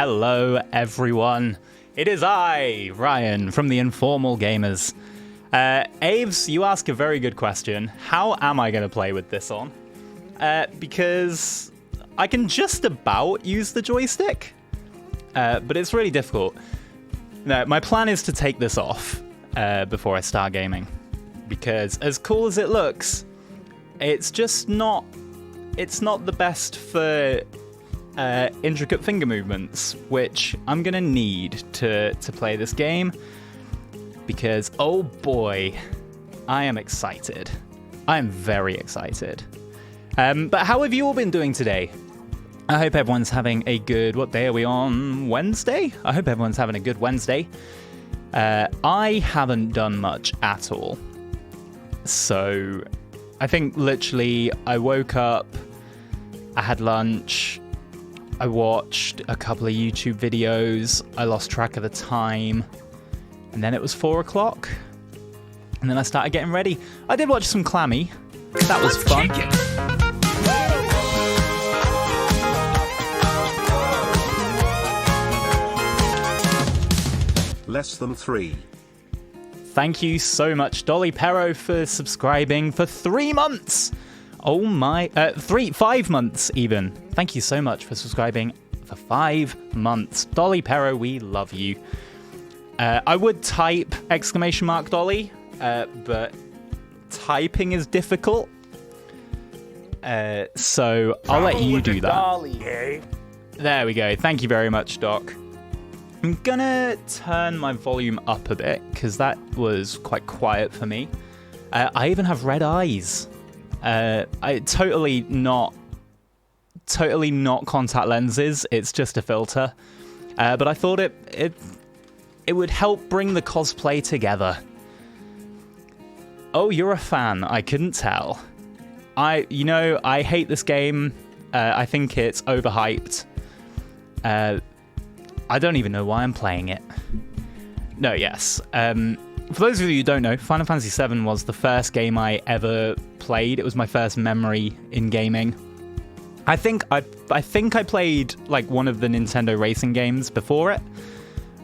Hello, everyone. It is I, Ryan, from the Informal Gamers. Aves, you ask a very good question. How am I going to play with this on? Because I can just about use the joystick, but it's really difficult. No, my plan is to take this off before I start gaming, because as cool as it looks, it's just not. It's not the best for intricate finger movements, which I'm gonna need to play this game, because oh boy, I am excited. I am very excited. But how have you all been doing today? I hope everyone's having a good, what day are we on? Wednesday? I hope everyone's having a good Wednesday. I haven't done much at all. So I think literally I woke up, I had lunch, I watched a couple of YouTube videos, I lost track of the time, and then it was 4 o'clock, and then I started getting ready. I did watch some Clammy. That was fun. Less than 3. Thank you so much, Dolly Perro, for subscribing for 3 months. Oh my, 5 months even. Thank you so much for subscribing for 5 months. Dolly Perro, we love you. I would type !Dolly, but typing is difficult. So I'll let you do that. Dolly, eh? There we go. Thank you very much, Doc. I'm gonna turn my volume up a bit, because that was quite quiet for me. I even have red eyes. I totally not contact lenses. It's just a filter. But I thought it would help bring the cosplay together. Oh, you're a fan. I couldn't tell. I hate this game. I think it's overhyped. I don't even know why I'm playing it. No, yes. For those of you who don't know, Final Fantasy VII was the first game I ever played. It was my first memory in gaming. I think I played like one of the Nintendo racing games before it,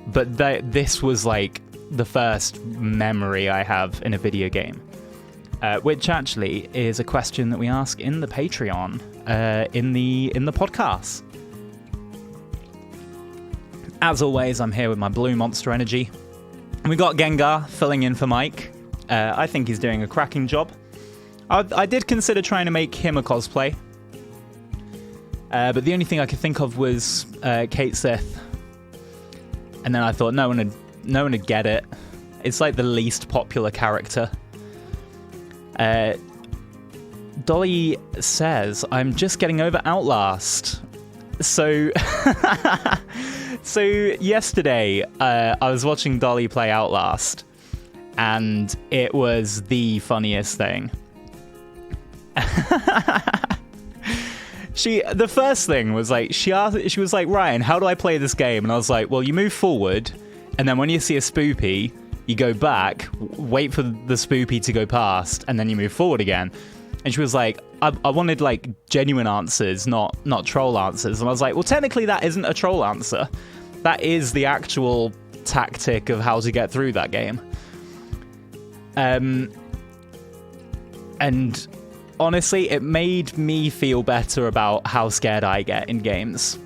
but this was like the first memory I have in a video game, which actually is a question that we ask in the Patreon, in the podcast. As always, I'm here with my blue Monster Energy. And we got Gengar filling in for Mike. I think he's doing a cracking job. I did consider trying to make him a cosplay. But the only thing I could think of was Kate Sith. And then I thought no one would get it. It's like the least popular character. Dolly says, I'm just getting over Outlast. So... So yesterday, I was watching Dolly play Outlast, and it was the funniest thing. The first thing was like, she was like, Ryan, how do I play this game? And I was like, well, you move forward, and then when you see a spoopy, you go back, wait for the spoopy to go past, and then you move forward again. And she was like, I wanted like genuine answers, not troll answers. And I was like, well, technically that isn't a troll answer. That is the actual tactic of how to get through that game. And honestly, it made me feel better about how scared I get in games.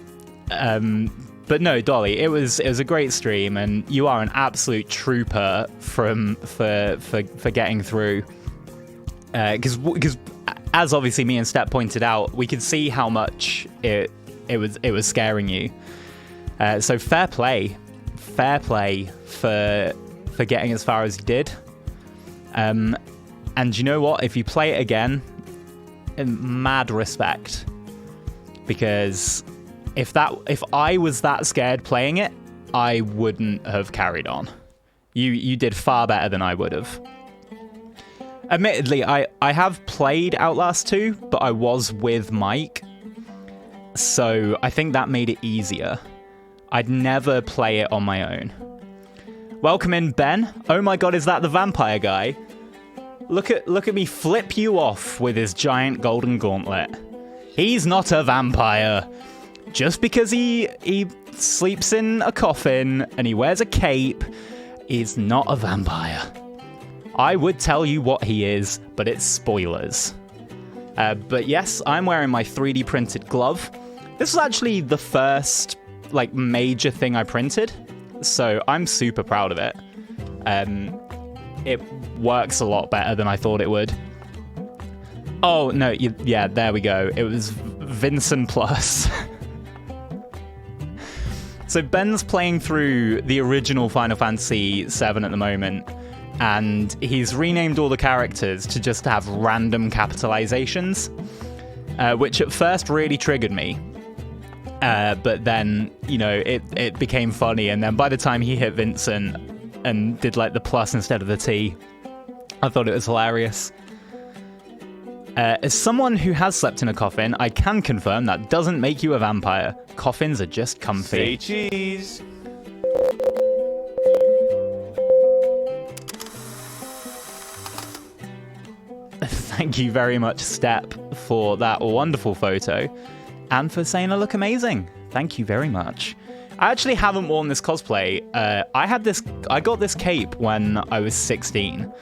But no, Dolly, it was a great stream, and you are an absolute trooper for getting through. Because as obviously me and Step pointed out, we could see how much it was scaring you. So fair play for getting as far as you did. And you know what? If you play it again, mad respect, because if I was that scared playing it, I wouldn't have carried on. You did far better than I would have. Admittedly, I have played Outlast 2, but I was with Mike, so I think that made it easier. I'd never play it on my own. Welcome in, Ben. Oh my god, is that the vampire guy? Look at me flip you off with his giant golden gauntlet. He's not a vampire. just because he sleeps in a coffin and he wears a cape, is not a vampire. I would tell you what he is, but it's spoilers. But yes, I'm wearing my 3D printed glove. This was actually the first, like, major thing I printed, so I'm super proud of it. It works a lot better than I thought it would. Oh, no, yeah, there we go. It was Vincent Plus. So Ben's playing through the original Final Fantasy VII at the moment, and he's renamed all the characters to just have random capitalizations, which at first really triggered me. But then, you know, it became funny, and then by the time he hit Vincent and did, like, the plus instead of the T, I thought it was hilarious. As someone who has slept in a coffin, I can confirm that doesn't make you a vampire. Coffins are just comfy. Say cheese. Thank you very much, Step, for that wonderful photo, and for saying I look amazing. Thank you very much. I actually haven't worn this cosplay. I got this cape when I was 16,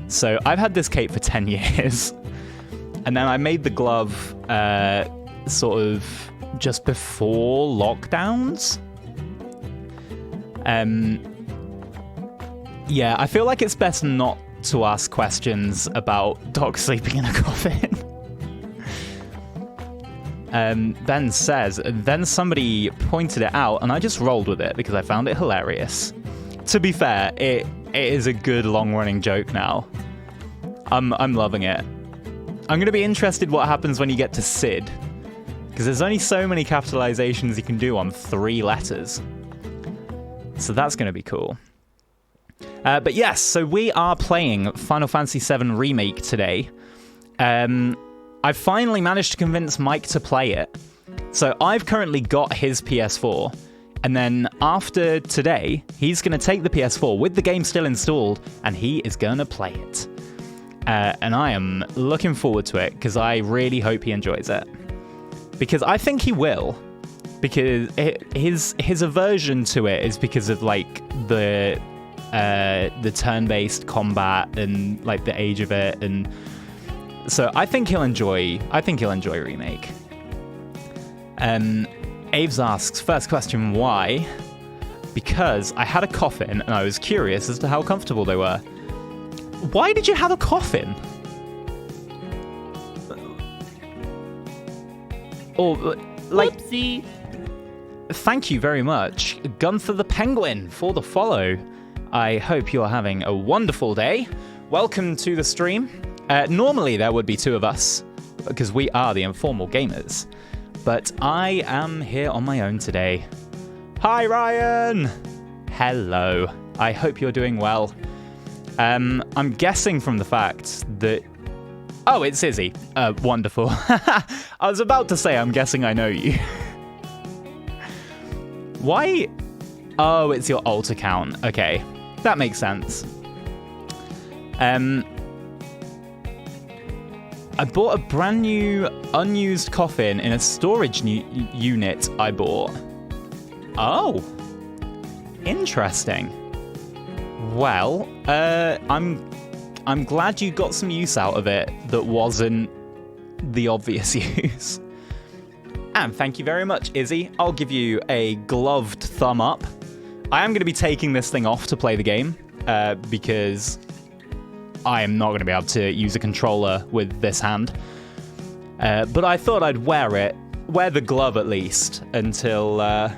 so I've had this cape for 10 years. And then I made the glove sort of just before lockdowns. Yeah, I feel like it's best not to ask questions about dogs sleeping in a coffin. Ben says, then somebody pointed it out and I just rolled with it because I found it hilarious. To be fair, it is a good long-running joke now. I'm loving it. I'm going to be interested what happens when you get to Sid, because there's only so many capitalizations you can do on 3 letters. So that's going to be cool. But yes, so we are playing Final Fantasy VII Remake today. I've finally managed to convince Mike to play it. So I've currently got his PS4, and then after today, he's going to take the PS4 with the game still installed, and he is going to play it. And I am looking forward to it, because I really hope he enjoys it. Because I think he will. Because his aversion to it is because of, like, the turn-based combat and, like, the age of it, and so I think he'll enjoy Remake. Aves asks, first question, why? Because I had a coffin and I was curious as to how comfortable they were. Why did you have a coffin? Or, like... Whoopsie. Thank you very much, Gunther the Penguin, for the follow. I hope you're having a wonderful day. Welcome to the stream. Normally there would be 2 of us, because we are the Informal Gamers. But I am here on my own today. Hi, Ryan! Hello. I hope you're doing well. I'm guessing from the fact that... Oh, it's Izzy. Wonderful. I was about to say, I'm guessing I know you. Why? Oh, it's your alt account. Okay, that makes sense. I bought a brand new unused coffin in a storage unit I bought. Oh, interesting. Well, I'm glad you got some use out of it that wasn't the obvious use. And thank you very much, Izzy. I'll give you a gloved thumb up. I am going to be taking this thing off to play the game, because I am not going to be able to use a controller with this hand. But I thought I'd wear the glove at least, until the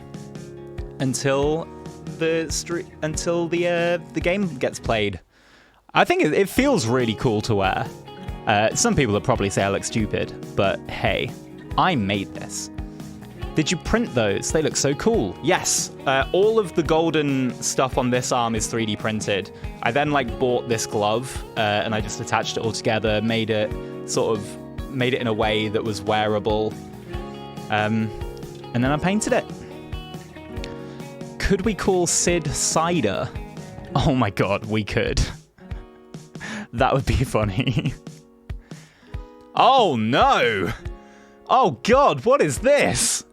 game gets played. I think it feels really cool to wear. Some people would probably say I look stupid, but hey, I made this. Did you print those? They look so cool. Yes, all of the golden stuff on this arm is 3D printed. I then bought this glove and I just attached it all together, made it in a way that was wearable, and then I painted it. Could we call Sid Cider? Oh my god, we could. That would be funny. Oh no! Oh god, what is this?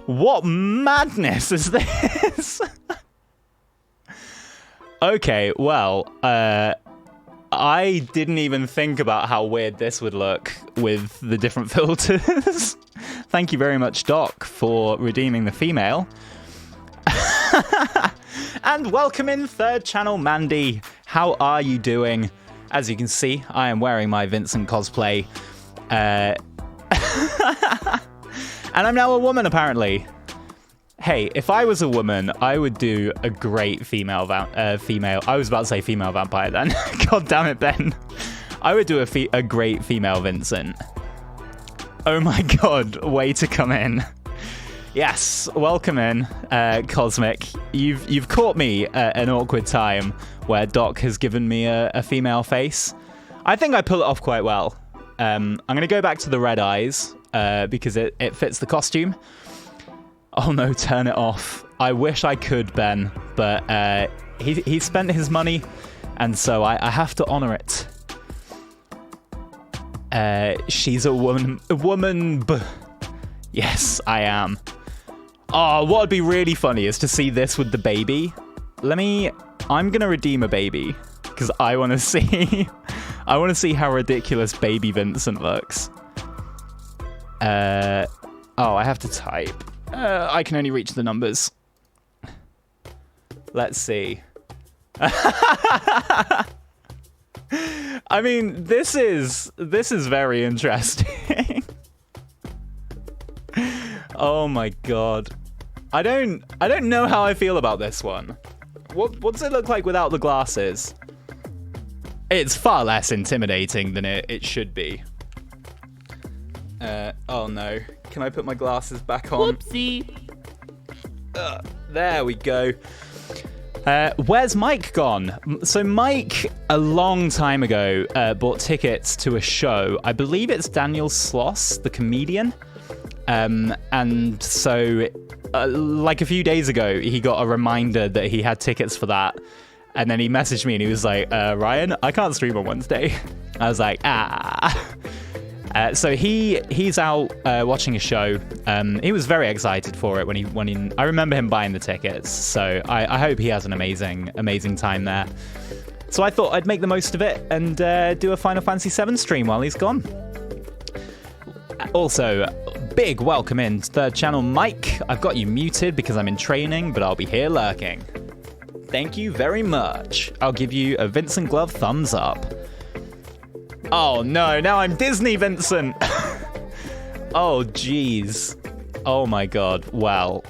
What madness is this? Okay, well, I didn't even think about how weird this would look with the different filters. Thank you very much, Doc, for redeeming the female. And welcome in third channel, Mandy. How are you doing? As you can see, I am wearing my Vincent cosplay. And I'm now a woman, apparently. Hey, if I was a woman, I would do a great female. I was about to say female vampire then. God damn it, Ben. I would do a great female Vincent. Oh my god, way to come in. Yes, welcome in, Cosmic. You've caught me at an awkward time where Doc has given me a female face. I think I pull it off quite well. I'm going to go back to the red eyes because it fits the costume. Oh no, turn it off. I wish I could, Ben, but he spent his money, and so I have to honor it. She's a woman. Yes, I am. Oh, what would be really funny is to see this with the baby. I'm gonna redeem a baby because I want to see. I want to see how ridiculous baby Vincent looks. Oh, I have to type. I can only reach the numbers. Let's see. I mean, this is very interesting. Oh my god. I don't know how I feel about this one. What does it look like without the glasses? It's far less intimidating than it should be. Oh no. Can I put my glasses back on? Whoopsie. There we go. Where's Mike gone? So Mike, a long time ago, bought tickets to a show. I believe it's Daniel Sloss, the comedian. And so, like a few days ago, he got a reminder that he had tickets for that. And then he messaged me and he was like, Ryan, I can't stream on Wednesday. I was like, so he's out watching a show. He was very excited for it when he I remember him buying the tickets. So I hope he has an amazing time there. So I thought I'd make the most of it and do a Final Fantasy VII stream while he's gone. Also, big welcome in third channel, Mike. I've got you muted because I'm in training, but I'll be here lurking. Thank you very much. I'll give you a Vincent Glove thumbs up. Oh no, now I'm Disney Vincent. Oh jeez. Oh my god. Well,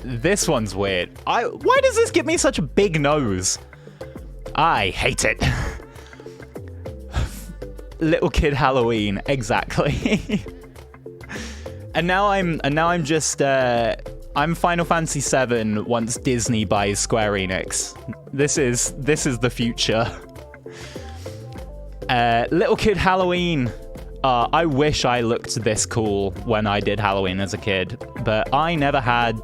this one's weird. Why does this give me such a big nose? I hate it. Little kid Halloween, exactly. and now I'm just I'm Final Fantasy VII once Disney buys Square Enix. This is the future. Little kid Halloween. I wish I looked this cool when I did Halloween as a kid, but I never had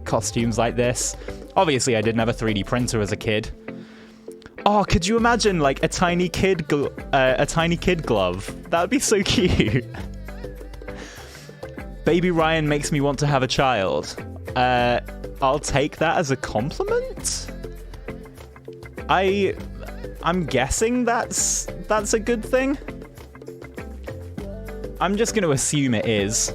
costumes like this. Obviously, I didn't have a 3D printer as a kid. Oh, could you imagine like a tiny kid glove? That would be so cute. Baby Ryan makes me want to have a child. I'll take that as a compliment. I'm guessing that's a good thing. I'm just going to assume it is.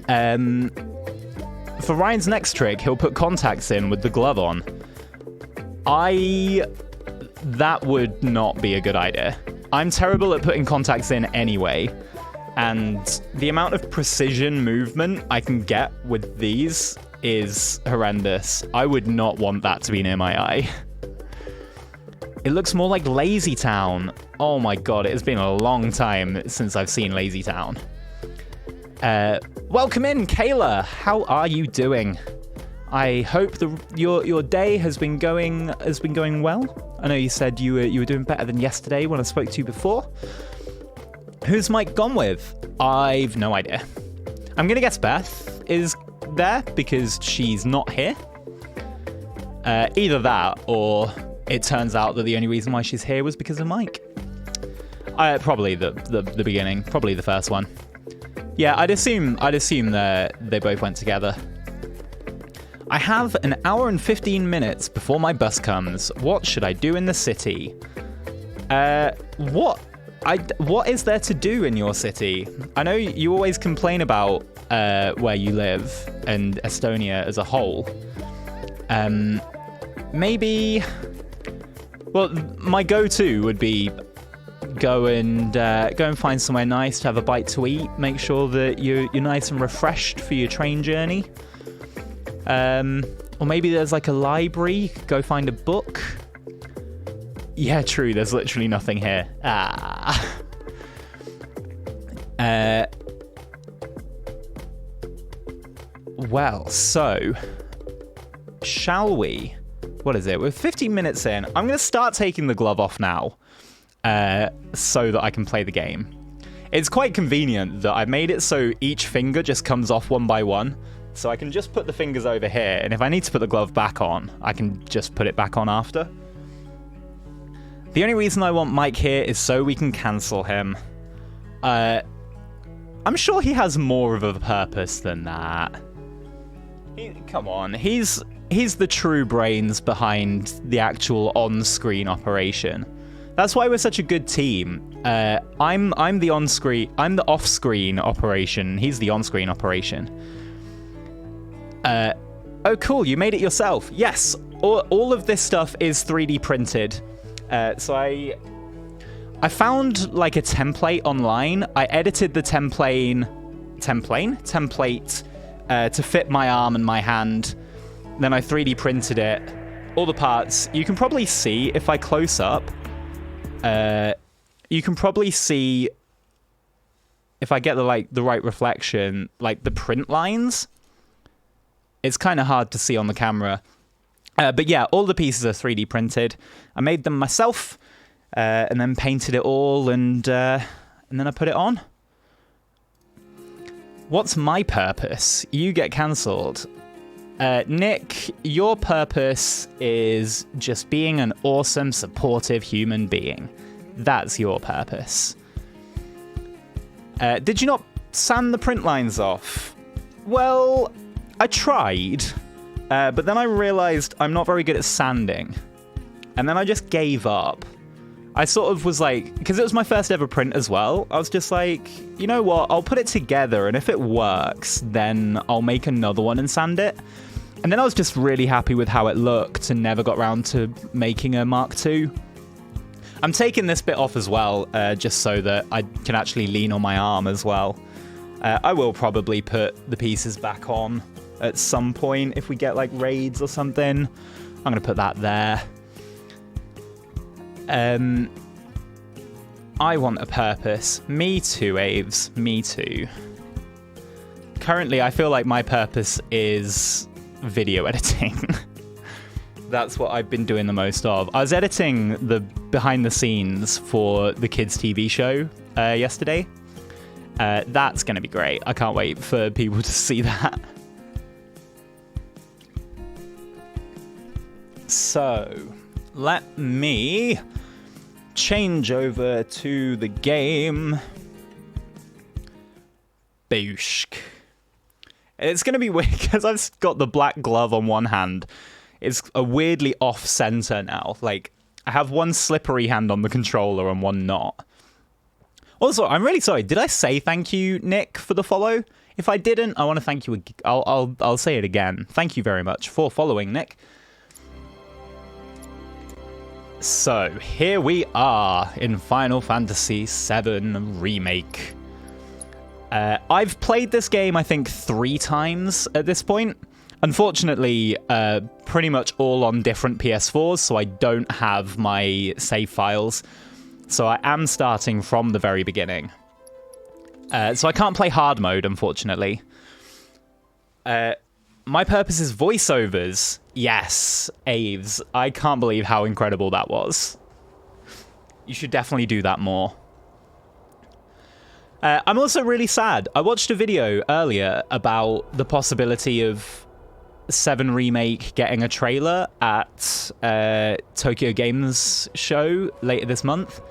For Ryan's next trick, he'll put contacts in with the glove on. That would not be a good idea. I'm terrible at putting contacts in anyway, and the amount of precision movement I can get with these is horrendous. I would not want that to be near my eye. It looks more like Lazy Town. Oh my god, it has been a long time since I've seen Lazy Town. Welcome in, Kayla. How are you doing? I hope your day has been going well. I know you said you were doing better than yesterday when I spoke to you before. Who's Mike gone with? I've no idea. I'm gonna guess Beth is there because she's not here. Either that or it turns out that the only reason why she's here was because of Mike. Probably the beginning, probably the first one. Yeah, I'd assume they both went together. I have an hour and 15 minutes before my bus comes. What should I do in the city? What is there to do in your city? I know you always complain about where you live and Estonia as a whole. Maybe... Well, my go-to would be go and find somewhere nice to have a bite to eat. Make sure that you're nice and refreshed for your train journey. Or maybe there's like a library. Go find a book. Yeah, true. There's literally nothing here. Well, so shall we? What is it? We're 15 minutes in. I'm going to start taking the glove off now so that I can play the game. It's quite convenient that I made it so each finger just comes off one by one. So I can just put the fingers over here, and if I need to put the glove back on, I can just put it back on after. The only reason I want Mike here is so we can cancel him. I'm sure he has more of a purpose than that. Come on, he's the true brains behind the actual on-screen operation. That's why we're such a good team. I'm the off-screen operation. He's the on-screen operation. Oh, cool! You made it yourself. Yes, all of this stuff is 3D printed. So I found like a template online. I edited the template to fit my arm and my hand. Then I 3D printed it, all the parts. You can probably see if I close up. You can probably see if I get the right reflection, like the print lines. It's kind of hard to see on the camera. But yeah, all the pieces are 3D printed. I made them myself, and then painted it all, and then I put it on. What's my purpose? You get cancelled. Nick, your purpose is just being an awesome, supportive human being. That's your purpose. Did you not sand the print lines off? Well, I tried, but then I realized I'm not very good at sanding. And then I just gave up. I sort of was like, because it was my first ever print as well, I was just like, you know what, I'll put it together, and if it works, then I'll make another one and sand it. And then I was just really happy with how it looked and never got around to making a Mark II. I'm taking this bit off as well, just so that I can actually lean on my arm as well. I will I put the pieces back on at some point if we get like raids or something. I'm going to put that there. I want a purpose. Me too, Aves. Me too. Currently, I feel like my purpose is video editing. That's what I've been doing the most of. I was editing the behind the scenes for the kids' TV show yesterday. That's going to be great. I can't wait for people to see that. So, let me change over to the game. Booshk. It's going to be weird because I've got the black glove on one hand. It's a weirdly off-center now. Like, I have one slippery hand on the controller and one not. Also, I'm really sorry. Did I say thank you, Nick, for the follow? If I didn't, I want to thank you. I'll say it again. Thank you very much for following, Nick. So, here we are in Final Fantasy VII Remake. I've played this game, I think, 3 times at this point. Unfortunately, pretty much all on different PS4s, so I don't have my save files. So I am starting from the very beginning. So I can't play hard mode, unfortunately. My purpose is voiceovers. Yes, Aves. I can't believe how incredible that was. You should definitely do that more. I'm also really sad. I watched a video earlier about the possibility of 7 Remake getting a trailer at Tokyo Games show later this month.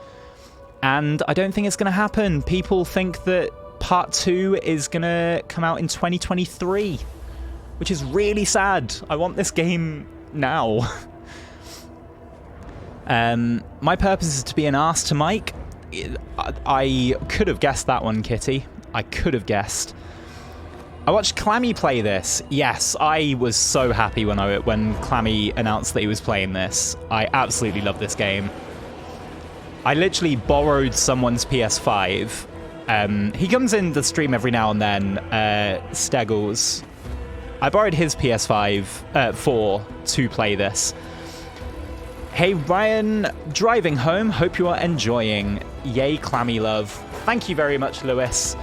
And I don't think it's going to happen. People think that Part 2 is going to come out in 2023, which is really sad. I want this game now. My purpose is to be an arse to Mike. I could have guessed that one, Kitty. I could have guessed. I watched Clammy play this. Yes, I was so happy when Clammy announced that he was playing this. I absolutely love this game. I literally borrowed someone's PS5. He comes in the stream every now and then, Steggles. I borrowed his PS5 4 to play this. Hey Ryan, driving home, hope you are enjoying. Yay, Clammy love. Thank you very much, Lewis.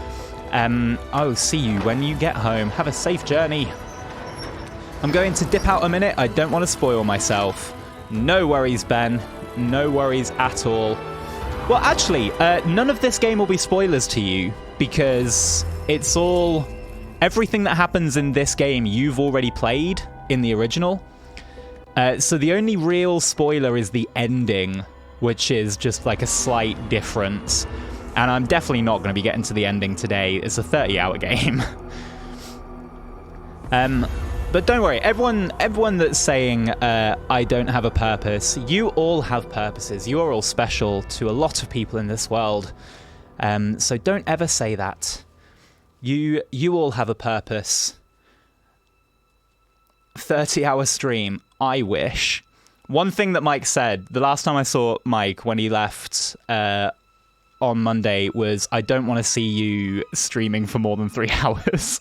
I'll see you when you get home. Have a safe journey. I'm going to dip out a minute. I don't want to spoil myself. No worries, Ben. No worries at all. Well, actually, none of this game will be spoilers to you because it's all... Everything that happens in this game you've already played in the original. So the only real spoiler is the ending, which is just like a slight difference. And I'm definitely not going to be getting to the ending today. It's a 30-hour game. But don't worry, everyone that's saying I don't have a purpose, you all have purposes. You are all special to a lot of people in this world. So don't ever say that. You all have a purpose. 30-hour stream. I wish. One thing that Mike said, the last time I saw Mike when he left on Monday was, I don't want to see you streaming for more than 3 hours.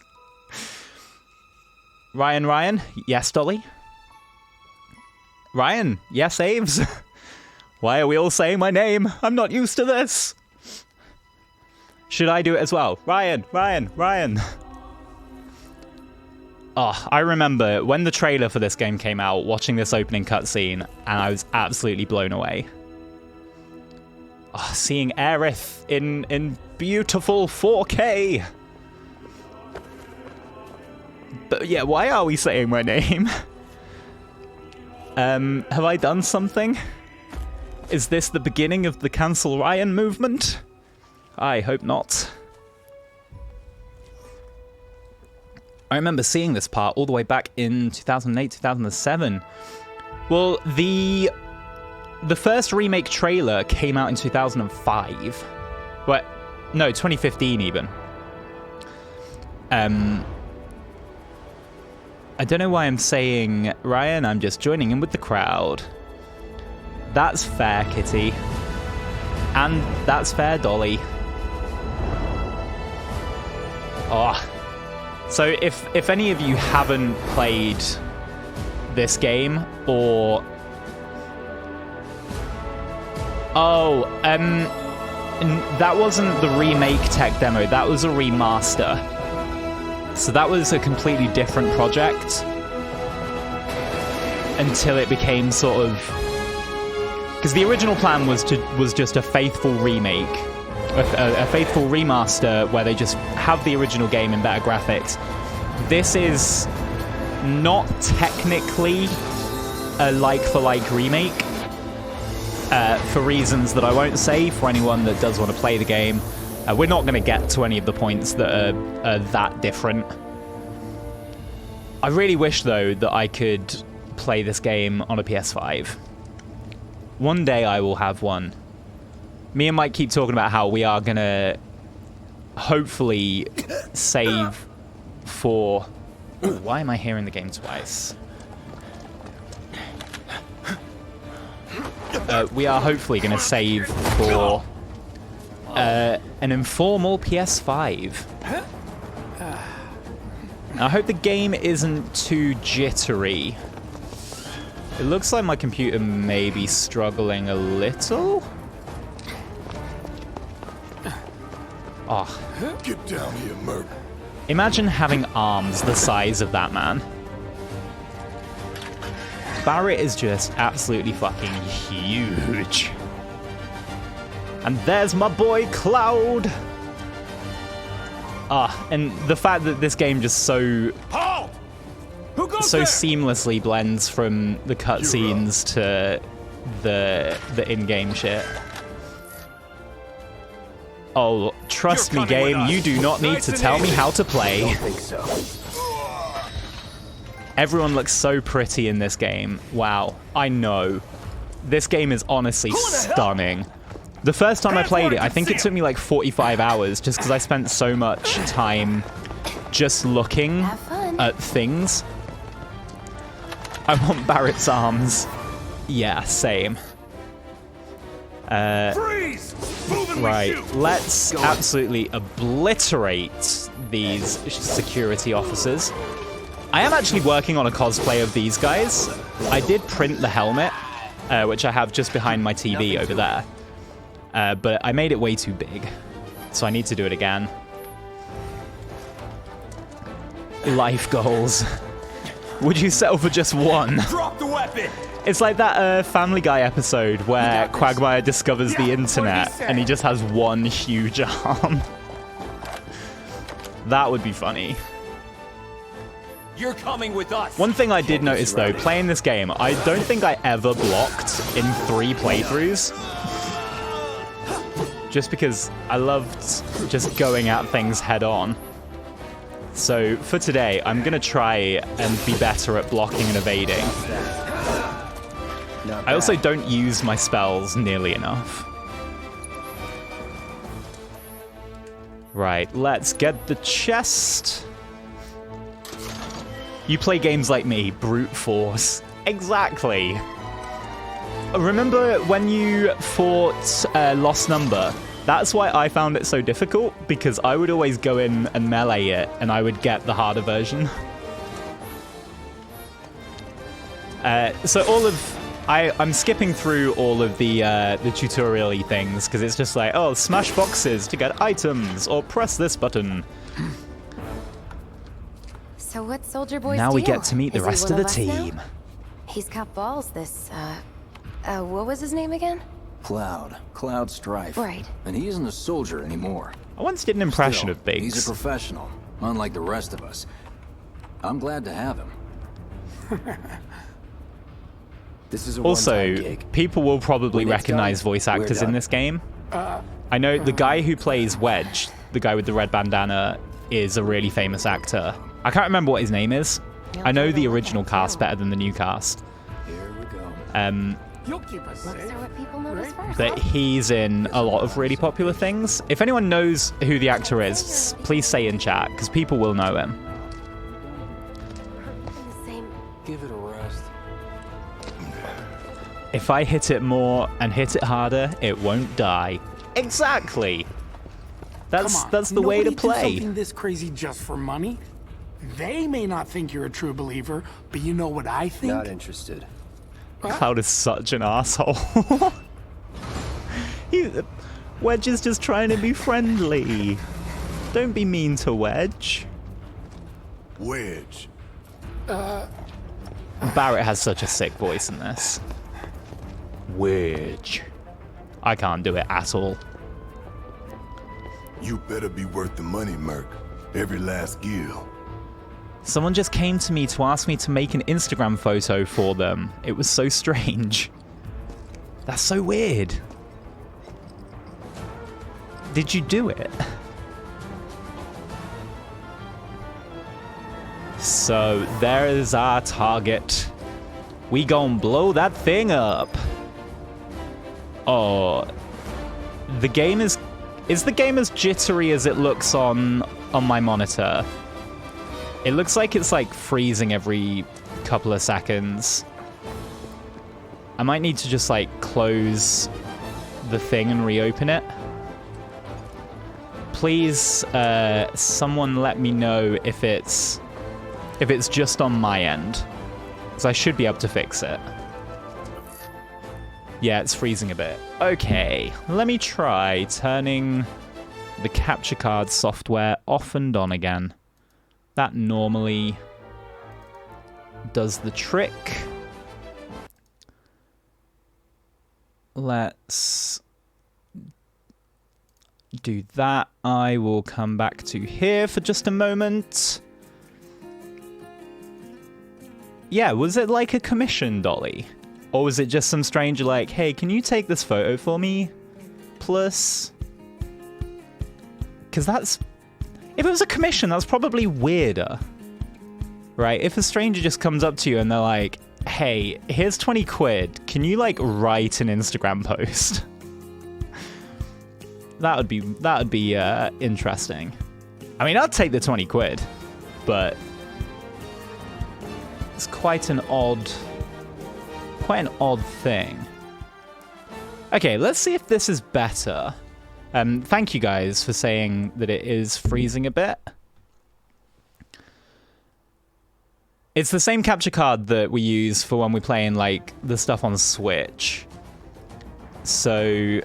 Ryan, yes, Dolly? Ryan, yes, Aves? Why are we all saying my name? I'm not used to this. Should I do it as well? Ryan. Oh, I remember when the trailer for this game came out, watching this opening cutscene, and I was absolutely blown away. Oh, seeing Aerith in beautiful 4K. But yeah, why are we saying my name? Have I done something? Is this the beginning of the Cancel Ryan movement? I hope not. I remember seeing this part all the way back in 2008, 2007. Well, the first remake trailer came out in 2005. Well, no, 2015 even. I don't know why I'm saying Ryan, I'm just joining in with the crowd. That's fair, Kitty. And that's fair, Dolly. Oh. So if any of you haven't played this game, or... Oh, that wasn't the remake tech demo, that was a remaster. So that was a completely different project until it became sort of... Because the original plan was just a faithful remake, a faithful remaster where they just have the original game in better graphics. This is not technically a like-for-like remake, for reasons that I won't say for anyone that does want to play the game. We're not going to get to any of the points that are that different. I really wish, though, that I could play this game on a PS5. One day I will have one. Me and Mike keep talking about how we are going to hopefully save for... Ooh, why am I hearing the game twice? We are hopefully going to save for... an informal PS5. I hope the game isn't too jittery. It looks like my computer may be struggling a little. Oh. Get down here, Merc. Imagine having arms the size of that man. Barrett is just absolutely fucking huge. And there's my boy Cloud. And the fact that this game just so seamlessly blends from the cutscenes to the in-game shit. Oh, trust me, game, you do not need to tell me how to play. I don't think so. Everyone looks so pretty in this game. Wow, I know. This game is honestly stunning. The first time I played it, I think it took me like 45 hours just because I spent so much time just looking at things. I want Barrett's arms. Yeah, same. Right, let's absolutely obliterate these security officers. I am actually working on a cosplay of these guys. I did print the helmet, which I have just behind my TV over there. But I made it way too big, so I need to do it again. Life goals. Would you settle for just one? Drop the weapon! It's like that Family Guy episode where Quagmire discovers the internet and he just has one huge arm. That would be funny. You're coming with us. One thing I did notice though, playing this game, I don't think I ever blocked in 3 playthroughs. Just because I loved just going at things head on. So for today, I'm gonna try and be better at blocking and evading. I also don't use my spells nearly enough. Right, let's get the chest. You play games like me, brute force. Exactly. Remember when you fought Lost Number? That's why I found it so difficult, because I would always go in and melee it, and I would get the harder version. I'm skipping through all of the tutorial-y things, because it's just like, oh, smash boxes to get items, or press this button. So what's Soldier Boy's Now we deal? get to meet the Is he rest one of the us team. now? He's got balls, this, what was his name again? Cloud Strife. Right. And he isn't a soldier anymore. I once did an impression Still, of Biggs. He's a professional, unlike the rest of us. I'm glad to have him. This is a Also, one-time gig. people will probably When it's recognize done, voice we're actors in done. this game. I know the guy who plays Wedge, the guy with the red bandana, is a really famous actor. I can't remember what his name is. I know the original cast better than the new cast. Here we go. You'll keep us Looks safe. are what people notice first. But he's in a lot of really popular things. If anyone knows who the actor is, please say in chat, because people will know him. The same. Give it a rest. If I hit it more and hit it harder, it won't die. Exactly. That's the way to Nobody do play. something this crazy just for money. They may not think you're a true believer, but you know what I think? Not interested. Cloud is such an asshole. Wedge is just trying to be friendly. Don't be mean to Wedge. Wedge. Barrett has such a sick voice in this. Wedge. I can't do it at all. You better be worth the money, Merc. Every last gil. Someone just came to me to ask me to make an Instagram photo for them. It was so strange. That's so weird. Did you do it? So there is our target. We gon' blow that thing up. Oh, the game is the game as jittery as it looks on my monitor? It looks like it's like freezing every couple of seconds. I might need to just like close the thing and reopen it. Please, someone let me know if it's just on my end, because I should be able to fix it. Yeah, it's freezing a bit. Okay, let me try turning the capture card software off and on again. That normally does the trick. Let's do that. I will come back to here for just a moment. Yeah, was it like a commission, Dolly? Or was it just some stranger like, hey, can you take this photo for me? Plus... because that's... If it was a commission, that's probably weirder. Right? If a stranger just comes up to you and they're like, hey, here's 20 quid. Can you, like, write an Instagram post? That would be interesting. I mean, I'd take the 20 quid, but it's quite an odd thing. Okay, let's see if this is better. Thank you guys for saying that it is freezing a bit. It's the same capture card that we use for when we're playing, like, the stuff on Switch. So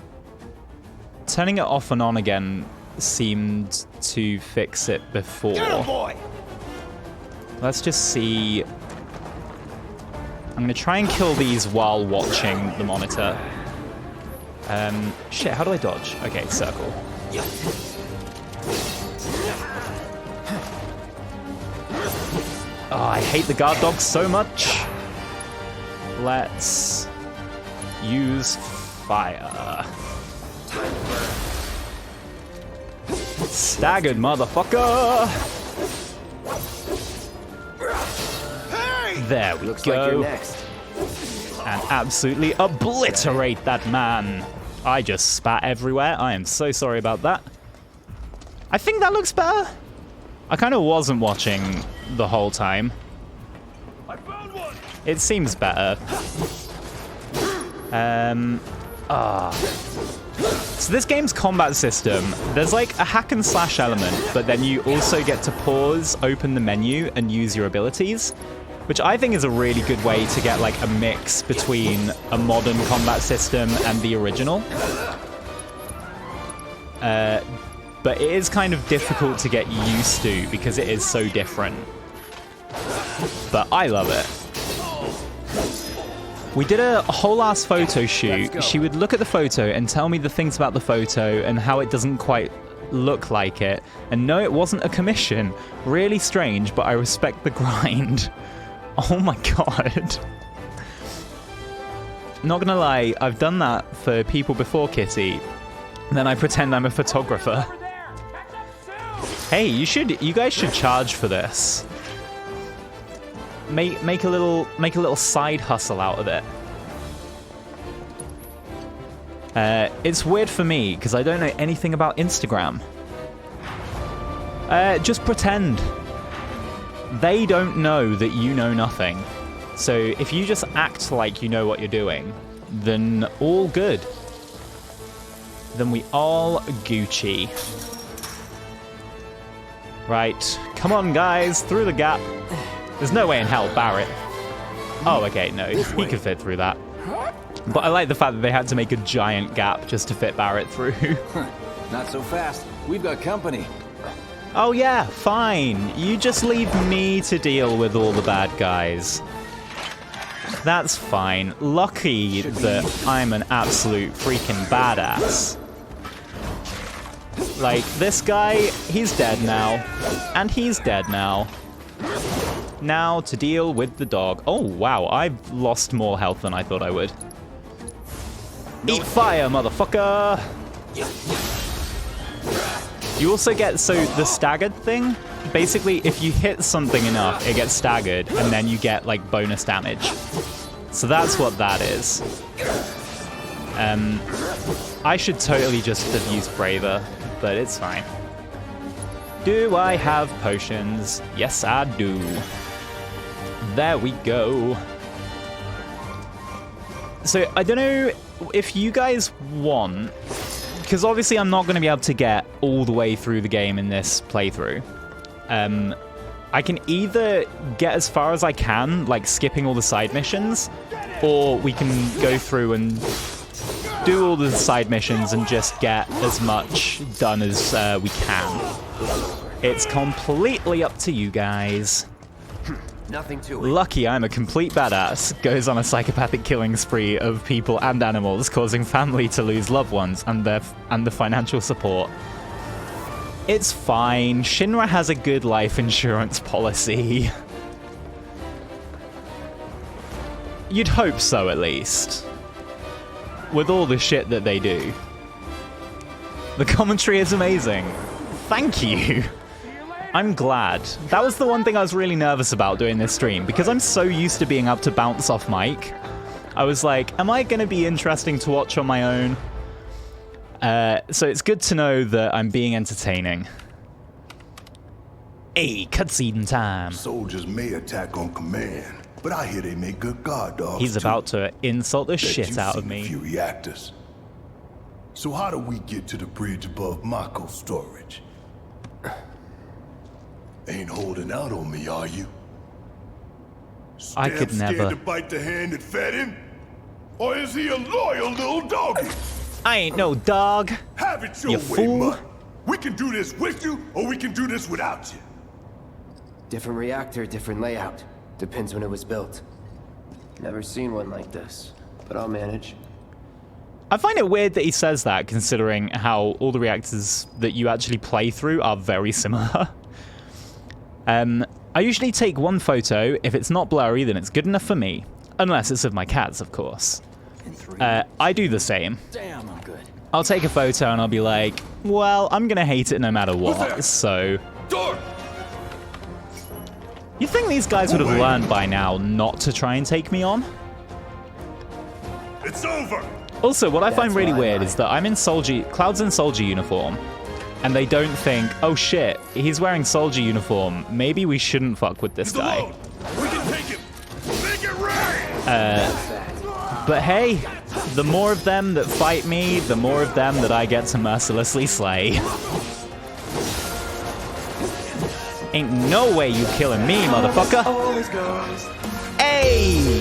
turning it off and on again seemed to fix it before. Get him, boy! Let's just see. I'm going to try and kill these while watching the monitor. Shit, how do I dodge? Okay, circle. Oh, I hate the guard dogs so much. Let's use fire. Staggered, motherfucker! There we Looks go. like you're next. And absolutely obliterate that man. I just spat everywhere. I am so sorry about that. I think that looks better. I kind of wasn't watching the whole time. I found one. It seems better. So this game's combat system, there's like a hack and slash element, but then you also get to pause, open the menu, and use your abilities, which I think is a really good way to get like a mix between a modern combat system and the original. But it is kind of difficult to get used to because it is so different. But I love it. We did a whole ass photo shoot. She would look at the photo and tell me the things about the photo and how it doesn't quite look like it. And no, it wasn't a commission. Really strange, but I respect the grind. Oh my god. Not gonna lie, I've done that for people before, Kitty. And then I pretend I'm a photographer. Hey, you guys should charge for this. Make a little side hustle out of it. It's weird for me because I don't know anything about Instagram. Just pretend. They don't know that you know nothing. So if you just act like you know what you're doing, then all good. Then we all Gucci. Right, come on guys, through the gap. There's no way in hell Barrett. Oh, okay, no, he could fit through that. But I like the fact that they had to make a giant gap just to fit Barrett through. Not so fast. We've got company. Oh yeah, fine. You just leave me to deal with all the bad guys. That's fine. Lucky that I'm an absolute freaking badass. Like, this guy, he's dead now. And he's dead now. Now to deal with the dog. Oh, wow, I've lost more health than I thought I would. Eat fire, motherfucker! You also get, so the staggered thing, basically if you hit something enough, it gets staggered, and then you get, like, bonus damage. So that's what that is. I should totally just have used Braver, but it's fine. Do I have potions? Yes, I do. There we go. So, I don't know if you guys want, because obviously I'm not going to be able to get all the way through the game in this playthrough. I can either get as far as I can, like skipping all the side missions, or we can go through and do all the side missions and just get as much done as we can. It's completely up to you guys. Nothing to it. Lucky I'm a complete badass. Goes on a psychopathic killing spree of people and animals, causing family to lose loved ones and the financial support. It's fine. Shinra has a good life insurance policy. You'd hope so, at least. With all the shit that they do. The commentary is amazing. Thank you. I'm glad. That was the one thing I was really nervous about doing this stream, because I'm so used to being able to bounce off mic. I was like, am I going to be interesting to watch on my own? So it's good to know that I'm being entertaining. Hey, cutscene time. Soldiers may attack on command, but I hear they make good guard dogs. He's about to insult the Bet shit you've out of seen me. a few reactors. So how do we get to the bridge above Mako storage? Ain't holding out on me, are you? I could Scared never. to bite the hand that fed him? Or is he a loyal little doggy? I ain't no dog. Have it your You way, fool. Mutt. We can do this with you, or we can do this without you. Different reactor, different layout. Depends when it was built. Never seen one like this, but I'll manage. I find it weird that he says that, considering how all the reactors that you actually play through are very similar. I usually take one photo. If it's not blurry, then it's good enough for me. Unless it's of my cats, of course. I do the same. Damn, I'm good. I'll take a photo and I'll be like, well, I'm gonna hate it no matter what, that? so... Door! You think these guys would have learned by now not to try and take me on? It's over! Also, what I find That's really my weird line. is that I'm in Cloud's in soldier uniform, and they don't think, oh shit, he's wearing soldier uniform, maybe we shouldn't fuck with this He's guy. alone. We can take him! Make it rain! But hey, the more of them that fight me, the more of them that I get to mercilessly slay. Ain't no way you killing me, motherfucker! Hey!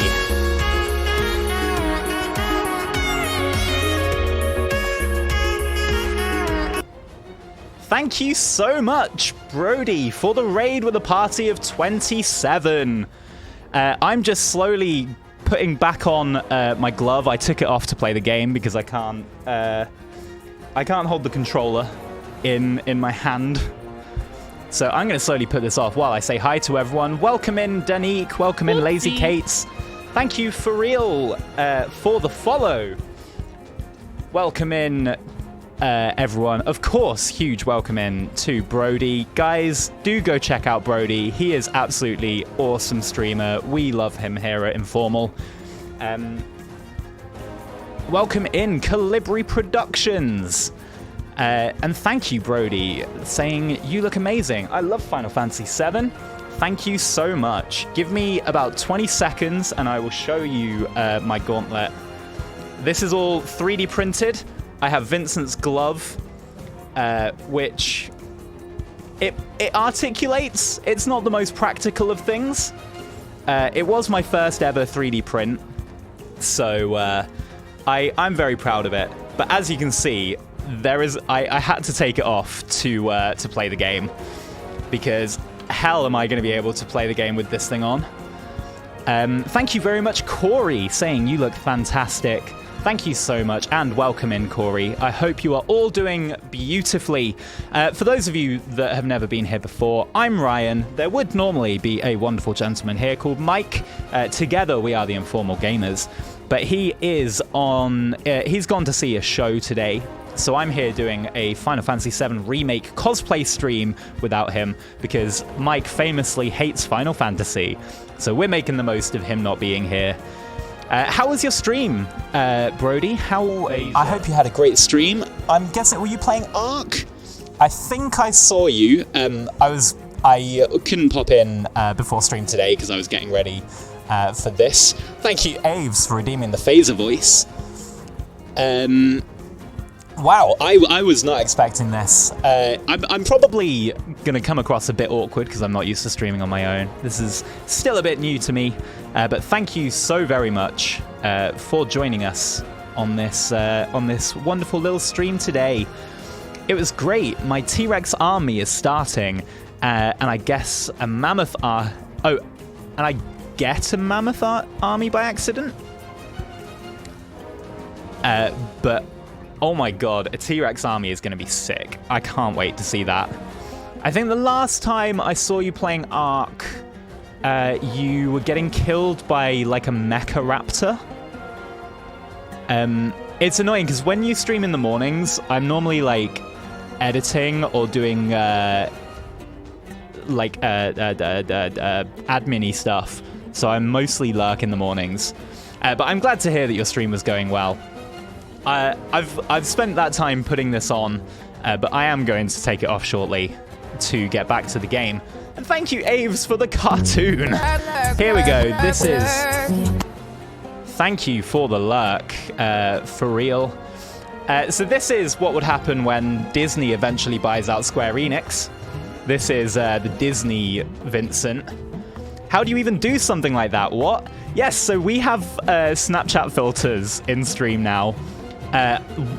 Thank you so much, Brody, for the raid with a party of 27. I'm just slowly putting back on my glove. I took it off to play the game because I can't hold the controller in my hand. So I'm going to slowly put this off while I say hi to everyone. Welcome in, Danique. Welcome in, Lazy Kates. Thank you, for real, for the follow. Welcome in, everyone. Of course, huge welcome in to Brody. Guys, do go check out Brody. He is absolutely awesome streamer. We love him here at Informal. Welcome in, Calibri Productions. And thank you, Brody, saying you look amazing. I love Final Fantasy VII. Thank you so much. Give me about 20 seconds and I will show you my gauntlet. This is all 3D printed. I have Vincent's glove, which it articulates. It's not the most practical of things. It was my first ever 3D print, so I'm very proud of it. But as you can see, I had to take it off to play the game, because hell am I going to be able to play the game with this thing on? Thank you very much, Corey, saying you look fantastic. Thank you so much, and welcome in, Corey. I hope you are all doing beautifully. For those of you that have never been here before, I'm Ryan. There would normally be a wonderful gentleman here called Mike. Together, we are the Informal Gamers. But he is on... he's gone to see a show today. So I'm here doing a Final Fantasy VII Remake cosplay stream without him, because Mike famously hates Final Fantasy. So we're making the most of him not being here. How was your stream, Brody? I hope you had a great stream. I'm guessing, were you playing Ark? I think I saw you. I couldn't pop in before stream today because I was getting ready for this. Thank you, Aves, for redeeming the phaser voice. Wow, I was not expecting this. I'm probably going to come across a bit awkward because I'm not used to streaming on my own. This is still a bit new to me, but thank you so very much for joining us on this wonderful little stream today. It was great. My T-Rex army is starting, and I guess a mammoth and I get a mammoth army by accident. But oh my god, a T-Rex army is going to be sick. I can't wait to see that. I think the last time I saw you playing Ark, you were getting killed by like a mecha raptor. It's annoying because when you stream in the mornings, I'm normally like editing or doing like admin-y stuff, so I'm mostly lurk in the mornings. But I'm glad to hear that your stream was going well. I've spent that time putting this on, but I am going to take it off shortly to get back to the game. And thank you, Aves, for the cartoon. Here we go. This is... Thank you for the lurk, for real. So this is what would happen when Disney eventually buys out Square Enix. This is the Disney Vincent. How do you even do something like that? What? Yes, so we have Snapchat filters in stream now.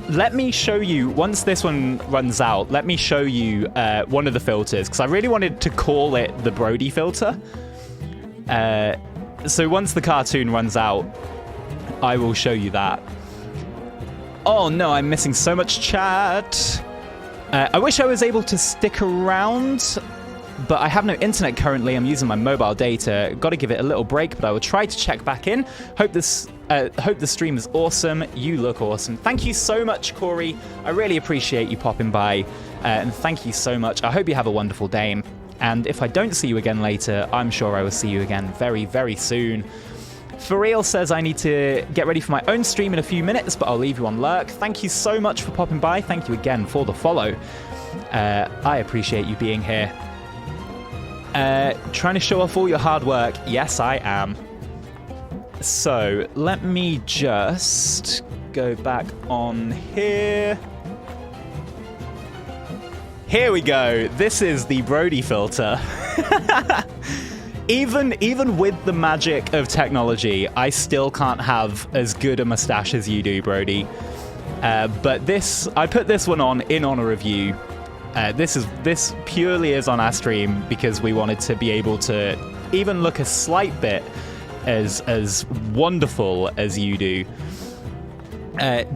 Let me show you, once this one runs out, let me show you one of the filters, because I really wanted to call it the Brody filter. So once the cartoon runs out, I will show you that. Oh no, I'm missing so much chat. I wish I was able to stick around, but I have no internet currently. I'm using my mobile data. Got to give it a little break, but I will try to check back in. Hope the stream is awesome. You look awesome. Thank you so much, Corey. I really appreciate you popping by, and thank you so much. I hope you have a wonderful day. And if I don't see you again later, I'm sure I will see you again very, very soon. For real says I need to get ready for my own stream in a few minutes, but I'll leave you on lurk. Thank you so much for popping by. Thank you again for the follow. I appreciate you being here. Trying to show off all your hard work. Yes, I am. So let me just go back on here. Here we go. This is the Brody filter. Even with the magic of technology, I still can't have as good a mustache as you do, Brody. But I put this one on in honor of you. This purely is on our stream because we wanted to be able to even look a slight bit as wonderful as you do.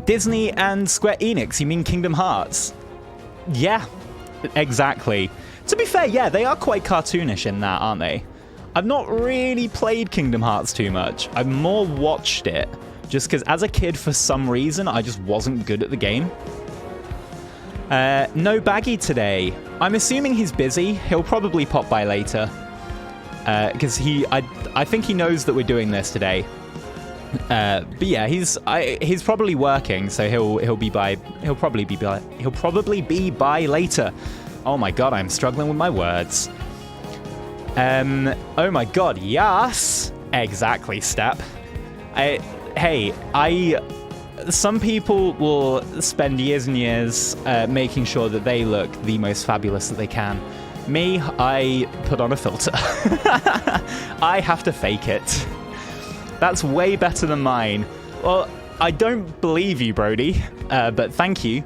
Disney and Square Enix, you mean Kingdom Hearts? Yeah, exactly. To be fair, yeah, they are quite cartoonish in that, aren't they? I've not really played Kingdom Hearts too much. I've more watched it, just because as a kid, for some reason, I just wasn't good at the game. No Baggy today. I'm assuming he's busy. He'll probably pop by later. Because I think he knows that we're doing this today. But yeah, he's probably working, so he'll probably be by later. Oh my god, I'm struggling with my words. Oh my god, yes! Exactly, Step. Some people will spend years and years making sure that they look the most fabulous that they can. Me, I put on a filter. I have to fake it. That's way better than mine. Well, I don't believe you, Brody, but thank you.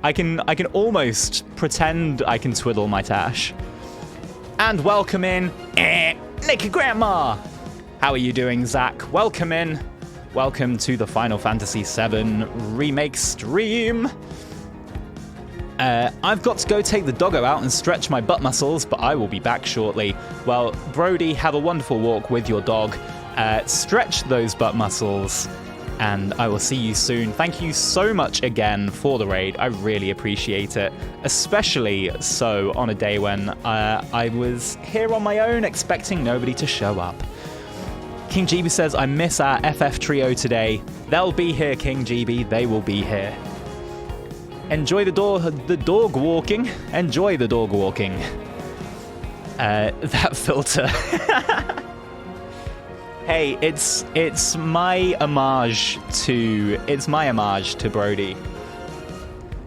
I can almost pretend I can twiddle my tash. And welcome in, Nick Grandma. How are you doing, Zach? Welcome in. Welcome to the Final Fantasy VII Remake stream. I've got to go take the doggo out and stretch my butt muscles, but I will be back shortly. Well, Brody, have a wonderful walk with your dog. Stretch those butt muscles, and I will see you soon. Thank you so much again for the raid. I really appreciate it, especially so on a day when I was here on my own, expecting nobody to show up. King GB says, I miss our FF trio today. They'll be here, King GB. They will be here. Enjoy the dog walking. Enjoy the dog walking. That filter. Hey, it's my homage to Brody.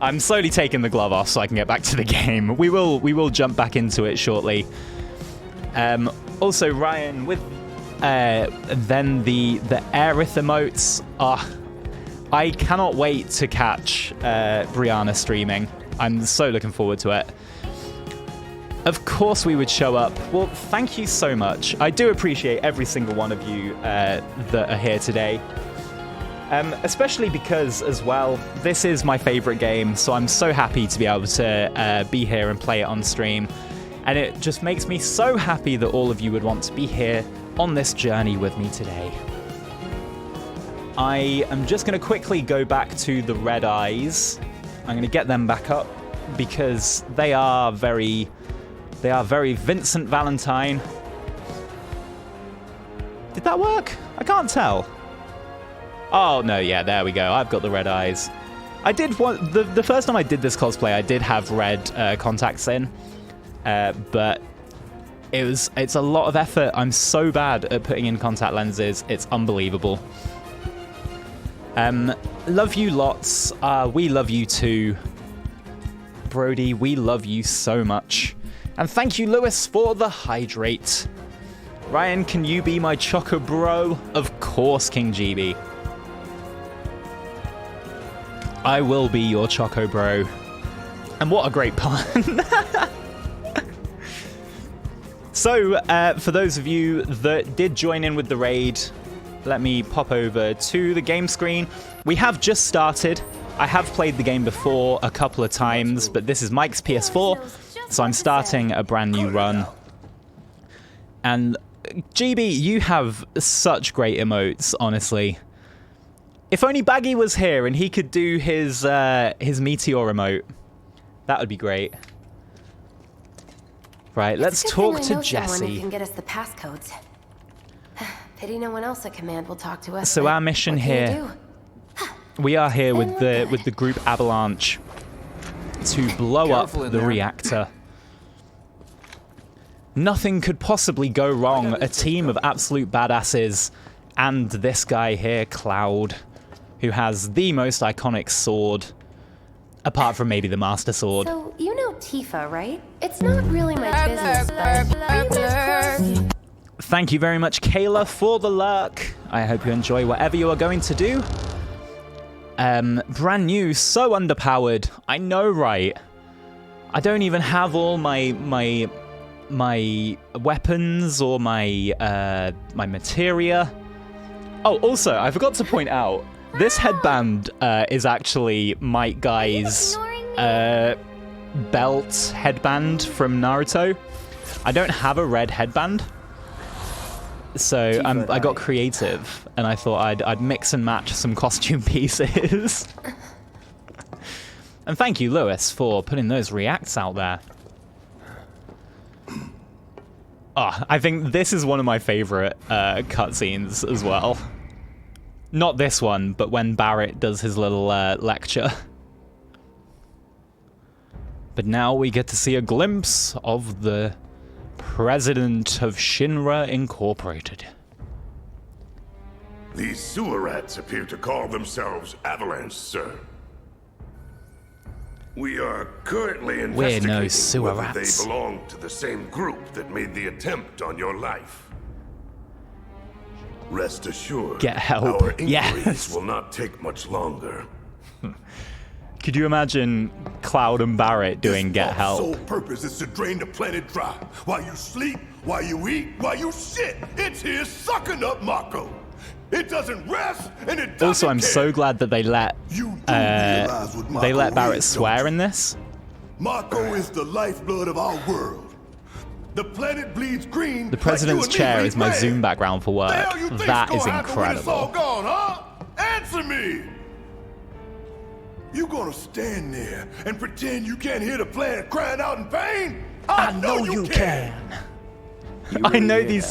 I'm slowly taking the glove off so I can get back to the game. We will jump back into it shortly. Also, Ryan, with then the Aerith emotes. I cannot wait to catch Brianna streaming. I'm so looking forward to it. Of course we would show up. Well, thank you so much. I do appreciate every single one of you that are here today. Especially because, as well, this is my favorite game, so I'm so happy to be able to be here and play it on stream. And it just makes me so happy that all of you would want to be here on this journey with me today. I am just going to quickly go back to the red eyes. I'm going to get them back up. because they are very Vincent Valentine. Did that work? I can't tell. Oh, no, yeah, there we go. I've got the red eyes. I did want... The first time I did this cosplay, I did have red contacts in. But it's a lot of effort. I'm so bad at putting in contact lenses. It's unbelievable. Love you lots. We love you too. Brody, we love you so much. And thank you, Lewis, for the hydrate. Ryan, can you be my choco bro? Of course, King GB. I will be your choco bro. And what a great pun. So, for those of you that did join in with the raid, let me pop over to the game screen. We have just started. I have played the game before a couple of times, but this is Mike's PS4, so I'm starting a brand new run. And GB, you have such great emotes, honestly. If only Baggy was here and he could do his meteor emote, that would be great. Right, let's talk to Jesse. Who can get us the passcodes. Pity no one else at command will talk to us. So our mission here, we are here with the group Avalanche to blow up the reactor. Nothing could possibly go wrong. A team of absolute badasses, and this guy here, Cloud, who has the most iconic sword, apart from maybe the Master Sword. So, you know Tifa, right? It's not really my business, but are you guys... Thank you very much, Kayla, for the lurk. I hope you enjoy whatever you are going to do. Brand new, so underpowered. I know, right? I don't even have all my weapons or my materia. Oh, also, I forgot to point out, this headband is actually Might Guy's belt headband from Naruto. I don't have a red headband, so I got creative, and I thought I'd mix and match some costume pieces. And thank you, Lewis, for putting those reacts out there. Oh, I think this is one of my favorite cutscenes as well. Not this one, but when Barrett does his little lecture. But now we get to see a glimpse of the president of Shinra Incorporated. These sewer rats appear to call themselves Avalanche, sir. We are currently investigating sewer whether rats. they belong to the same group that made the attempt on your life. Rest assured, Get help. our inquiries Yes. will not take much longer. Could you imagine Cloud and Barrett doing Get This Help? sole purpose is to drain the planet dry. While you sleep, while you eat, while you shit, it's here sucking up Mako. It doesn't rest, and it doesn't Also, I'm care. so glad that they let You do realize what Mako Barrett is, swear don't in you? this. Mako is the lifeblood of our world. The planet bleeds green. The president's like you and me chair bleed is my red. Zoom background for work. The hell you think's That gonna is happen when it's all incredible. gone, huh? Answer me. You gonna stand there and pretend you can't hear the planet crying out in pain? I know you can. I know these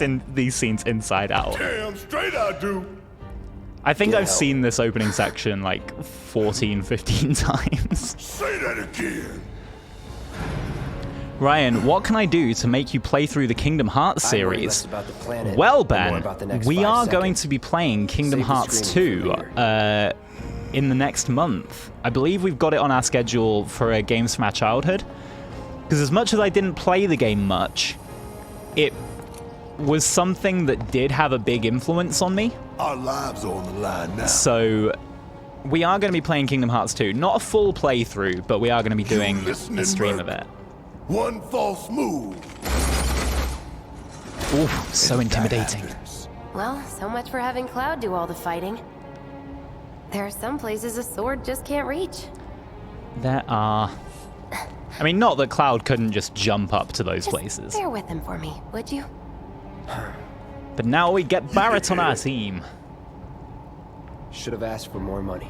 scenes inside out. Damn straight I do. I think I've seen this opening section like 14, 15 times. Say that again. Ryan, what can I do to make you play through the Kingdom Hearts I worry series? less about the planet Well, and more Ben, about the next we 5 are seconds. going to be playing Kingdom Save the Hearts screening 2 for later. in the next month. I believe we've got it on our schedule for Games from Our Childhood. Because as much as I didn't play the game much, it was something that did have a big influence on me. Our lives are on the line now. So we are going to be playing Kingdom Hearts 2. Not a full playthrough, but we are going to be doing listening, a stream Merc? of it. One false move. Oof, so intimidating. Well, so much for having Cloud do all the fighting. There are some places a sword just can't reach. There are... I mean, not that Cloud couldn't just jump up to those Just places. bear with him for me, would you? But now we get Barrett on our team. Should have asked for more money.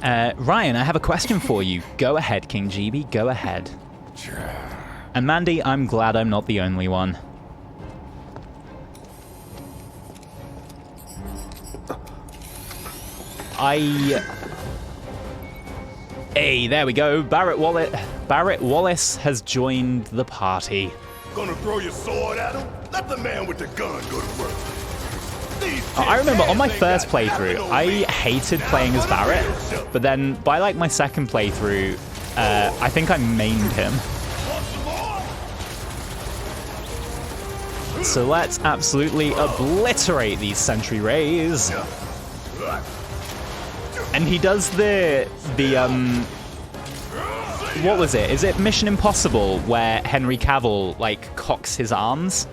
Ryan, I have a question for you. Go ahead, King GB, go ahead. And Mandy, I'm glad I'm not the only one. Hey, there we go. Barrett Wallace has joined the party. Gonna throw your sword at him? Let the man with the gun go to work. I remember on my first playthrough, I hated playing as Barrett, but then by like my second playthrough, I think I mained him. So let's absolutely obliterate these sentry rays. And he does the what was it? Is it Mission Impossible where Henry Cavill like cocks his arms?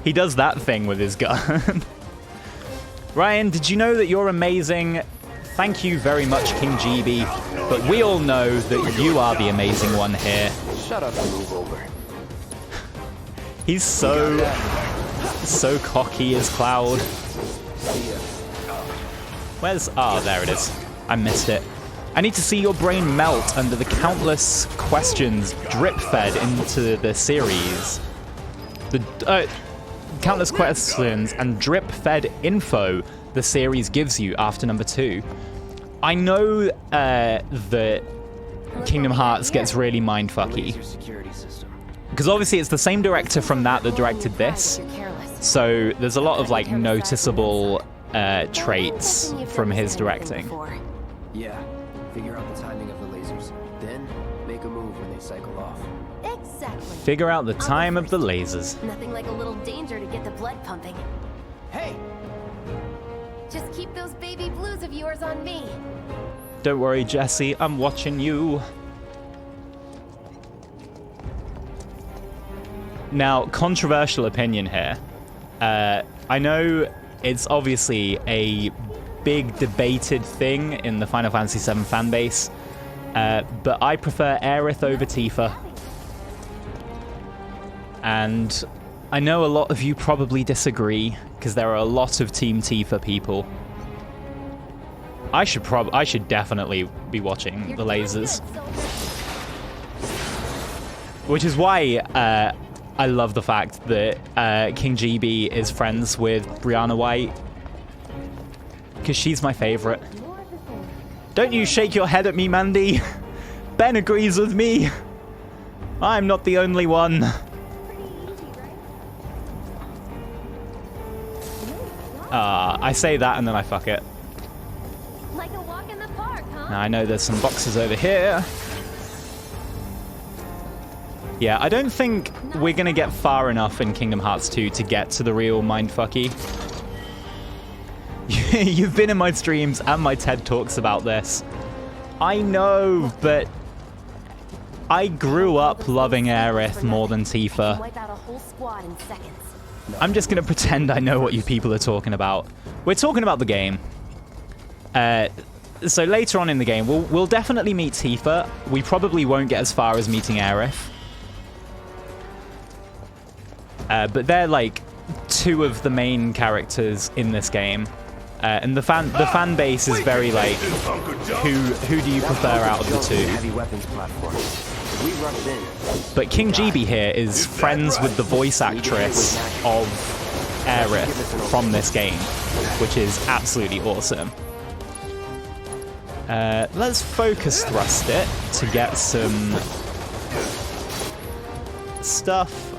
He does that thing with his gun. Ryan, did you know that you're amazing? Thank you very much, King GB. But we all know that you are the amazing one here. Shut up and move over. He's so cocky as Cloud. Where's... Ah, there it is. I missed it. I need to see your brain melt under the countless questions drip-fed into the series. The countless questions and drip-fed info the series gives you after number 2. I know that Kingdom Hearts gets really mindfucky. Because obviously it's the same director from that directed this. So there's a lot of like noticeable traits from his directing. Yeah, figure out the timing of the lasers. Then make a move when they cycle off. Exactly. Figure out the time of the lasers. Nothing like a little danger to get the blood pumping. Hey! Just keep those baby blues of yours on me. Don't worry, Jesse, I'm watching you. Now, controversial opinion here. I know it's obviously a big debated thing in the Final Fantasy VII fanbase, but I prefer Aerith over Tifa. And I know a lot of you probably disagree, because there are a lot of Team Tifa people. I should definitely be watching the lasers. Which is why I love the fact that King GB is friends with Brianna White. Because she's my favorite. Don't you shake your head at me, Mandy. Ben agrees with me. I'm not the only one. I say that and then I fuck it. Like a walk in the park, huh? Now I know there's some boxes over here. Yeah, I don't think we're gonna get far enough in Kingdom Hearts 2 to get to the real mindfucky. You've been in my streams and my TED Talks about this. I know, but I grew up loving Aerith more than Tifa. Wipe out a whole squad in seconds. I'm just gonna pretend I know what you people are talking about. We're talking about the game. So later on in the game, we'll definitely meet Tifa. We probably won't get as far as meeting Aerith. But they're like two of the main characters in this game. And the fan base is very like, who do you prefer out of the two? Heavy weapons platform. We rushed in. But King GB here is friends with the voice actress of Aerith from this game, which is absolutely awesome. Let's focus thrust it to get some stuff.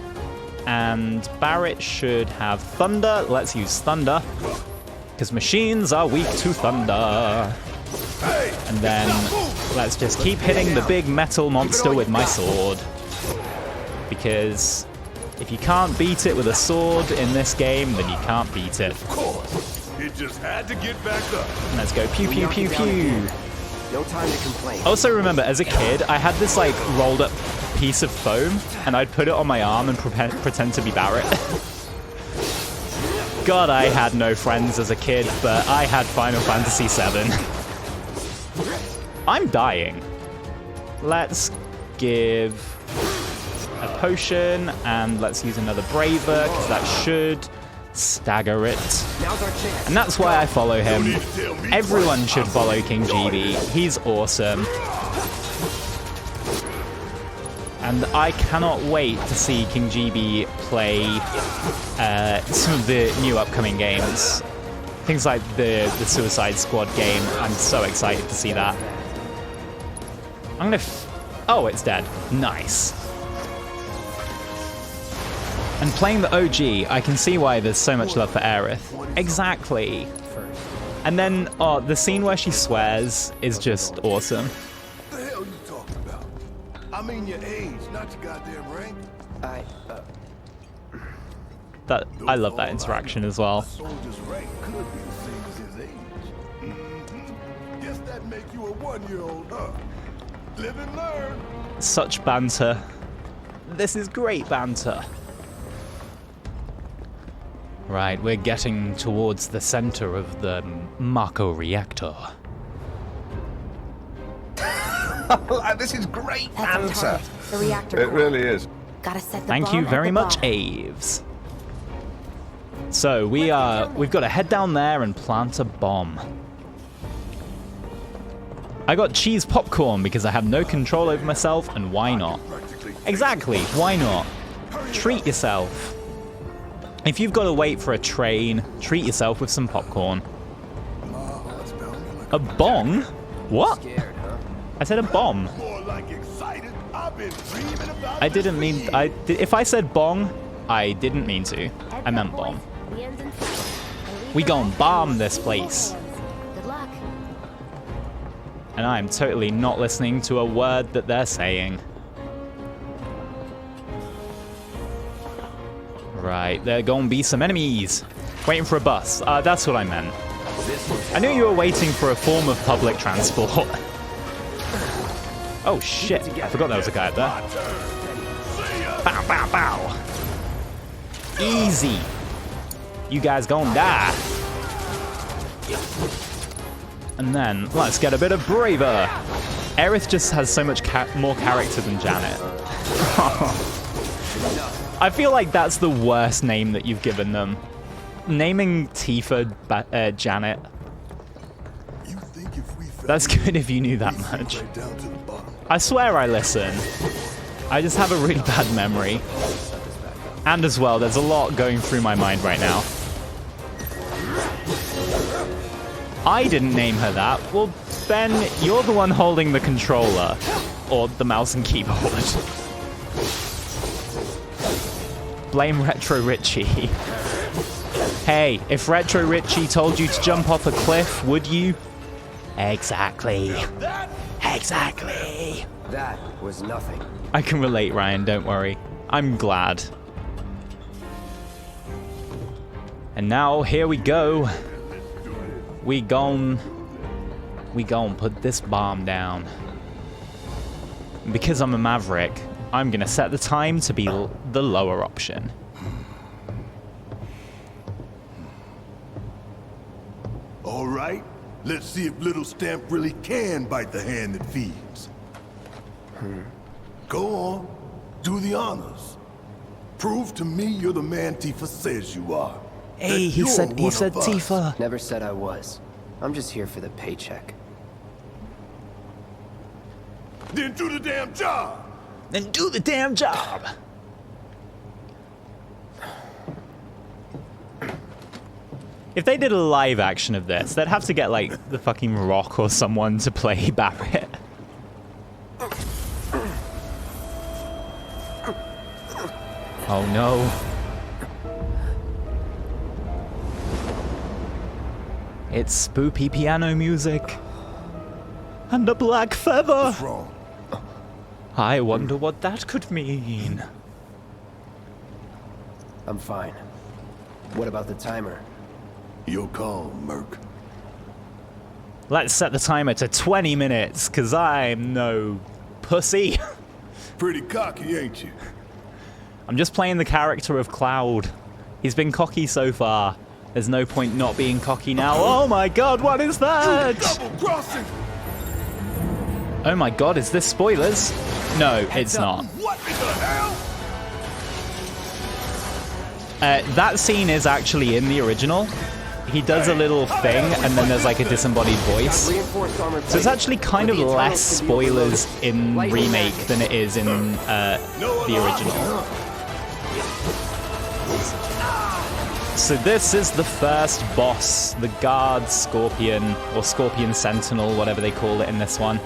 And Barrett should have thunder. Let's use thunder. Because machines are weak to thunder. And then let's just keep hitting the big metal monster with my sword. Because if you can't beat it with a sword in this game, then you can't beat it. Of course. It just had to get back up. Let's go pew pew pew pew. No time to complain. Also remember, as a kid, I had this like rolled up piece of foam and I'd put it on my arm and pretend to be Barrett. God, I had no friends as a kid, but I had Final Fantasy VII. I'm dying. Let's give a potion and let's use another Braver because that should stagger it. Now's our chance. And that's why I follow him. Everyone should follow King GB. He's awesome. And I cannot wait to see King GB play some of the new upcoming games. Things like the Suicide Squad game. I'm so excited to see that. I'm gonna... oh, it's dead. Nice. And playing the OG, I can see why there's so much love for Aerith. Exactly. And then, oh, the scene where she swears is just awesome. What the hell you talking about? I mean your age, not your goddamn rank. I love that interaction as well. A soldier's rank could be the same as his age. Mm-hmm. Guess that make you a 1-year-old, huh? Live and learn. Such banter. This is great banter. Right, we're getting towards the center of the Mako reactor. This is great That's our answer. target, the reactor It core. really is. Gotta set the Thank bomb you at very the much, bottom. Aves. So we've got to head down there and plant a bomb. I got cheese popcorn because I have no control over myself, and why not? Exactly, why not? Treat yourself. If you've got to wait for a train, treat yourself with some popcorn. A bong? What? Scared, huh? I said a bomb. More like excited. I've been dreaming about I didn't mean... if I said bong, I didn't mean to. I meant bomb. The end's in sight. We gon' bomb this place. Good luck. And I'm totally not listening to a word that they're saying. Right, there gonna be some enemies. Waiting for a bus. That's what I meant. I knew you were waiting for a form of public transport. Oh shit, I forgot there was a guy up there. Bow, bow, bow. Easy. You guys gonna die. And then, let's get a bit of braver. Aerith just has so much more character than Janet. I feel like that's the worst name that you've given them. Naming Tifa Janet. You think if we That's good if you knew that much. right down to the bottom. I swear I listen. I just have a really bad memory. And as well, there's a lot going through my mind right now. I didn't name her that. Well, Ben, you're the one holding the controller. Or the mouse and keyboard. Blame Retro Richie. Hey, if Retro Richie told you to jump off a cliff, would you? Exactly. Exactly. That was nothing. I can relate, Ryan, don't worry. I'm glad. And now, here we go. We gon' put this bomb down. And because I'm a maverick, I'm gonna set the time to be the lower option. All right, let's see if Little Stamp really can bite the hand that feeds. Go on, do the honors. Prove to me you're the man Tifa says you are. Hey, That he you're said one of us. Tifa. Never said I was. I'm just here for the paycheck. Then do the damn job. Then do the damn job. If they did a live action of this, they'd have to get like the fucking Rock or someone to play Barrett. Oh no. It's spoopy piano music. And a black feather. What's wrong? I wonder what that could mean. I'm fine. What about the timer? Your call, Merc. Let's set the timer to 20 minutes, because I'm no pussy. Pretty cocky, ain't you? I'm just playing the character of Cloud. He's been cocky so far. There's no point not being cocky now. Oh my god, what is that? Double crossing. Oh my god, is this spoilers? No, it's not. What in the hell? That scene is actually in the original. He does a little thing, and then there's like a disembodied voice. So it's actually kind of less spoilers in Remake than it is in the original. So this is the first boss, the Guard Scorpion, or Scorpion Sentinel, whatever they call it in this one.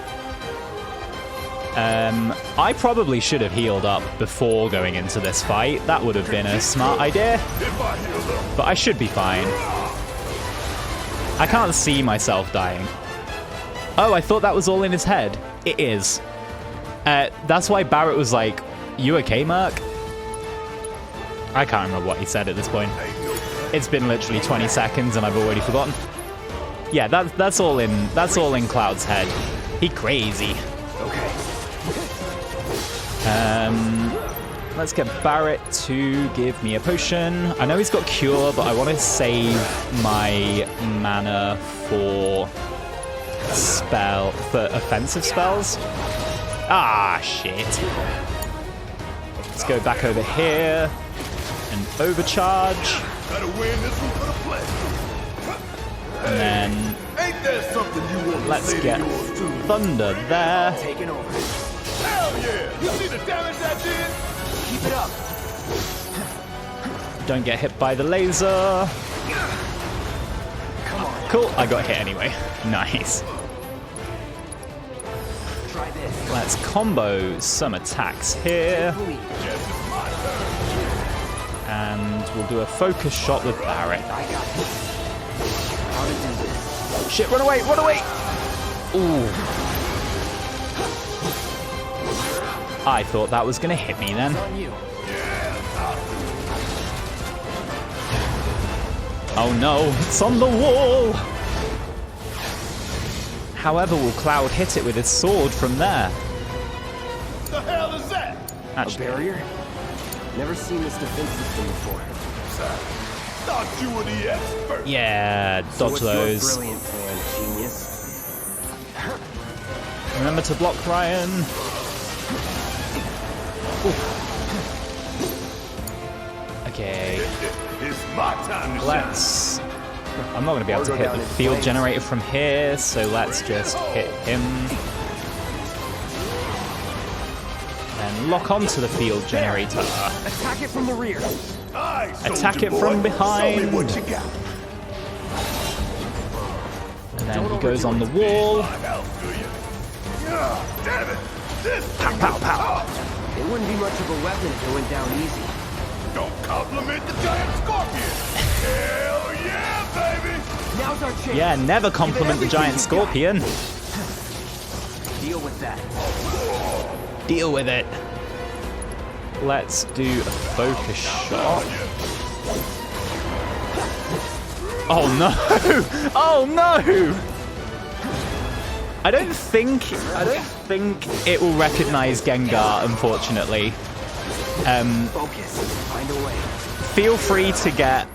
I probably should have healed up before going into this fight. That would have been a smart idea. But I should be fine. I can't see myself dying. Oh, I thought that was all in his head. It is. That's why Barrett was like, "You okay, Merc?" I can't remember what he said at this point. It's been literally 20 seconds and I've already forgotten. Yeah, that's all in Cloud's head. He crazy. Okay. Let's get Barrett to give me a potion. I know he's got Cure, but I want to save my mana for offensive spells. Ah, shit. Let's go back over here and overcharge. And then let's get Thunder there. Taking over. Hell yeah! You see the damage that did? Keep it up. Don't get hit by the laser. Come on. Cool, I got hit anyway. Nice. Try this. Let's combo some attacks here. And we'll do a focus shot with Barrett. I got this. How to do this? Shit, run away, run away! Ooh. I thought that was gonna hit me then. On you. Oh no, it's on the wall! However, will Cloud hit it with his sword from there? The hell is that? Actually, A barrier? Never seen this defense system before. Thought you were the expert. yeah, So dodge what's your those. brilliant plan, genius? Remember to block Ryan. Ooh. Okay, It's my time to let's... I'm not going to be able to hit the field generator from here, so let's just hit him. And lock onto the field generator. Attack it from the rear. shine. Attack it from behind. Show me what you got. And then he goes on the wall. Damn it! This Pow, pow, pow. It wouldn't be much of a weapon if it went down easy. don't compliment the giant scorpion. Hell yeah, baby! Now's our chance. Yeah, never compliment the giant scorpion. Deal with that. Deal with it. Let's do a focus shot. Oh no! Oh no! I don't think it will recognize Gengar, unfortunately. Focus. Find a way. Feel free to get,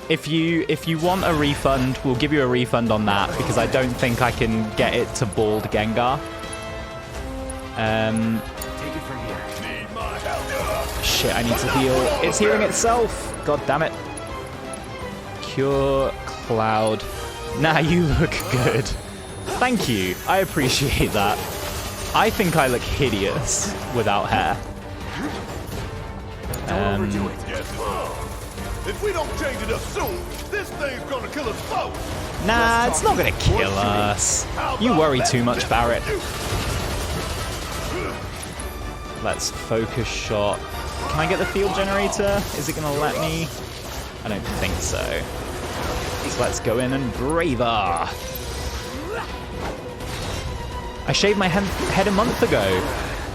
if you want a refund, we'll give you a refund on that, because I don't think I can get it to bald Gengar. Take it from here. Need my help. Shit, I need to heal. It's healing itself. God damn it. Cure Cloud. Nah, you look good. Thank you. I appreciate that. Oh, I think I look hideous without hair. Don't overdo it. Yes, if we don't change it up soon, this thing's gonna kill us both. Nah, it's not gonna kill us. You worry too much, Barrett. Let's focus shot. Can I get the field generator? Is it gonna let me? I don't think so. So let's go in and Braver. I shaved my head a month ago.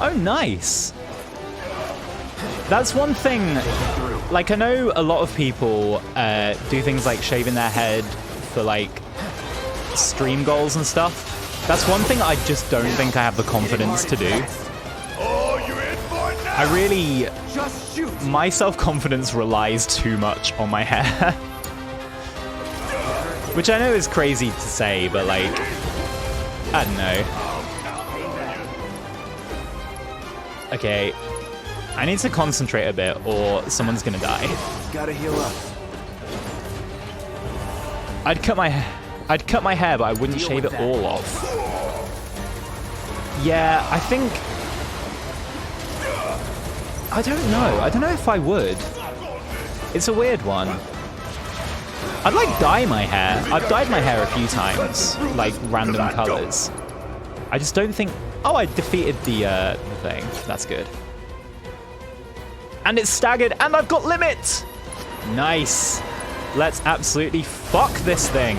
Oh, nice. That's one thing. Like, I know a lot of people do things like shaving their head for like stream goals and stuff. That's one thing I just don't think I have the confidence to do. Oh, you're in for it now. I really, Just shoot. my self-confidence relies too much on my hair. Which I know is crazy to say, but like, I don't know. Okay, I need to concentrate a bit or someone's gonna die. Gotta heal up. I'd cut my hair, but I wouldn't shave it all off. Yeah, I think... I don't know. I don't know if I would. It's a weird one. I'd like dye my hair. I've dyed my hair a few times, like random colors. I just don't think... Oh, I defeated the thing. That's good. And it's staggered, and I've got limit! Nice. Let's absolutely fuck this thing.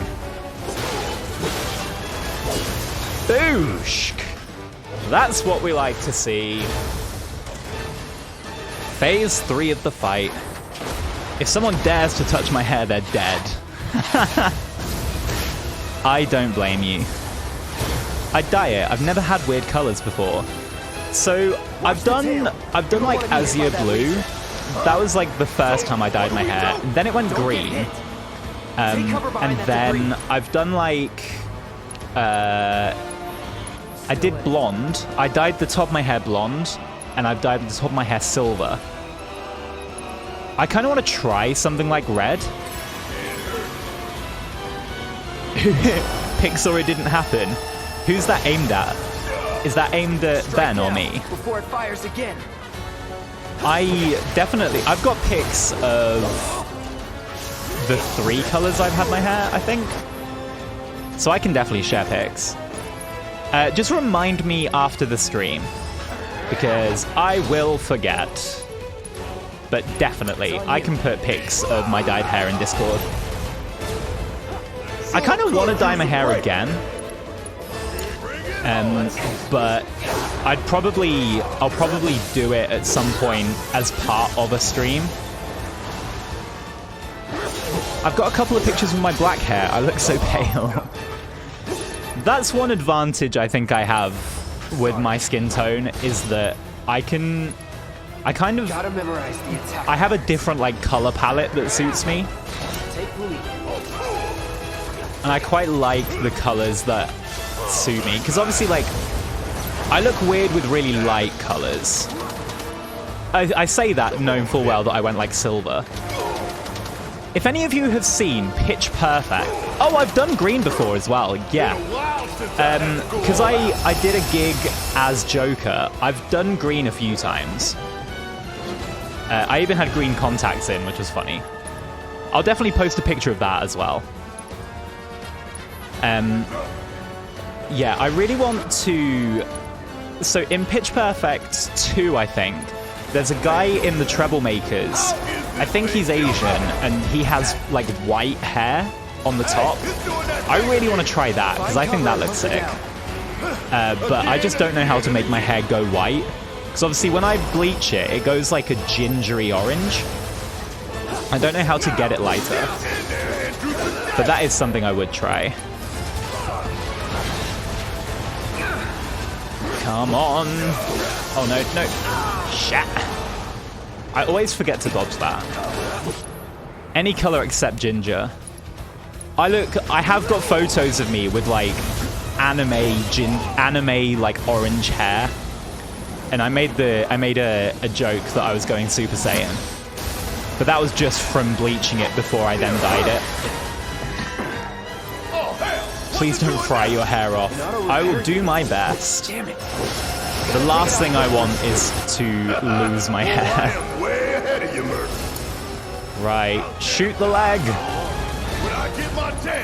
Boosh! That's what we like to see. Phase 3 of the fight. If someone dares to touch my hair, they're dead. I don't blame you. I'd dye it. I've never had weird colors before. So I've done like azure blue. That was like the first time I dyed my hair. And then it went green. And then I've done like I did blonde. I dyed the top of my hair blonde, and I've dyed the top of my hair silver. I kind of want to try something like red. Pixar, it didn't happen. Who's that aimed at? Is that aimed at Ben or me? Before it fires again. I've got pics of the 3 colors I've had my hair, I think. So I can definitely share pics. Just remind me after the stream, because I will forget. But definitely, I can put pics of my dyed hair in Discord. I kind of want to dye my hair again. But I'll probably do it at some point as part of a stream. I've got a couple of pictures of my black hair. I look so pale. That's one advantage I think I have with my skin tone, is that I have a different like color palette that suits me. And I quite like the colors that suit me, because obviously like I look weird with really light colors. I say that knowing full well that I went like silver. If any of you have seen Pitch Perfect... Oh, I've done green before as well, yeah. Because I did a gig as Joker. I've done green a few times. I even had green contacts in, which was funny. I'll definitely post a picture of that as well. Yeah, I really want to... So in Pitch Perfect 2, I think, there's a guy in the Treblemakers. I think he's Asian, and he has like white hair on the top. I really want to try that, because I think that looks sick. But I just don't know how to make my hair go white. Because obviously when I bleach it, it goes like a gingery orange. I don't know how to get it lighter. But that is something I would try. Come on. Oh, no, no. Shit. I always forget to dodge that. Any color except ginger. I have got photos of me with like anime like orange hair. And I made a joke that I was going Super Saiyan. But that was just from bleaching it before I then dyed it. Please don't fry your hair off. I will do my best. The last thing I want is to lose my hair. Right, shoot the leg.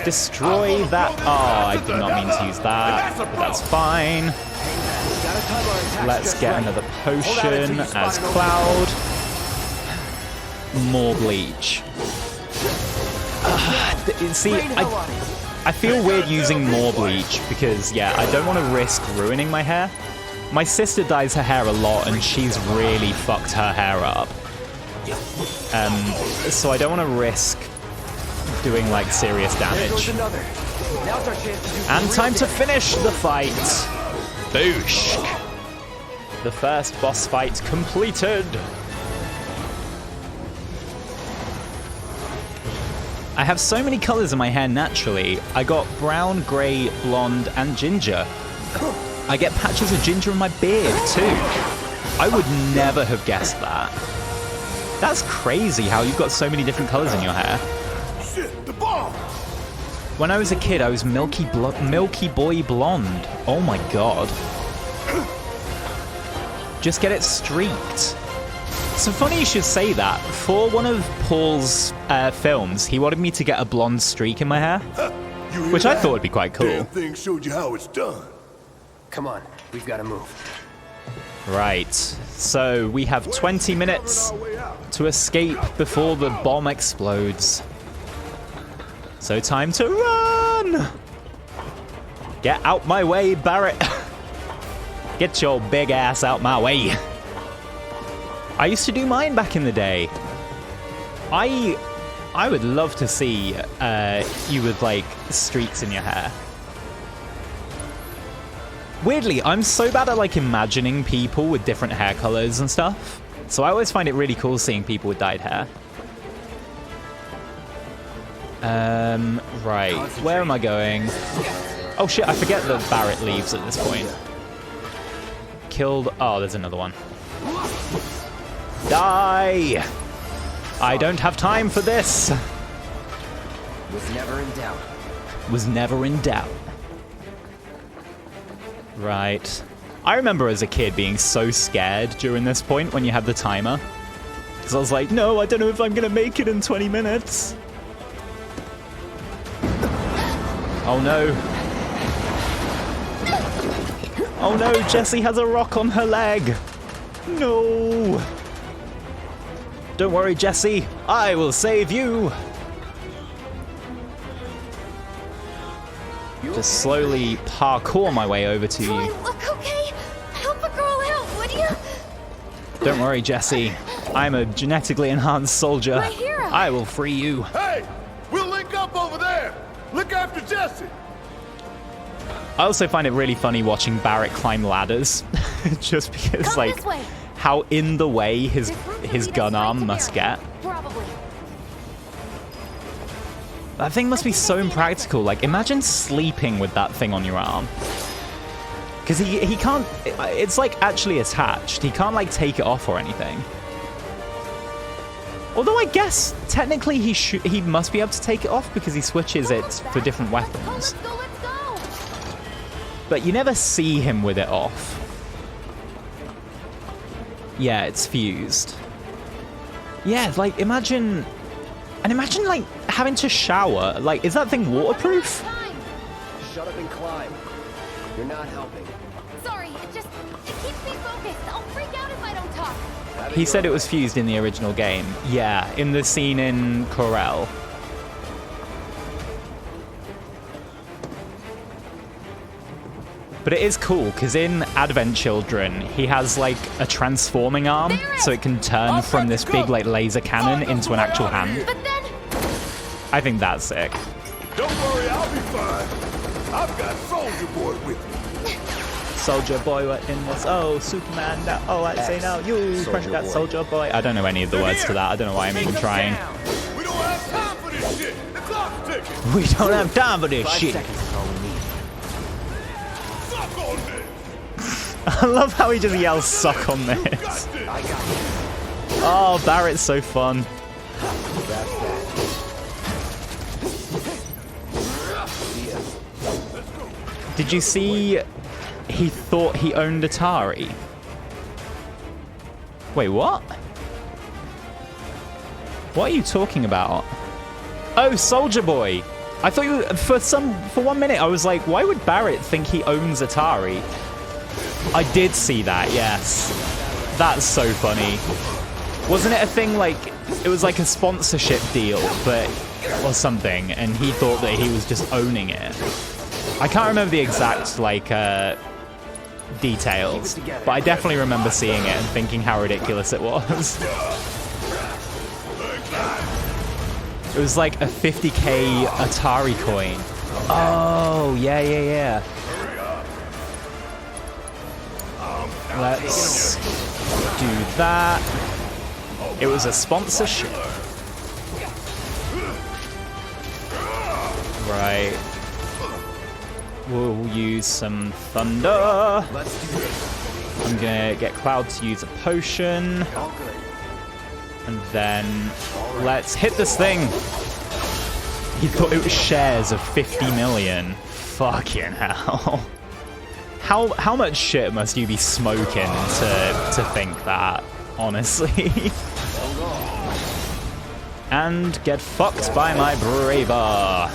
Destroy that. Oh, I did not mean to use that, but that's fine. Let's get another potion as Cloud. More bleach. See, I feel weird using more bleach because, yeah, I don't want to risk ruining my hair. My sister dyes her hair a lot and she's really fucked her hair up. So I don't want to risk doing like serious damage. And time to finish the fight. Boosh. The first boss fight completed. I have so many colors in my hair naturally. I got brown, grey, blonde, and ginger. I get patches of ginger in my beard too. I would never have guessed that. That's crazy how you've got so many different colors in your hair. Shit, the bomb! When I was a kid, I was Milky Boy blonde. Oh my god. Just get it streaked. So funny you should say that. For one of Paul's films, he wanted me to get a blonde streak in my hair, which I thought would be quite cool. Damn thing showed you how it's done. Come on, we've got to move. Right, so we have 20 minutes to escape before the bomb explodes. So time to run! Get out my way, Barrett. Get your big ass out my way. I used to do mine back in the day. I would love to see you with like streaks in your hair. Weirdly, I'm so bad at like imagining people with different hair colors and stuff. So I always find it really cool seeing people with dyed hair. Right, where am I going? Oh shit, I forget that Barrett leaves at this point. Killed, oh, there's another one. Die! I don't have time for this. Was never in doubt. Was never in doubt. Right. I remember as a kid being so scared during this point when you had the timer. Because I was like, no, I don't know if I'm going to make it in 20 minutes. Oh no. Oh no, Jessie has a rock on her leg. No. Don't worry, Jessie. I will save you. Just slowly parkour my way over to Do I you. look okay? Help a girl out, would you? Don't worry, Jessie. I'm a genetically enhanced soldier. My hero. I will free you. Hey, we'll link up over there. Look after Jesse. I also find it really funny watching Barrett climb ladders. Just because, Come like, this way. how in the way his This route leads gun us right arm to must Barrett. get. Probably. That thing must be so impractical. Like, imagine sleeping with that thing on your arm. Because he can't... It's, like, actually attached. He can't, like, take it off or anything. Although I guess, technically, he must be able to take it off because he switches it for different weapons. Let's go, let's go. But you never see him with it off. Yeah, it's fused. Yeah, like, imagine... And imagine, like, having to shower. Like, is that thing waterproof? Time. Shut up and climb. You're not helping. Sorry, it keeps me focused. I'll freak out if I don't talk. He said it was fused in the original game. Yeah, in the scene in Corel. But it is cool, because in Advent Children, he has, like, a transforming arm, so it can turn from this big, like, laser cannon into an actual hand. But then, I think that's sick. Don't worry, I'll be fine. I've got Soldier Boy with me. Soldier Boy in this. Oh, Superman. No. Oh, I say no. You pressure that Soldier Boy. I don't know any of the words to that. I don't know why I'm even trying. We don't have time for this shit. The clock's ticking. We don't have time for this shit. Seconds is all we need. Suck on this. I love how he just yells, suck on Got this. this. I got it. Oh, Barrett's so fun. That's that. Did you see he thought he owned Atari? Wait, what? What are you talking about? Oh, Soldier Boy. I thought you for 1 minute I was like, why would Barrett think he owns Atari? I did see that, yes. That's so funny. Wasn't it a thing like it was like a sponsorship deal, but or something, and he thought that he was just owning it. I can't remember the exact like details, but I definitely remember seeing it and thinking how ridiculous it was. It was like a 50k Atari coin. Oh, yeah. Let's do that. It was a sponsorship. Right. We'll use some thunder. I'm I'm gonna get Cloud to use a potion. And then let's hit this thing. He thought it was shares of 50 million. Fucking hell. How much shit must you be smoking to think that, honestly? And get fucked by my Braver.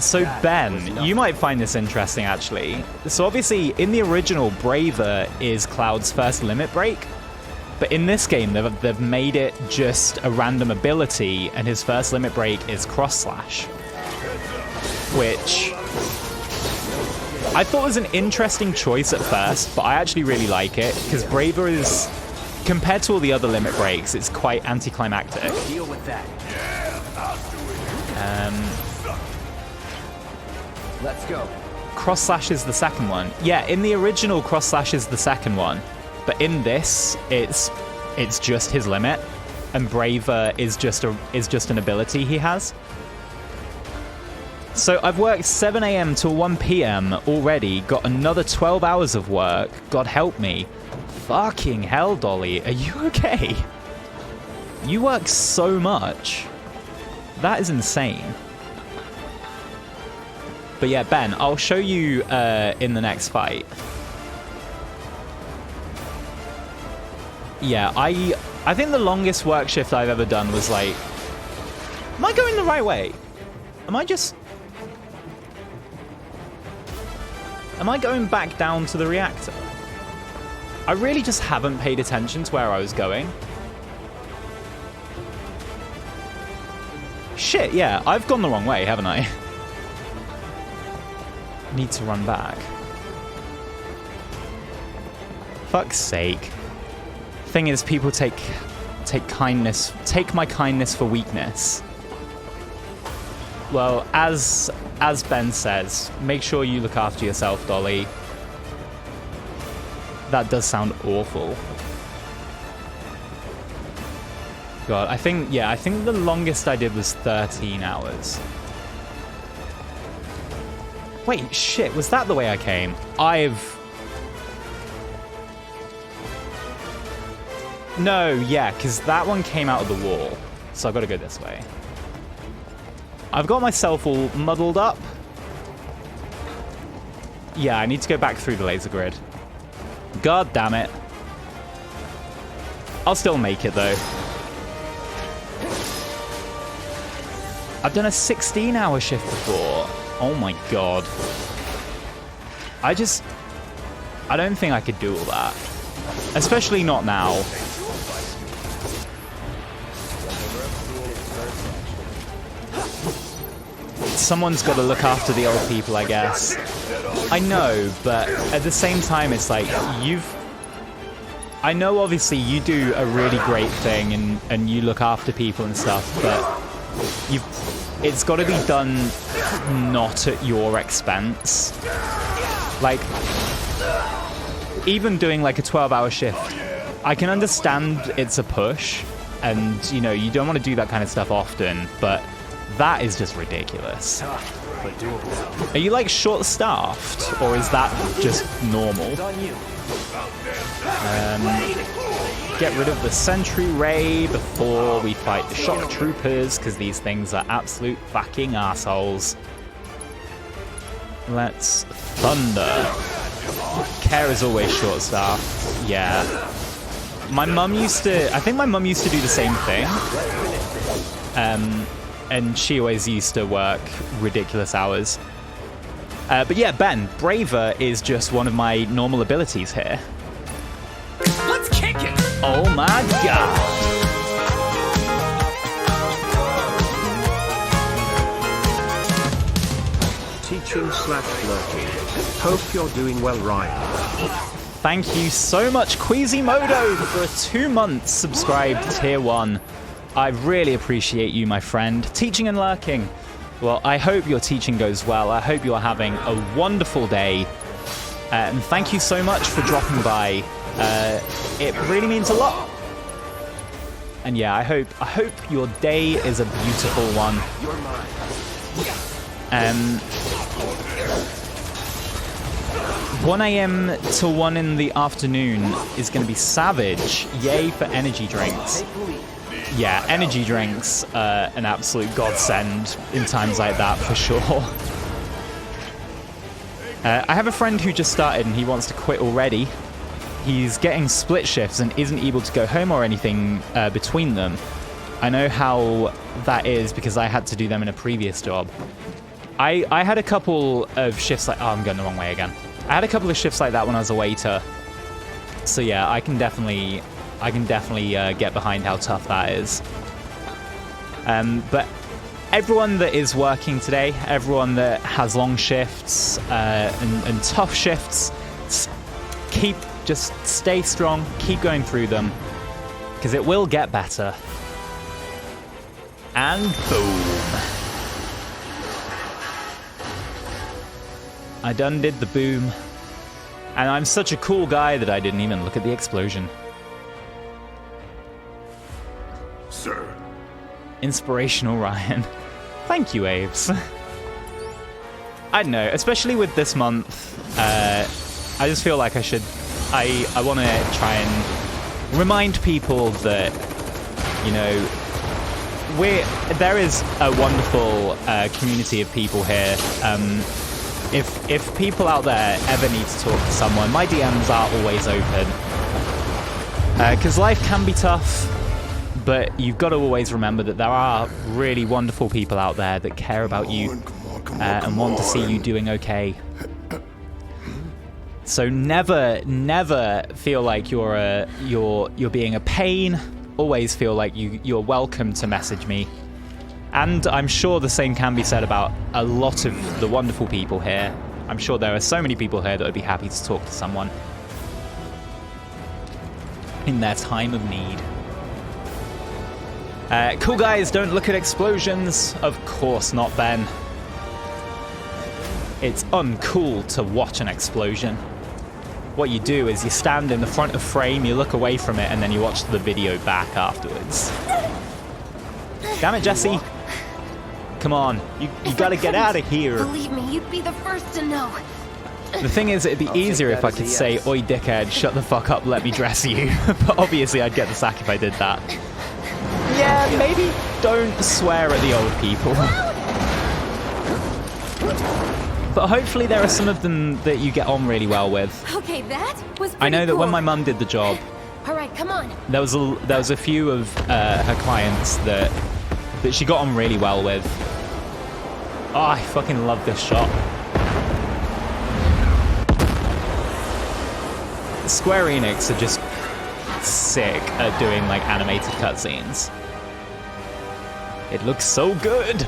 So Ben, you might find this interesting actually. So obviously in the original, Braver is Cloud's first limit break. But in this game, they've made it just a random ability, and his first limit break is Cross Slash. Which I thought was an interesting choice at first, but I actually really like it, because Braver is, compared to all the other limit breaks, it's quite anticlimactic. Deal with that. Let's go. Cross Slash is the second one. Yeah, in the original, Cross Slash is the second one. But in this, it's just his limit, and Braver is just an ability he has. So I've worked 7 a.m. till 1 p.m. already, got another 12 hours of work. God help me. Fucking hell, Dolly, are you okay? You work so much. That is insane. But yeah, Ben, I'll show you in the next fight. Yeah, I think the longest work shift I've ever done was like... Am I going the right way? Am I going back down to the reactor? I really just haven't paid attention to where I was going. Shit, yeah, I've gone the wrong way, haven't I? Need to run back. Fuck's sake. Thing is, people take my kindness for weakness. Well, as Ben says, make sure you look after yourself, Dolly. That does sound awful. God, I think the longest I did was 13 hours. Wait, shit, was that the way I came? No, yeah, because that one came out of the wall. So I've got to go this way. I've got myself all muddled up. Yeah, I need to go back through the laser grid. God damn it. I'll still make it, though. I've done a 16-hour shift before. Oh my god. I don't think I could do all that. Especially not now. Someone's got to look after the old people, I guess. I know, but at the same time, it's like, I know obviously you do a really great thing and you look after people and stuff, but it's got to be done not at your expense. Like, even doing like a 12-hour shift, I can understand it's a push, and you know, you don't want to do that kind of stuff often, but that is just ridiculous. Are you like short-staffed, or is that just normal? Get rid of the sentry ray before we fight the shock troopers, because these things are absolute fucking assholes. Let's thunder. Care is always short-staffed. Yeah. I think my mum used to do the same thing. And she always used to work ridiculous hours. But yeah, Ben, Braver is just one of my normal abilities here. Let's kick it! Oh my god! Teaching/lurking. Hope you're doing well, Ryan. Thank you so much, Quasimodo, for 2 months subscribed tier 1. I really appreciate you, my friend. Teaching and lurking. Well, I hope your teaching goes well. I hope you're having a wonderful day. And thank you so much for dropping by. It really means a lot. And yeah, I hope your day is a beautiful one. 1 a.m. to 1 in the afternoon is going to be savage. Yay for energy drinks. Yeah, energy drinks are an absolute godsend in times like that, for sure. I have a friend who just started and he wants to quit already. He's getting split shifts and isn't able to go home or anything between them. I know how that is because I had to do them in a previous job. I had a couple of shifts like... Oh, I'm going the wrong way again. I had a couple of shifts like that when I was a waiter. So yeah, I can definitely get behind how tough that is. But everyone that is working today, everyone that has long shifts and tough shifts, just stay strong, keep going through them, because it will get better. And boom. I done did the boom. And I'm such a cool guy that I didn't even look at the explosion. Sir. Inspirational, Ryan. Thank you, Aves. I don't know, especially with this month, I just feel like I should... I want to try and remind people that, you know, there is a wonderful community of people here. If people out there ever need to talk to someone, my DMs are always open. Because life can be tough, but you've got to always remember that there are really wonderful people out there that care about you and want to see you doing okay. So never feel like you're being a pain. Always feel like you're welcome to message me. And I'm sure the same can be said about a lot of the wonderful people here. I'm sure there are so many people here that would be happy to talk to someone in their time of need. Cool guys, don't look at explosions. Of course not, Ben. It's uncool to watch an explosion. What you do is you stand in the front of frame, you look away from it, and then you watch the video back afterwards. Damn it, Jesse. Come on, you gotta get out of here. Believe me, you'd be the first to know. The thing is, it'd be easier if I could say, "Oi, dickhead, shut the fuck up, let me dress you." But obviously, I'd get the sack if I did that. Yeah, maybe don't swear at the old people. But hopefully there are some of them that you get on really well with. Okay, that was pretty I know that cool. when my mum did the job, all right, come on. there was a few of her clients that she got on really well with. Oh, I fucking love this shot. Square Enix are just sick at doing like animated cutscenes. It looks so good.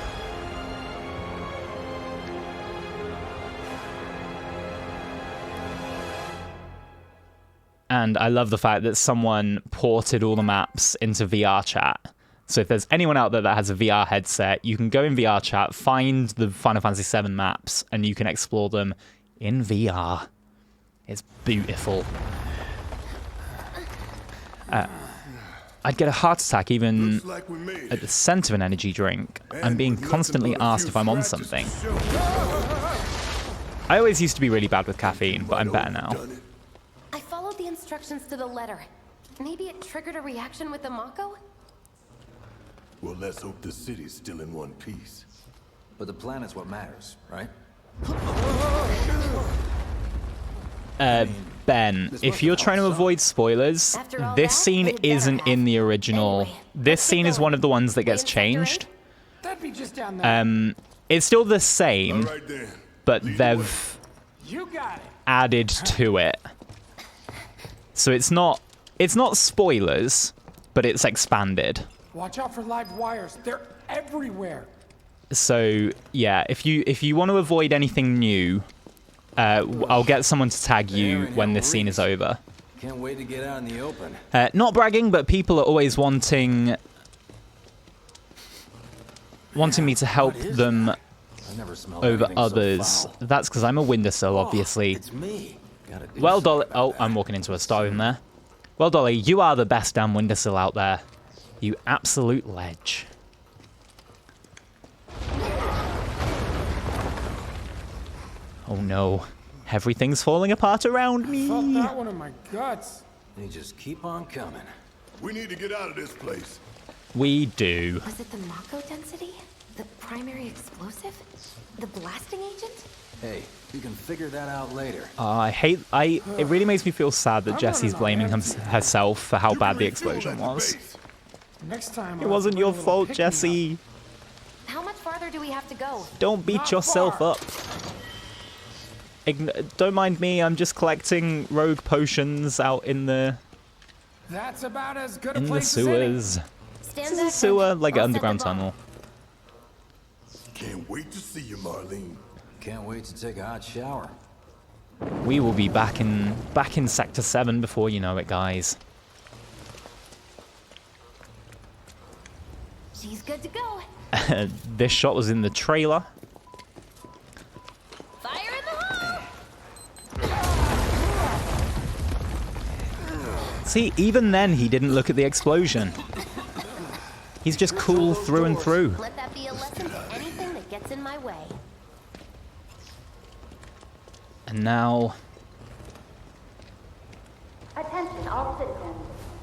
And I love the fact that someone ported all the maps into VR chat. So if there's anyone out there that has a VR headset, you can go in VR chat, find the Final Fantasy VII maps, and you can explore them in VR. It's beautiful. I'd get a heart attack even at the scent of an energy drink. I'm being constantly asked if I'm on something. I always used to be really bad with caffeine, but I'm better now. I followed the instructions to the letter. Maybe it triggered a reaction with the Mako? Well, let's hope the city's still in one piece. But the planet's what matters, right? Ben, if you're trying to avoid spoilers, this scene isn't in the original. This scene is one of the ones that gets changed. That'd be just down there. It's still the same, but they've added to it. So it's not spoilers, but it's expanded. Watch out for live wires. They're everywhere. So yeah, if you want to avoid anything new, I'll get someone to tag you when this scene is over. Can't wait to get out in the open. Not bragging, but people are always wanting me to help them over others. That's because I'm a windowsill, obviously. It's me. Well, Dolly... Oh, I'm walking into a star in there. Well, Dolly, you are the best damn windowsill out there. You absolute ledge. Oh, no. Everything's falling apart around me. Felt that one in my guts. They just keep on coming. We need to get out of this place. We do. Was it the Mako density? The primary explosive? The blasting agent? Hey, you can figure that out later. It really makes me feel sad that Jessie's blaming herself for how You bad can the refuel explosion that was. space. Next time. It wasn't your fault, Jessie. How much farther do we have to go? Don't beat Not yourself far. up. Don't mind me, I'm just collecting rogue potions out in the That's about as good a place sewers. Stand This is back a sewer, then. like an I'll set underground the bomb. tunnel. Can't wait to see you, Marlene. Can't wait to take a hot shower. We will be back in Sector 7 before you know it, guys. She's good to go. This shot was in the trailer. Fire in the hole! See, even then he didn't look at the explosion. He's just cool through and through. Let that be a lesson to anything that gets in my way. And now, Attention all citizens.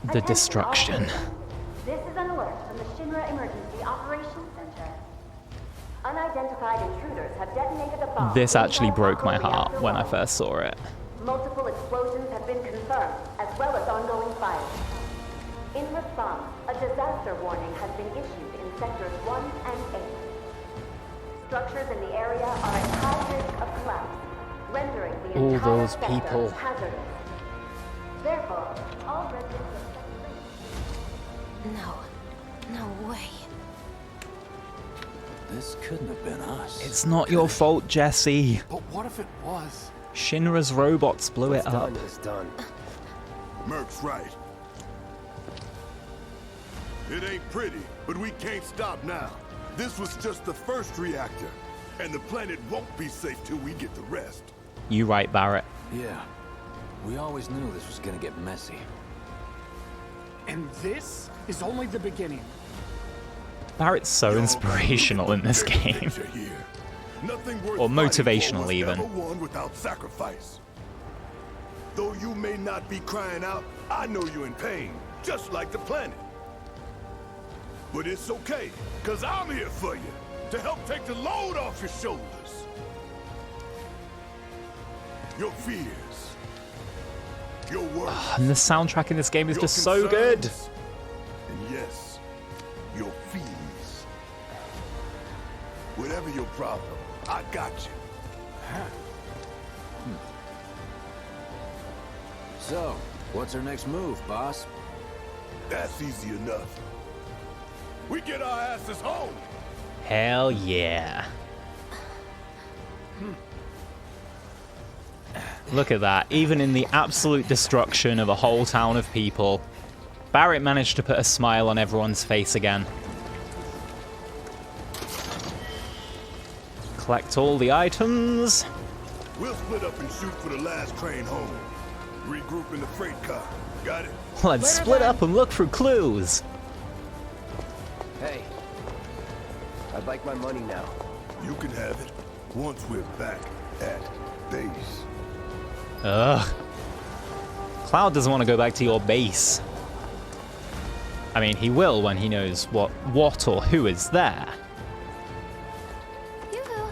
the Attention, all destruction. citizens. This is an alert from the Shinra Emergency Operations Center. Unidentified intruders have detonated a bomb. This actually inside broke my Mako heart Reactor when I 1. first saw it. Multiple explosions have been confirmed, as well as ongoing fires. In response, a disaster warning has been issued in sectors 1 and 8. Structures in the area are at high risk of collapse, rendering the All entire those sector people. hazardous. Therefore, all residents of Sector No way. This couldn't have been us. It's not your fault, Jesse. But what if it was? Shinra's robots blew it What's up. done is done. Merc's right. It ain't pretty, but we can't stop now. This was just the first reactor, and the planet won't be safe till we get the rest. You right, Barrett. Yeah. We always knew this was gonna get messy. And this is only the beginning. Barrett's so inspirational in this game. Here. Nothing worth Or fighting motivational, for was even. ever won without sacrifice. Though you may not be crying out, I know you're in pain, just like the planet. But it's okay, cause I'm here for you, to help take the load off your shoulders. Your fears, your worries, And the soundtrack in this game is your just so good. concerns, and yes, your fears. Whatever your problem, I got you. So, what's our next move, boss? That's easy enough. We get our asses home. Hell yeah. Look at that. Even in the absolute destruction of a whole town of people, Barrett managed to put a smile on everyone's face again. Collect all the items. We'll split up and shoot for the last train home. Regroup in the freight car. Got it? Let's split up and look for clues. Hey, I'd like my money now. You can have it once we're back at base. Ugh. Cloud doesn't want to go back to your base. I mean, he will when he knows what or who is there. Yoo-hoo.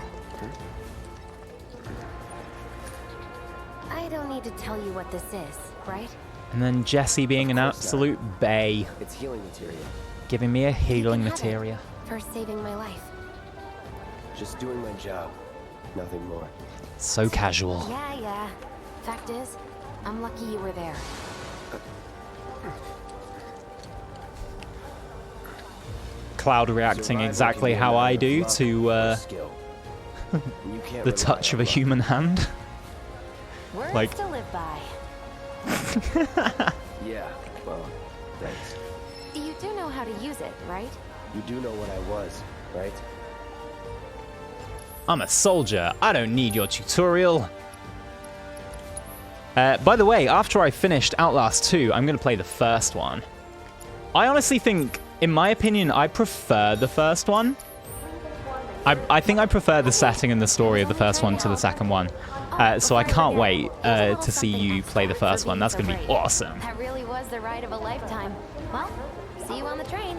I don't need to tell you what this is, right? And then Jesse being an Of course not. absolute bae, It's healing materia. giving me a healing You can have it materia. For saving my life. Just doing my job. Nothing more. So casual. Yeah. Fact is, I'm lucky you were there. Cloud reacting Survival exactly can be how a I matter do of luck to or skill. You can't the rely touch of on a luck. human hand. Words Like- to live by. Yeah, well, thanks. You do know how to use it, right? You do know what I was, right? I'm a soldier. I don't need your tutorial. By the way, after I finished Outlast 2, I'm going to play the first one. I honestly think, in my opinion, I prefer the first one. I think I prefer the setting and the story of the first one to the second one. So I can't wait to see you play the first one. That's going to be awesome. That really was the ride of a lifetime. Well, see you on the train.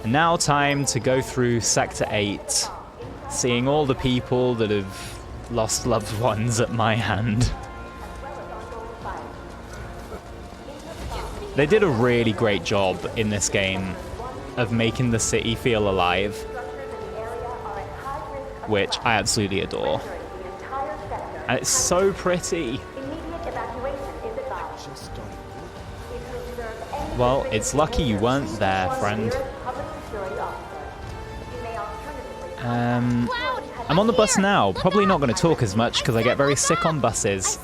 And now time to go through Sector 8, seeing all the people that have lost loved ones at my hand. They did a really great job in this game of making the city feel alive, which I absolutely adore. And it's so pretty. Well, it's lucky you weren't there, friend. I'm on the bus now. Probably not going to talk as much because I get very sick on buses.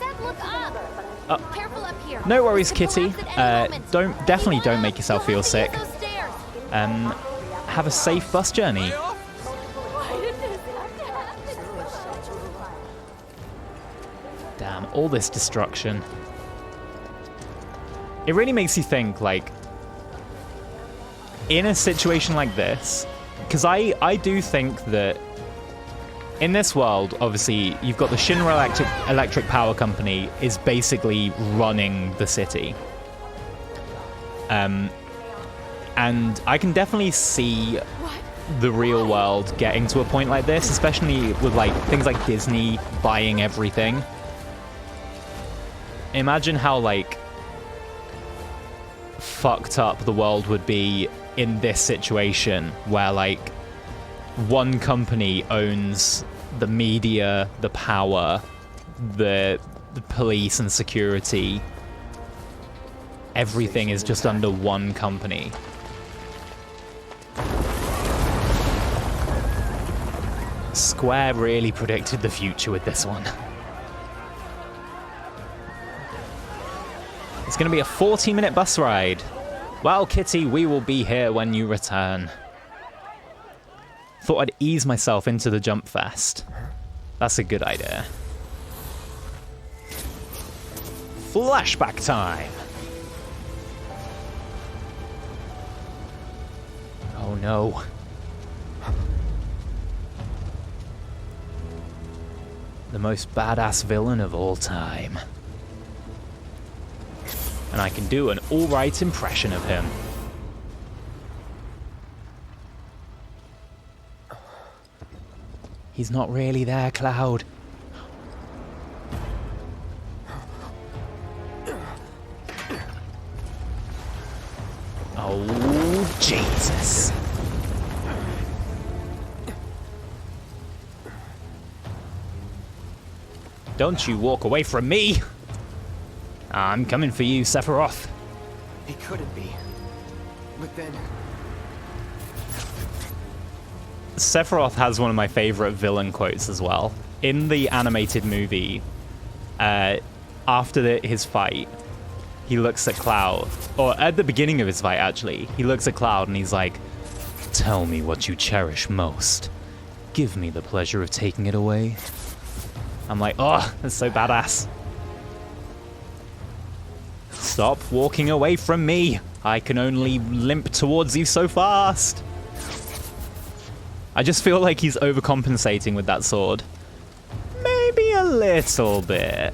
No worries, Kitty. Definitely don't make yourself feel sick. Have a safe bus journey. Damn, all this destruction. It really makes you think, like, in a situation like this, because I do think that in this world, obviously, you've got the Shinra Electric Power Company is basically running the city. And I can definitely see the real world getting to a point like this, especially with like things like Disney buying everything. Imagine how like fucked up the world would be in this situation where like one company owns the media, the power, the police and security. Everything is just under one company. Square really predicted the future with this one. It's going to be a 40-minute bus ride. Well, Kitty, we will be here when you return. Thought I'd ease myself into the jump fest. That's a good idea. Flashback time. Oh no. The most badass villain of all time. And I can do an alright impression of him. He's not really there, Cloud. Oh, Jesus. Don't you walk away from me! I'm coming for you, Sephiroth. He couldn't be. But then... Sephiroth has one of my favorite villain quotes as well. In the animated movie, after his fight, he looks at Cloud, or at the beginning of his fight actually, he looks at Cloud and he's like, "Tell me what you cherish most. Give me the pleasure of taking it away." I'm like, oh, that's so badass. Stop walking away from me. I can only limp towards you so fast. I just feel like he's overcompensating with that sword. Maybe a little bit.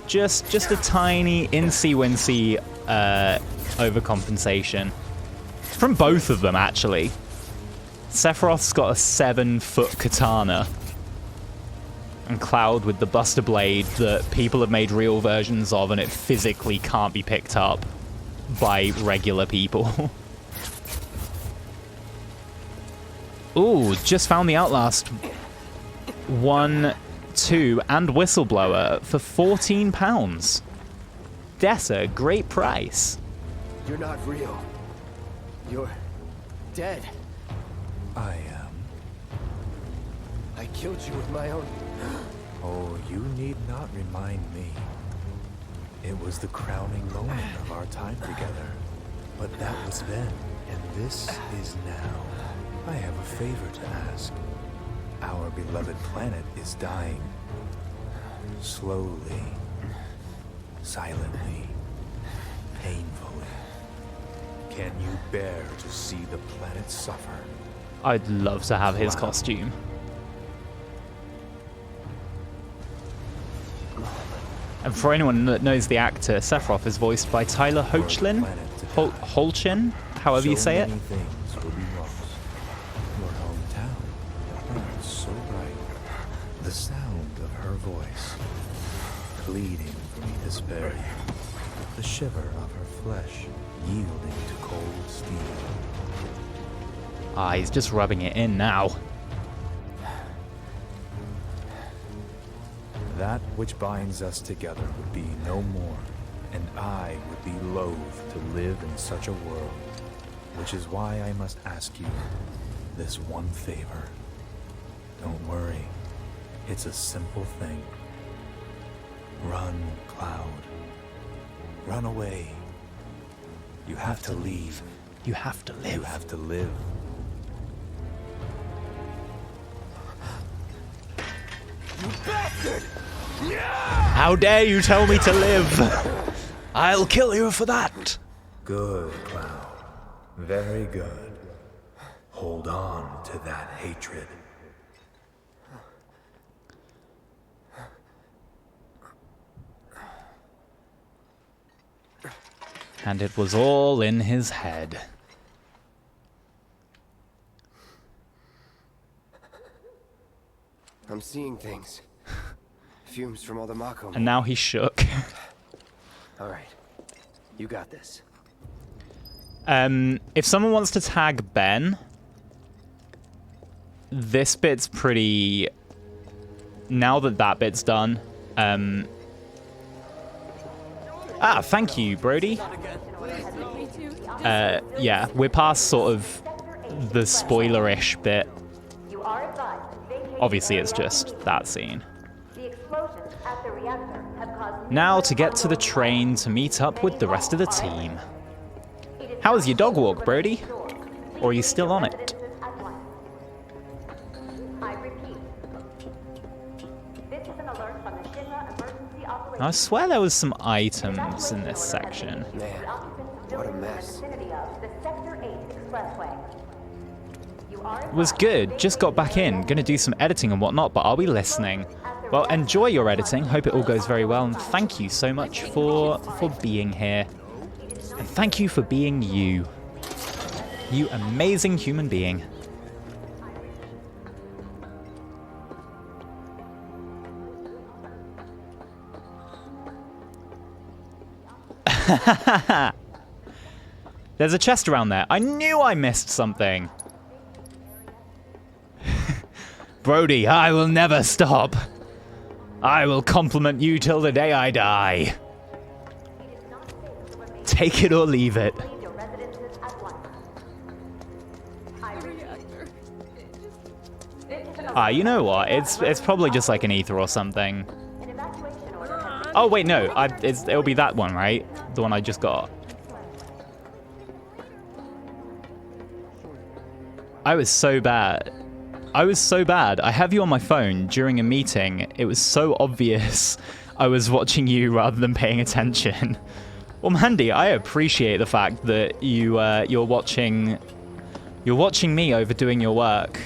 Just a tiny incy-wincy overcompensation. From both of them, actually. Sephiroth's got a 7-foot katana. And Cloud with the Buster Blade that people have made real versions of and it physically can't be picked up by regular people. Ooh, just found the Outlast 1, 2, and Whistleblower for £14. That's a great price. You're not real. You're dead. I am. I killed you with my own... Oh, you need not remind me. It was the crowning moment of our time together. But that was then, and this is now. I have a favor to ask. Our beloved planet is dying. Slowly. Silently. Painfully. Can you bear to see the planet suffer? I'd love to have his costume. And for anyone that knows the actor, Sephiroth is voiced by Tyler Hoechlin? Holchin? However you say it. So many things will be lost. Your hometown burns so bright. The sound of her voice, pleading for me to spare you. The shiver of her flesh, yielding to cold steel. Ah, he's just rubbing it in now. That which binds us together would be no more, and I would be loath to live in such a world, which is why I must ask you this one favor. Don't worry, it's a simple thing. Run, Cloud. Run away. You have to leave. You have to live. You have to live. You bastard! How dare you tell me to live? I'll kill you for that. Good, Cloud. Very good. Hold on to that hatred. And it was all in his head. I'm seeing things. Fumes from all the Mako. And now he's shook. All right. You got this. If someone wants to tag Ben, this bit's pretty... Now that that bit's done, thank you, Brody. Yeah, we're past sort of the spoiler-ish bit. Obviously, it's just that scene. Now to get to the train to meet up with the rest of the team. How was your dog walk, Brody? Or are you still on it? I swear there was some items in this section. Man, what a mess. It was good, just got back in, gonna do some editing and whatnot, but I'll be listening. Well, enjoy your editing, hope it all goes very well, and thank you so much for being here. And thank you for being you. You amazing human being. There's a chest around there. I knew I missed something. Brody, I will never stop. I will compliment you till the day I die. Take it or leave it. You know what? It's probably just like an ether or something. Oh wait, no. It'll be that one, right? The one I just got. I was so bad. I have you on my phone during a meeting. It was so obvious I was watching you rather than paying attention. Well, Mandy, I appreciate the fact that you're watching me overdoing your work.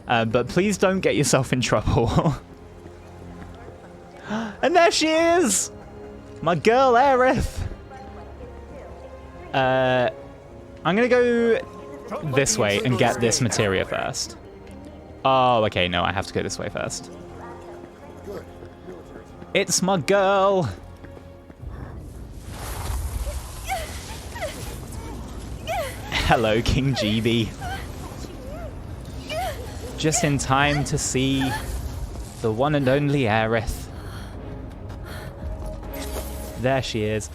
But please don't get yourself in trouble. And there she is! My girl, Aerith! I'm gonna go this way and get this materia first. Oh, okay, no, I have to go this way first. It's my girl! Hello, King GB. Just in time to see the one and only Aerith. There she is.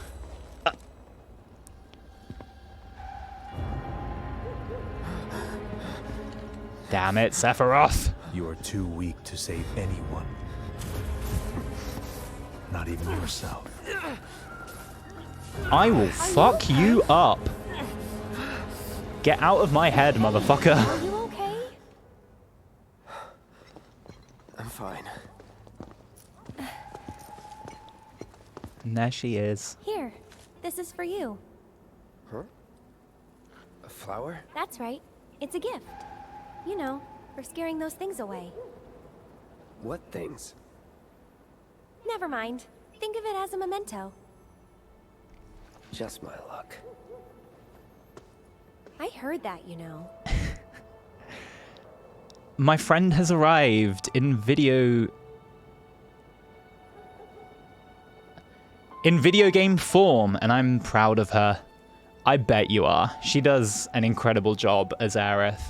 Damn it, Sephiroth. You are too weak to save anyone. Not even yourself. I will fuck you up. Get out of my head, motherfucker. Are you okay? I'm fine. And there she is. Here, this is for you. Huh? A flower? That's right. It's a gift. You know, for scaring those things away. What things? Never mind. Think of it as a memento. Just my luck. I heard that, you know. My friend has arrived in video game form, and I'm proud of her. I bet you are. She does an incredible job as Aerith.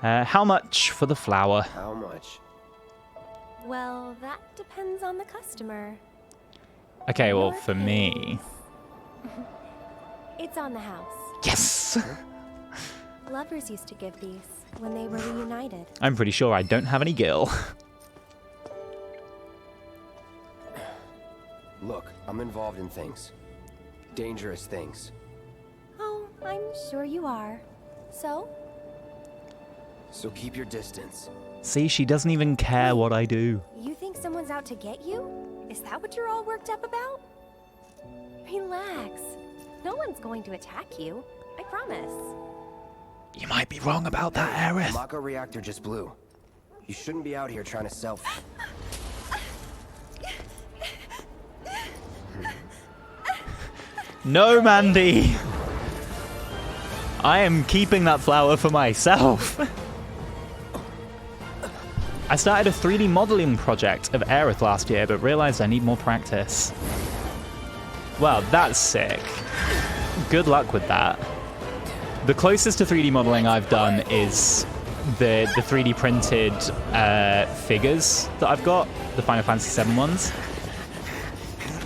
How much for the flower? How much? Well, that depends on the customer. Okay, well, for me... It's on the house. Yes! Lovers used to give these when they were reunited. I'm pretty sure I don't have any gil. Look, I'm involved in things. Dangerous things. Oh, I'm sure you are. So? So keep your distance. See, she doesn't even care what I do. You think someone's out to get you? Is that what you're all worked up about? Relax. No one's going to attack you. I promise. You might be wrong about that, Aerith. The Mako reactor just blew. You shouldn't be out here trying to self... No, Mandy! I am keeping that flower for myself. I started a 3D modeling project of Aerith last year, but realized I need more practice. Well, that's sick. Good luck with that. The closest to 3D modeling I've done is the 3D printed figures that I've got, the Final Fantasy VII ones.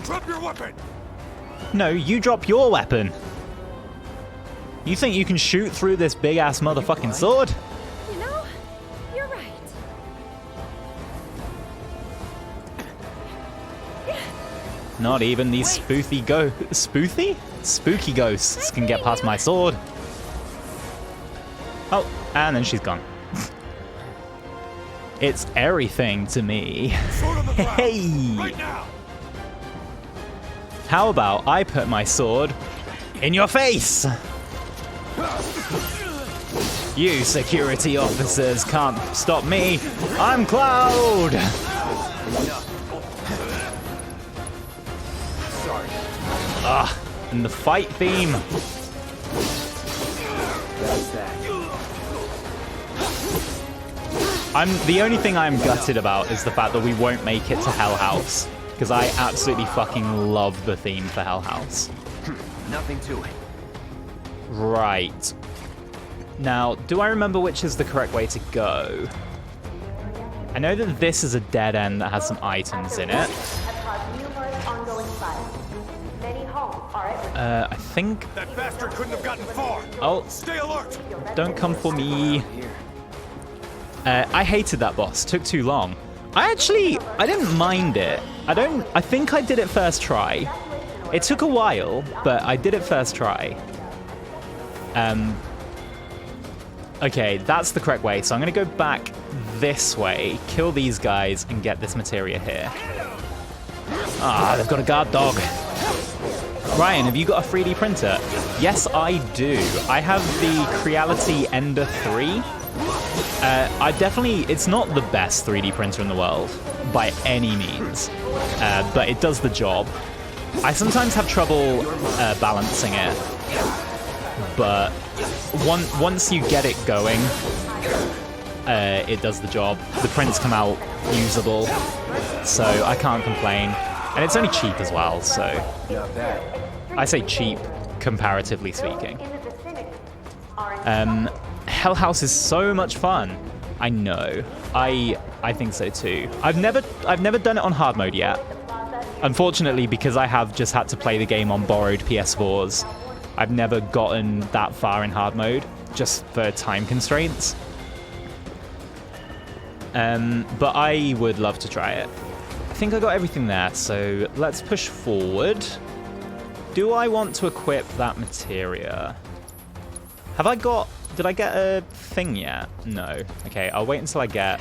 Drop your weapon! No, you drop your weapon. You think you can shoot through this big-ass motherfucking sword? You know, you're right. Not even these spooky ghosts can get past my sword. Oh, and then she's gone. It's everything to me. Hey! Right now! How about I put my sword in your face? You security officers can't stop me. I'm Cloud! Sorry. Ah, and the fight theme. That's that. The only thing I'm gutted about is the fact that we won't make it to Hell House. Because I absolutely fucking love the theme for Hell House. Nothing to it. Right. Now, do I remember which is the correct way to go? I know that this is a dead end that has some items in it. I think... That bastard couldn't have gotten far! Oh. Stay alert! Don't come for me. I hated that boss. Took too long. I didn't mind it. I think I did it first try. It took a while, but I did it first try. Okay, that's the correct way. So I'm going to go back this way, kill these guys, and get this materia here. Ah, they've got a guard dog. Ryan, have you got a 3D printer? Yes, I do. I have the Creality Ender 3. It's not the best 3D printer in the world, by any means, but it does the job. I sometimes have trouble balancing it, but once you get it going, it does the job. The prints come out usable, so I can't complain. And it's only cheap as well, so I say cheap, comparatively speaking. Hell House is so much fun. I know. I think so too. I've never done it on hard mode yet. Unfortunately, because I have just had to play the game on borrowed PS4s, I've never gotten that far in hard mode, just for time constraints. But I would love to try it. I think I got everything there, so let's push forward. Do I want to equip that materia? Did I get a thing yet? No. Okay, I'll wait until I get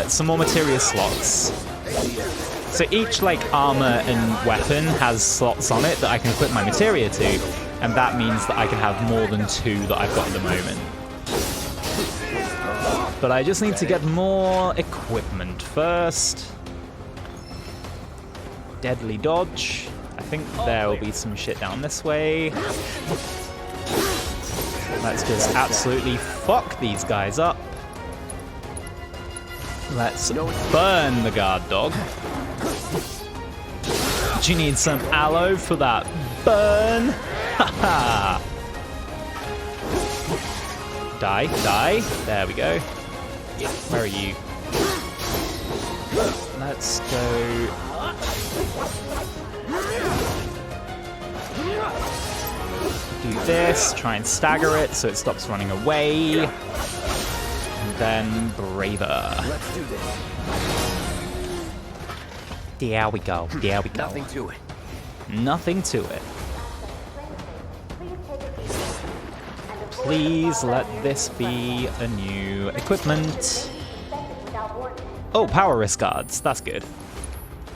some more materia slots. So each, like, armor and weapon has slots on it that I can equip my materia to. And that means that I can have more than 2 that I've got at the moment. But I just need to get more equipment first. Deadly dodge. I think there will be some shit down this way. Let's just absolutely fuck these guys up. Let's burn the guard dog. Do you need some aloe for that burn? Haha. Die, die. There we go. Where are you? Let's go. Do this, try and stagger it so it stops running away. And then braver. Let's do this. There we go. There we go. Nothing to it. Nothing to it. Please let this be a new equipment. Oh, power wrist guards. That's good.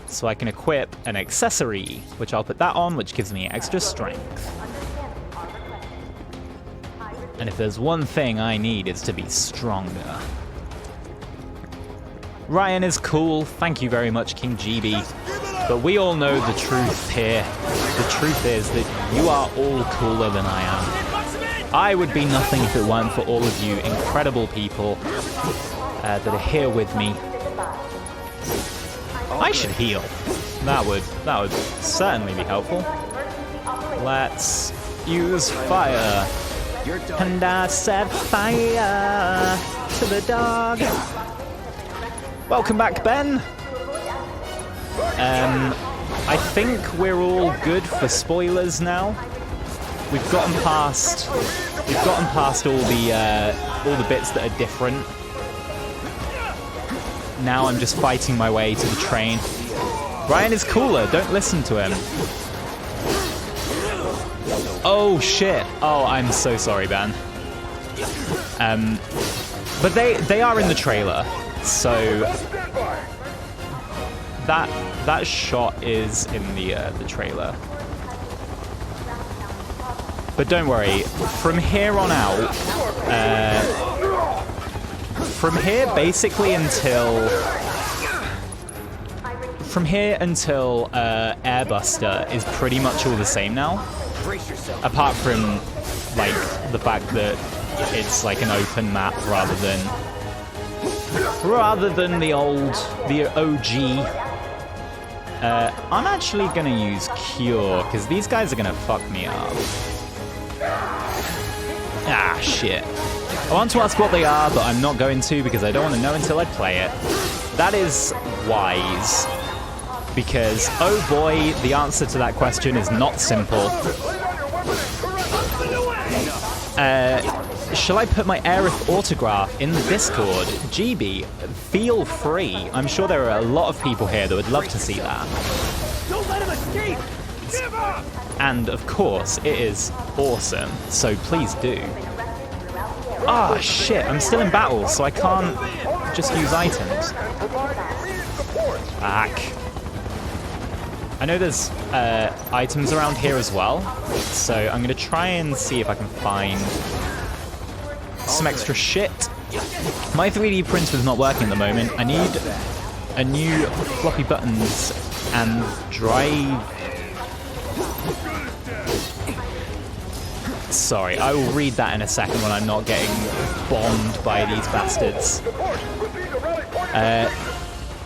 So I can equip an accessory, which I'll put that on, which gives me extra strength. And if there's one thing I need, it's to be stronger. Ryan is cool. Thank you very much, King GB. But we all know the truth here. The truth is that you are all cooler than I am. I would be nothing if it weren't for all of you incredible people that are here with me. I should heal. That would certainly be helpful. Let's use fire. And I set fire to the dog. Welcome back, Ben. I think we're all good for spoilers now. We've gotten past all the bits that are different. Now I'm just fighting my way to the train. Ryan is cooler. Don't listen to him. Oh shit. Oh, I'm so sorry, Ben. But they are in the trailer, so that shot is in the trailer. But don't worry. From here on out, from here basically until Airbuster is pretty much all the same now. Apart from like the fact that it's like an open map rather than the OG. I'm actually gonna use Cure because these guys are gonna fuck me up. Ah, shit. I want to ask what they are, but I'm not going to because I don't want to know until I play it. That is wise. Because, oh boy, the answer to that question is not simple. Shall I put my Aerith autograph in the Discord? GB, feel free. I'm sure there are a lot of people here that would love to see that. Don't let him escape! Give up! And of course, it is awesome, so please do. Ah, shit, I'm still in battle, so I can't just use items. Back. I know there's items around here as well, so I'm going to try and see if I can find some extra shit. My 3D printer's not working at the moment. I need a new floppy buttons and drive. Sorry, I will read that in a second when I'm not getting bombed by these bastards.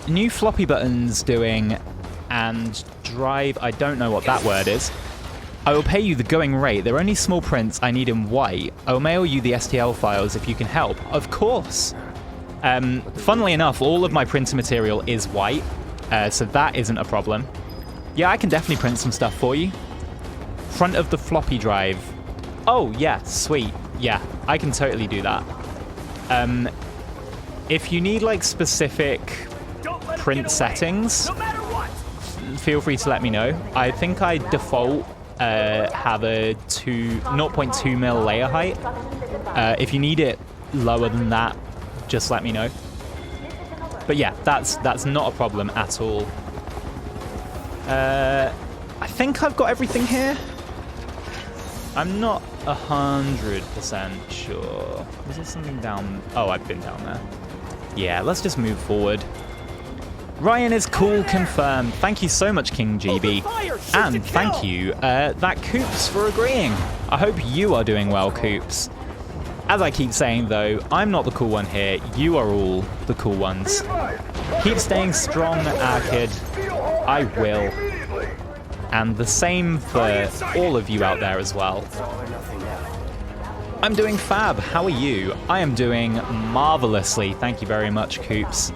New floppy buttons doing and drive. I don't know what that word is. I will pay you the going rate. They're only small prints I need in white. I will mail you the STL files if you can help. Of course. Funnily enough, all of my printer material is white, so that isn't a problem. Yeah, I can definitely print some stuff for you. Front of the floppy drive. Oh, yeah, sweet. Yeah, I can totally do that. If you need, like, specific print settings, feel free to let me know. I think I default have a 0.2mm layer height. If you need it lower than that, just let me know. But yeah, that's not a problem at all. I think I've got everything here. I'm not 100% sure. Was there something down? Oh, I've been down there. Yeah, let's just move forward. Ryan is cool, confirmed. Thank you so much, King GB. And thank you, that Coops, for agreeing. I hope you are doing well, Coops. As I keep saying, though, I'm not the cool one here. You are all the cool ones. Keep staying strong, our kid. I will. And the same for all of you out there as well. I'm doing fab. How are you? I am doing marvelously. Thank you very much, Coops.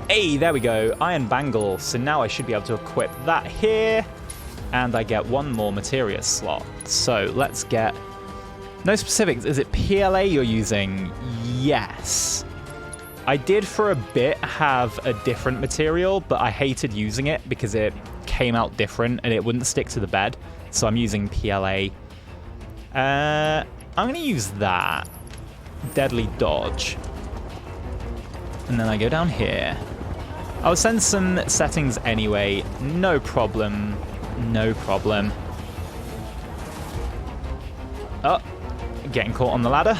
Hey, there we go. Iron Bangle. So now I should be able to equip that here. And I get one more materia slot. So let's get... No specifics. Is it PLA you're using? Yes. I did for a bit have a different material, but I hated using it because it came out different and it wouldn't stick to the bed. So I'm using PLA. I'm going to use that. Deadly Dodge. And then I go down here. I'll send some settings anyway. No problem. No problem. Oh, getting caught on the ladder.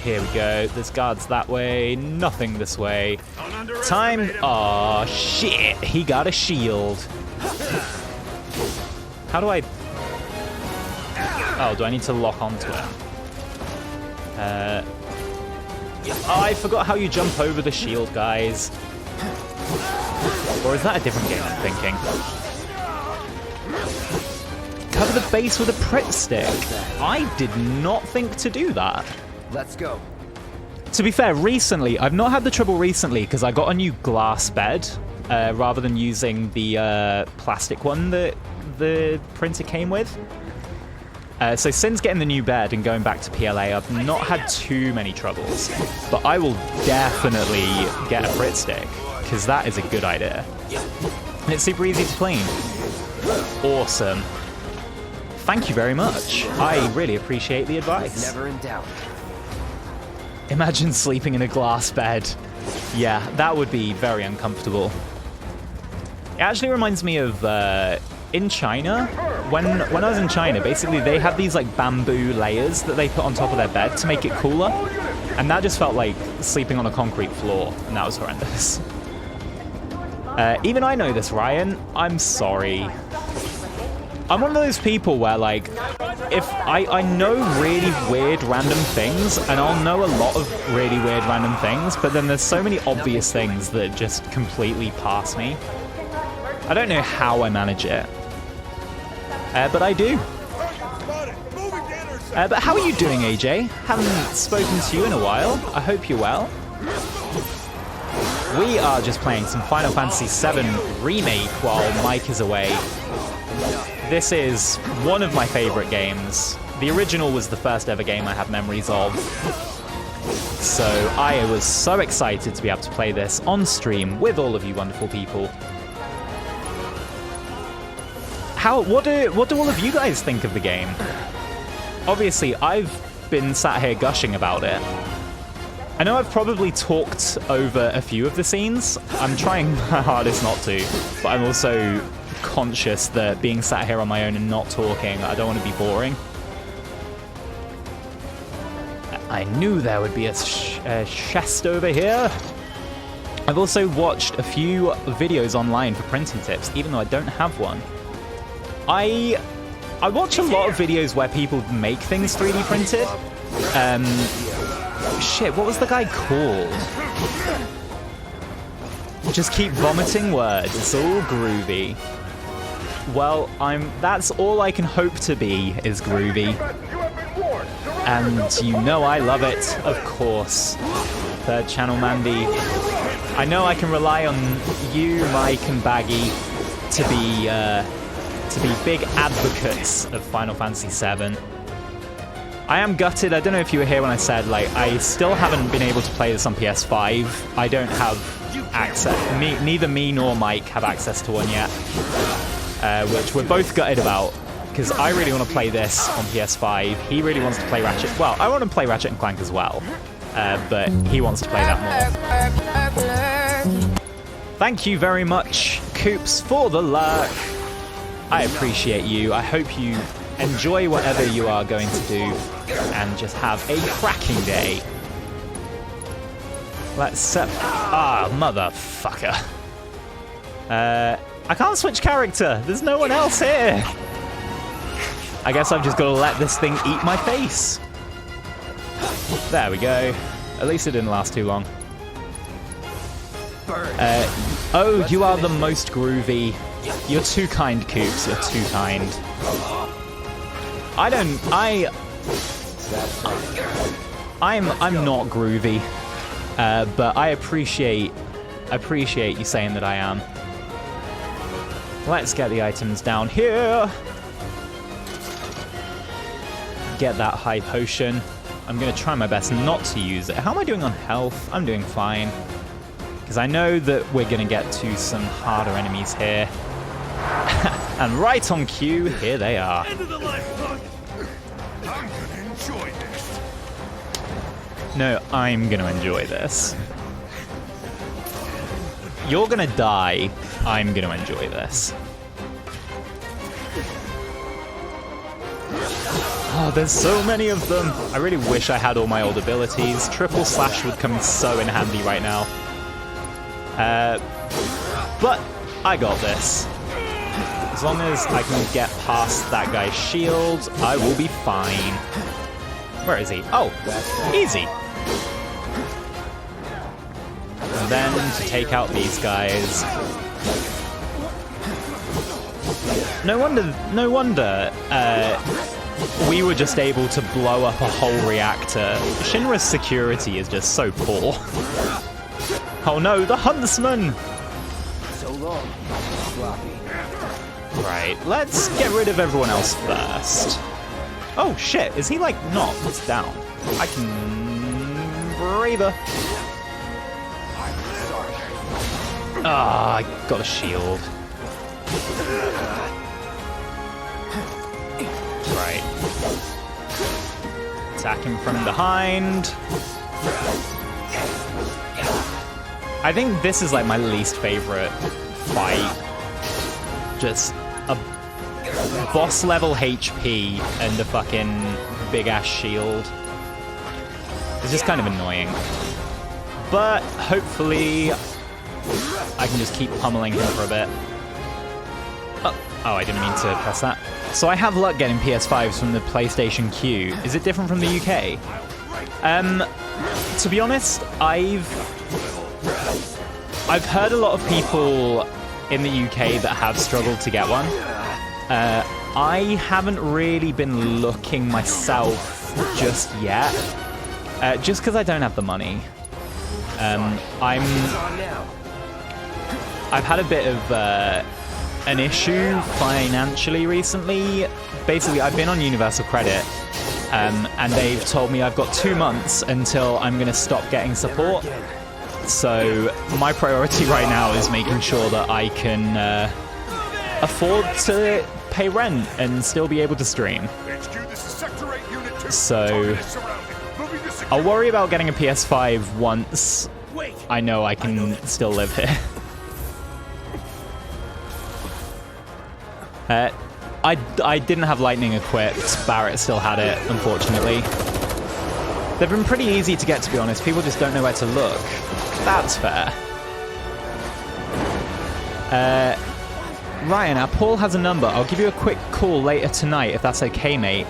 Here we go. There's guards that way. Nothing this way. Time. Aw, shit. He got a shield. How do I... Oh, do I need to lock onto him? Oh, I forgot how you jump over the shield, guys. Or is that a different game I'm thinking? Cover the base with a Pritt stick. I did not think to do that. Let's go. To be fair, recently, I've not had the trouble recently because I got a new glass bed rather than using the plastic one that the printer came with. So since getting the new bed and going back to PLA, I've not had too many troubles. But I will definitely get a Pritt stick, because that is a good idea. And it's super easy to clean. Awesome. Thank you very much. I really appreciate the advice. Never in doubt. Imagine sleeping in a glass bed. Yeah, that would be very uncomfortable. It actually reminds me of... in China, when I was in China, basically they had these like bamboo layers that they put on top of their bed to make it cooler, and that just felt like sleeping on a concrete floor, and that was horrendous. Even I know this, Ryan. I'm sorry. I'm one of those people where like, if I know really weird random things, and I'll know a lot of really weird random things, but then there's so many obvious things that just completely pass me. I don't know how I manage it. But I do. But how are you doing, AJ? Haven't spoken to you in a while. I hope you're well. We are just playing some Final Fantasy VII Remake while Mike is away. This is one of my favorite games. The original was the first ever game I have memories of. So I was so excited to be able to play this on stream with all of you wonderful people. What do all of you guys think of the game? Obviously, I've been sat here gushing about it. I know I've probably talked over a few of the scenes. I'm trying my hardest not to, but I'm also conscious that being sat here on my own and not talking, I don't want to be boring. I knew there would be a chest over here. I've also watched a few videos online for printing tips, even though I don't have one. I watch a lot of videos where people make things 3D printed. Shit, what was the guy called? Just keep vomiting words. It's all groovy. Well, that's all I can hope to be, is groovy. And you know I love it, of course. Third channel Mandy. I know I can rely on you, Mike, and Baggy to be big advocates of Final Fantasy VII. I am gutted. I don't know if you were here when I said, like, I still haven't been able to play this on PS5. I don't have access. Neither me nor Mike have access to one yet, which we're both gutted about, because I really want to play this on PS5. He really wants to play Ratchet. Well, I want to play Ratchet and Clank as well, but he wants to play that more. Thank you very much, Coops, for the lurk. I appreciate you. I hope you enjoy whatever you are going to do, and just have a cracking day. Let's set... Ah, motherfucker. I can't switch character. There's no one else here. I guess I've just got to let this thing eat my face. There we go. At least it didn't last too long. Oh, you are the most groovy. You're too kind, Kooks. You're too kind. I'm not groovy, but I appreciate you saying that I am. Let's get the items down here. Get that high potion. I'm gonna try my best not to use it. How am I doing on health? I'm doing fine. Because I know that we're gonna get to some harder enemies here. And right on cue, here they are. End of the life, punk. I'm gonna enjoy this. No, I'm gonna enjoy this. You're gonna die. I'm gonna enjoy this. Oh, there's so many of them. I really wish I had all my old abilities. Triple slash would come so in handy right now. But I got this. As long as I can get past that guy's shield, I will be fine. Where is he? Oh, easy. And then to take out these guys. No wonder we were just able to blow up a whole reactor. Shinra's security is just so poor. Oh no, the huntsman! So long, sloppy. Right, let's get rid of everyone else first. Oh shit, is he like knocked down? I can... Braver. Ah, I got a shield. Right. Attack him from behind. I think this is like my least favorite fight. Just a boss level HP and a fucking big ass shield. It's just kind of annoying. But hopefully I can just keep pummeling him for a bit. Oh, I didn't mean to press that. So I have luck getting PS5s from the PlayStation Q. Is it different from the UK? To be honest, I've heard a lot of people in the UK that have struggled to get one. I haven't really been looking myself just yet, just because I don't have the money. I've had a bit of an issue financially recently. Basically, I've been on Universal Credit, and they've told me I've got 2 months until I'm going to stop getting support. So my priority right now is making sure that I can afford to pay rent and still be able to stream. So I'll worry about getting a PS5 once I know I can still live here. I didn't have lightning equipped. Barrett still had it, unfortunately. They've been pretty easy to get, to be honest. People just don't know where to look. That's fair. Ryan, our Paul has a number. I'll give you a quick call later tonight, if that's okay, mate.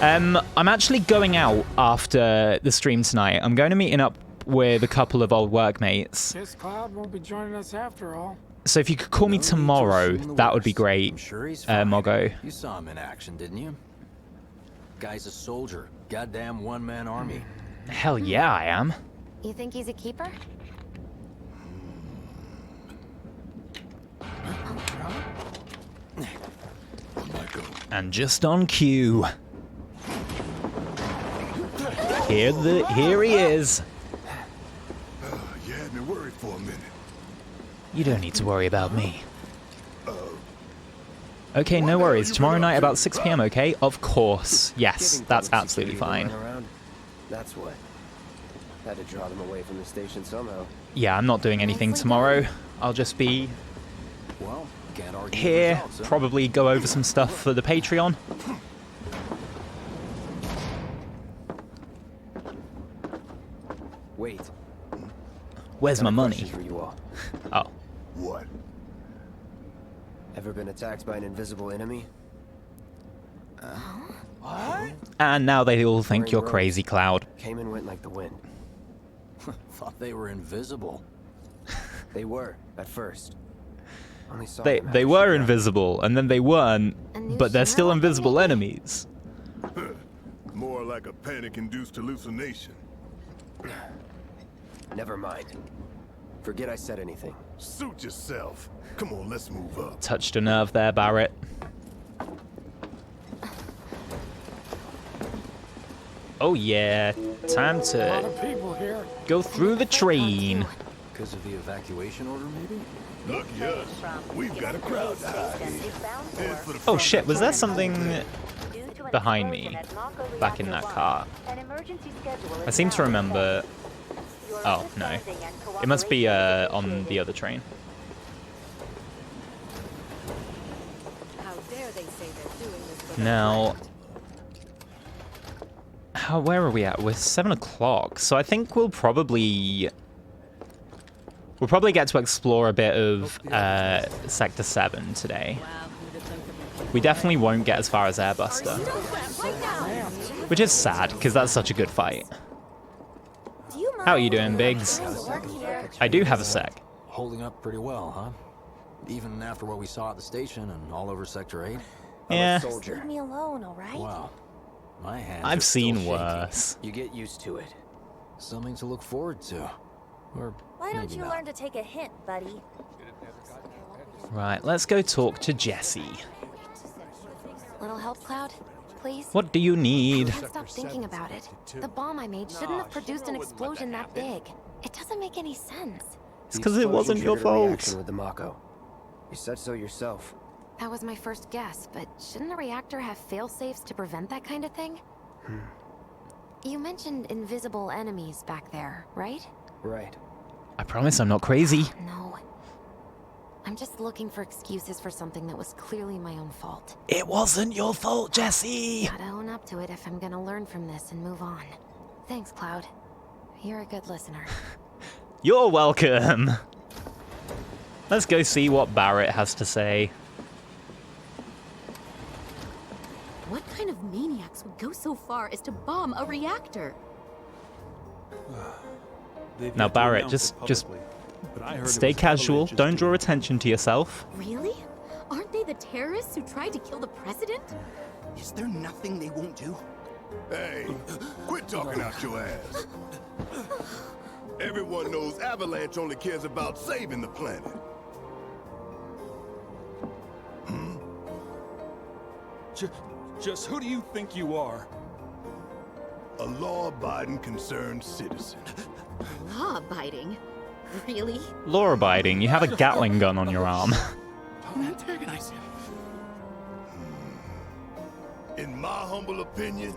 I'm actually going out after the stream tonight. I'm going to meeting up with a couple of old workmates. This Cloud won't be joining us after all. So if you could call me tomorrow, that would be great, Mogo. You saw him in action, didn't you? Guy's a soldier. Goddamn one-man army. Hell yeah, I am. You think he's a keeper? And just on cue. Here he is. You had me worried for a minute. You don't need to worry about me. Okay, no worries. Tomorrow night about 6 PM, okay? Of course. Yes, that's absolutely fine. That's what. Had to draw them away from the station somehow. Yeah, I'm not doing anything tomorrow. I'll just be here, probably go over some stuff for the Patreon. Where's my money? For you all. Oh. What? Ever been attacked by an invisible enemy? What? And now they all think Boring you're roads. crazy, Cloud. Came and went like the wind. Thought they were invisible. They were, at first. Only saw They them after were she died. invisible, and then they weren't, but they're still invisible enemies. More like a panic-induced hallucination. Never mind. Forget I said anything. Suit yourself. Come on, let's move up. Touched a nerve there, Barrett. Oh yeah, time A lot to of people here. go through the train. Because of the evacuation order, maybe? Look, yes, we've got a crowd to hide in. Head for the Oh front shit, was there door. something behind me back in that car? I seem to remember... Oh, no. It must be on the other train. Now... where are we at? We're 7 o'clock, so I think we'll probably get to explore a bit of Sector 7 today. We definitely won't get as far as Airbuster, which is sad, because that's such a good fight. How are you doing, Biggs? I do have a sec. Holding up pretty well, huh? Even after what we saw at the station and all over Sector 8? Yeah. Just leave me alone, alright? Wow. My hands I've are still seen shaky. worse. You get used to it. Something to look forward to. Or Why don't maybe you not. learn to take a hint, buddy? Right, let's go talk to Jesse. Little help, Cloud? Please? What do you I need? can't stop thinking about it. The bomb I made shouldn't have produced an explosion that big. It doesn't make any sense. It's because it wasn't your fault. With the Mako. You said so yourself. That was my first guess, but shouldn't a reactor have fail-safes to prevent that kind of thing? You mentioned invisible enemies back there, right? Right. I promise I'm not crazy. No. I'm just looking for excuses for something that was clearly my own fault. It wasn't your fault, Jesse. Gotta own up to it if I'm gonna learn from this and move on. Thanks, Cloud. You're a good listener. You're welcome. Let's go see what Barrett has to say. What kind of maniacs would go so far as to bomb a reactor? Now, Barrett, just stay casual. Don't draw attention to yourself. Really? Aren't they the terrorists who tried to kill the president? Is there nothing they won't do? Hey, quit talking out your ass. Everyone knows Avalanche only cares about saving the planet. Just who do you think you are? A law-abiding, concerned citizen. Law-abiding? Really? Law-abiding. You have a Gatling gun on your arm. Antagonize him. In my humble opinion,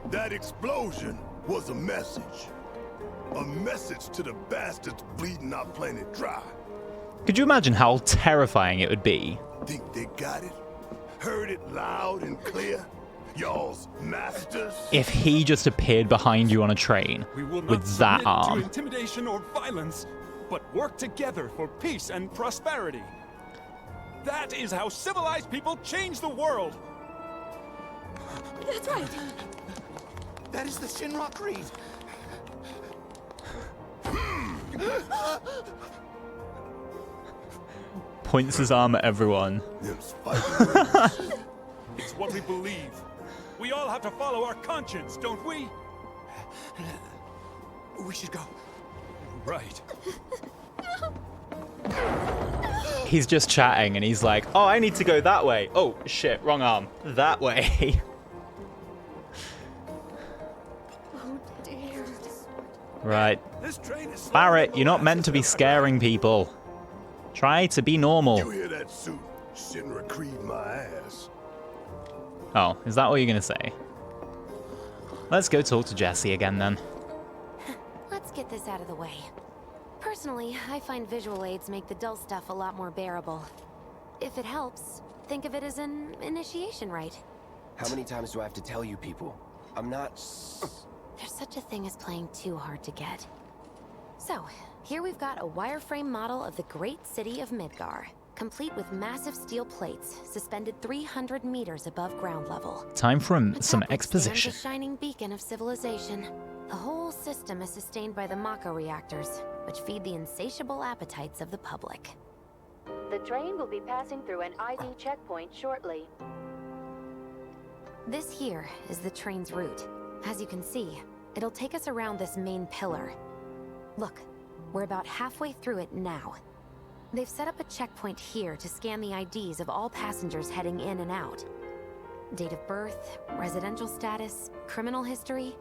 that explosion was a message. A message to the bastards bleeding our planet dry. Could you imagine how terrifying it would be? Think they got it? Heard it loud and clear? Y'all's masters? If he just appeared behind you on a train We will not with that submit arm. to intimidation or violence, but work together for peace and prosperity. That is how civilized people change the world. That's right. That is the Shinra Creed. Points his arm at everyone. It's what we believe. We all have to follow our conscience, don't we? We should go. Right. He's just chatting and he's like, oh, I need to go that way. Oh, shit, wrong arm. That way. Oh dear. Right. This train is Barrett, you're not meant to be scaring people. Try to be normal. You hear that suit? Shinra Creed my ass. Oh, is that what you're gonna say? Let's go talk to Jesse again then. Let's get this out of the way. Personally, I find visual aids make the dull stuff a lot more bearable. If it helps, think of it as an initiation rite. How many times do I have to tell you people? I'm not... There's such a thing as playing too hard to get. So, Here we've got a wireframe model of the great city of Midgar, complete with massive steel plates suspended 300 meters above ground level. Time for some Atop it exposition. stands a shining beacon of civilization. The whole system is sustained by the Mako reactors, which feed the insatiable appetites of the public. The train will be passing through an ID checkpoint shortly. This here is the train's route. As you can see, it'll take us around this main pillar. Look, we're about halfway through it now. They've set up a checkpoint here to scan the IDs of all passengers heading in and out. Date of birth, residential status, criminal history,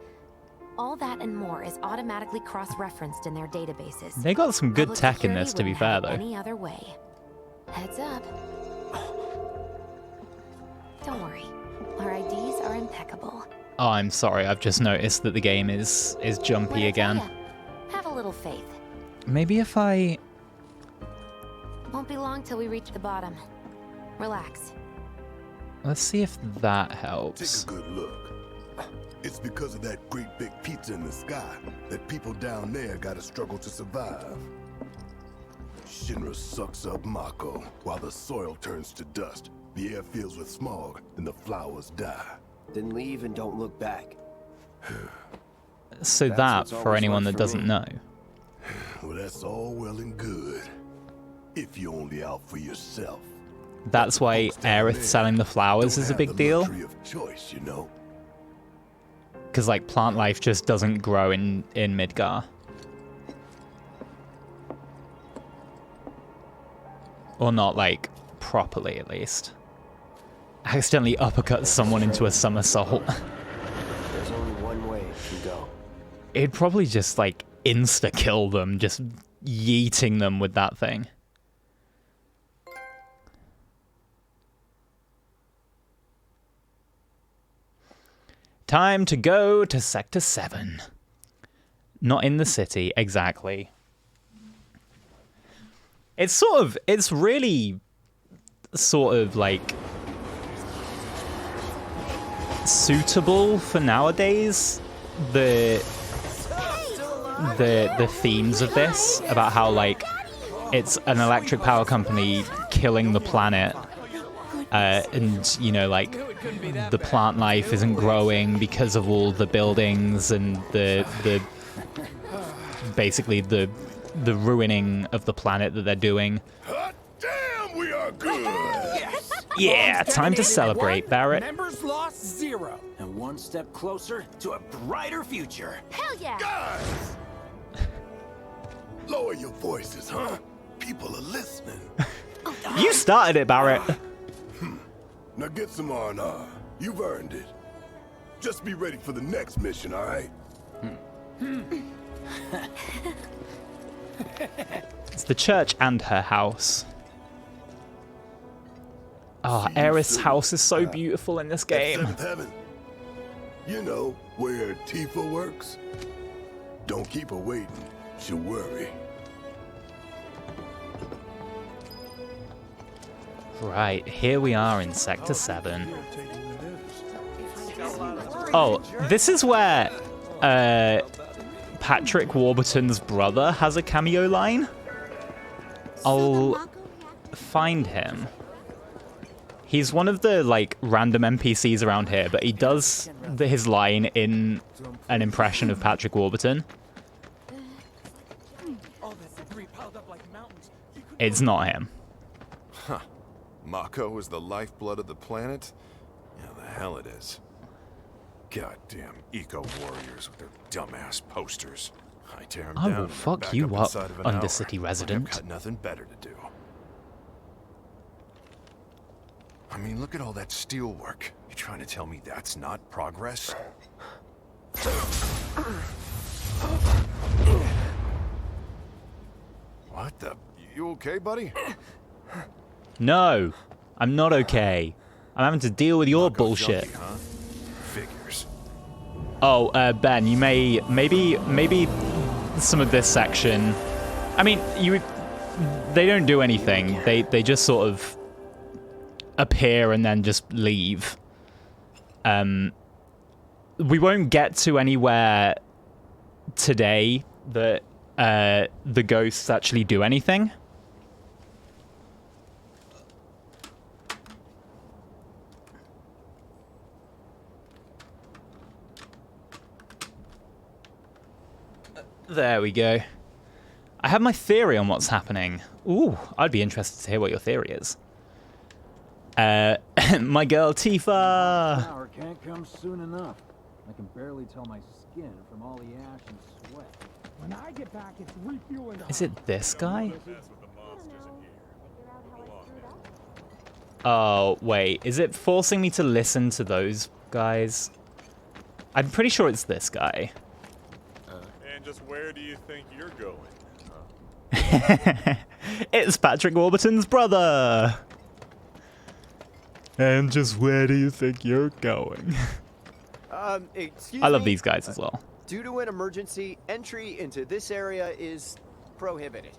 all that and more is automatically cross-referenced in their databases. They got some good Public tech in this, to security be fair, wouldn't have it though. Any other way. Heads up. Don't worry, our IDs are impeccable. Oh, I'm sorry. I've just noticed that the game is jumpy again. Have a little faith. Maybe if I... Won't be long till we reach the bottom. Relax. Let's see if that helps. Take a good look. It's because of that great big pizza in the sky that people down there gotta struggle to survive. Shinra sucks up Mako while the soil turns to dust. The air fills with smog, and the flowers die. Then leave and don't look back. So That's that, what's for always anyone worked that for doesn't me. know. Well, that's all well and good. If you're only out for yourself. That's why Aerith selling the flowers is a big deal. Of choice, you know? Because, like, plant life just doesn't grow in Midgar. Or not, like, properly, at least. Accidentally uppercut someone into a somersault. There's only one way it can go. It'd probably just, like, insta-kill them, just yeeting them with that thing. Time to go to Sector 7. Not in the city, exactly. It's really sort of like suitable for nowadays. The themes of this, about how like it's an electric power company killing the planet, and you know, like the plant life isn't growing because of all the buildings and the basically the ruining of the planet that they're doing. Damn, we are good! Yes! Yeah, time to celebrate, Barrett. Members lost 0. And one step closer to a brighter future. Hell yeah! Guys! Lower your voices, huh? People are listening. You started it, Barrett. Now get some R&R. You've earned it. Just be ready for the next mission, all right? It's the church and her house. Oh, Aerith's house is so beautiful in this game. Seventh Heaven. You know, where Tifa works. Don't keep her waiting. She'll worry. Right, here we are in Sector 7. Oh, this is where Patrick Warburton's brother has a cameo line. I'll find him. He's one of the like random NPCs around here, but he does his line in an impression of Patrick Warburton. It's not him. Huh. Mako is the lifeblood of the planet? Yeah, the hell it is. Goddamn eco-warriors with their dumbass posters. I tear them I down will and fuck back you up up, inside of an hour. Undercity resident. I've got nothing better to do. I mean, look at all that steel work. You trying to tell me that's not progress? What the? You okay, buddy? No, I'm not okay. I'm having to deal with your bullshit. Junkie, huh? Figures. Oh, Ben, you maybe some of this section. I mean, they don't do anything. They just sort of appear and then just leave. We won't get to anywhere today that the ghosts actually do anything. There we go. I have my theory on what's happening. Ooh, I'd be interested to hear what your theory is. My girl Tifa! Hour can't come soon enough. I can barely tell my skin from all the ash and sweat. When I get back, it's refueling. Is it this guy? Oh, wait. Is it forcing me to listen to those guys? I'm pretty sure it's this guy. And just where do you think you're going? It's Patrick Warburton's brother! And just where do you think you're going? Excuse I love me? these guys as well. Due to an emergency, entry into this area is prohibited.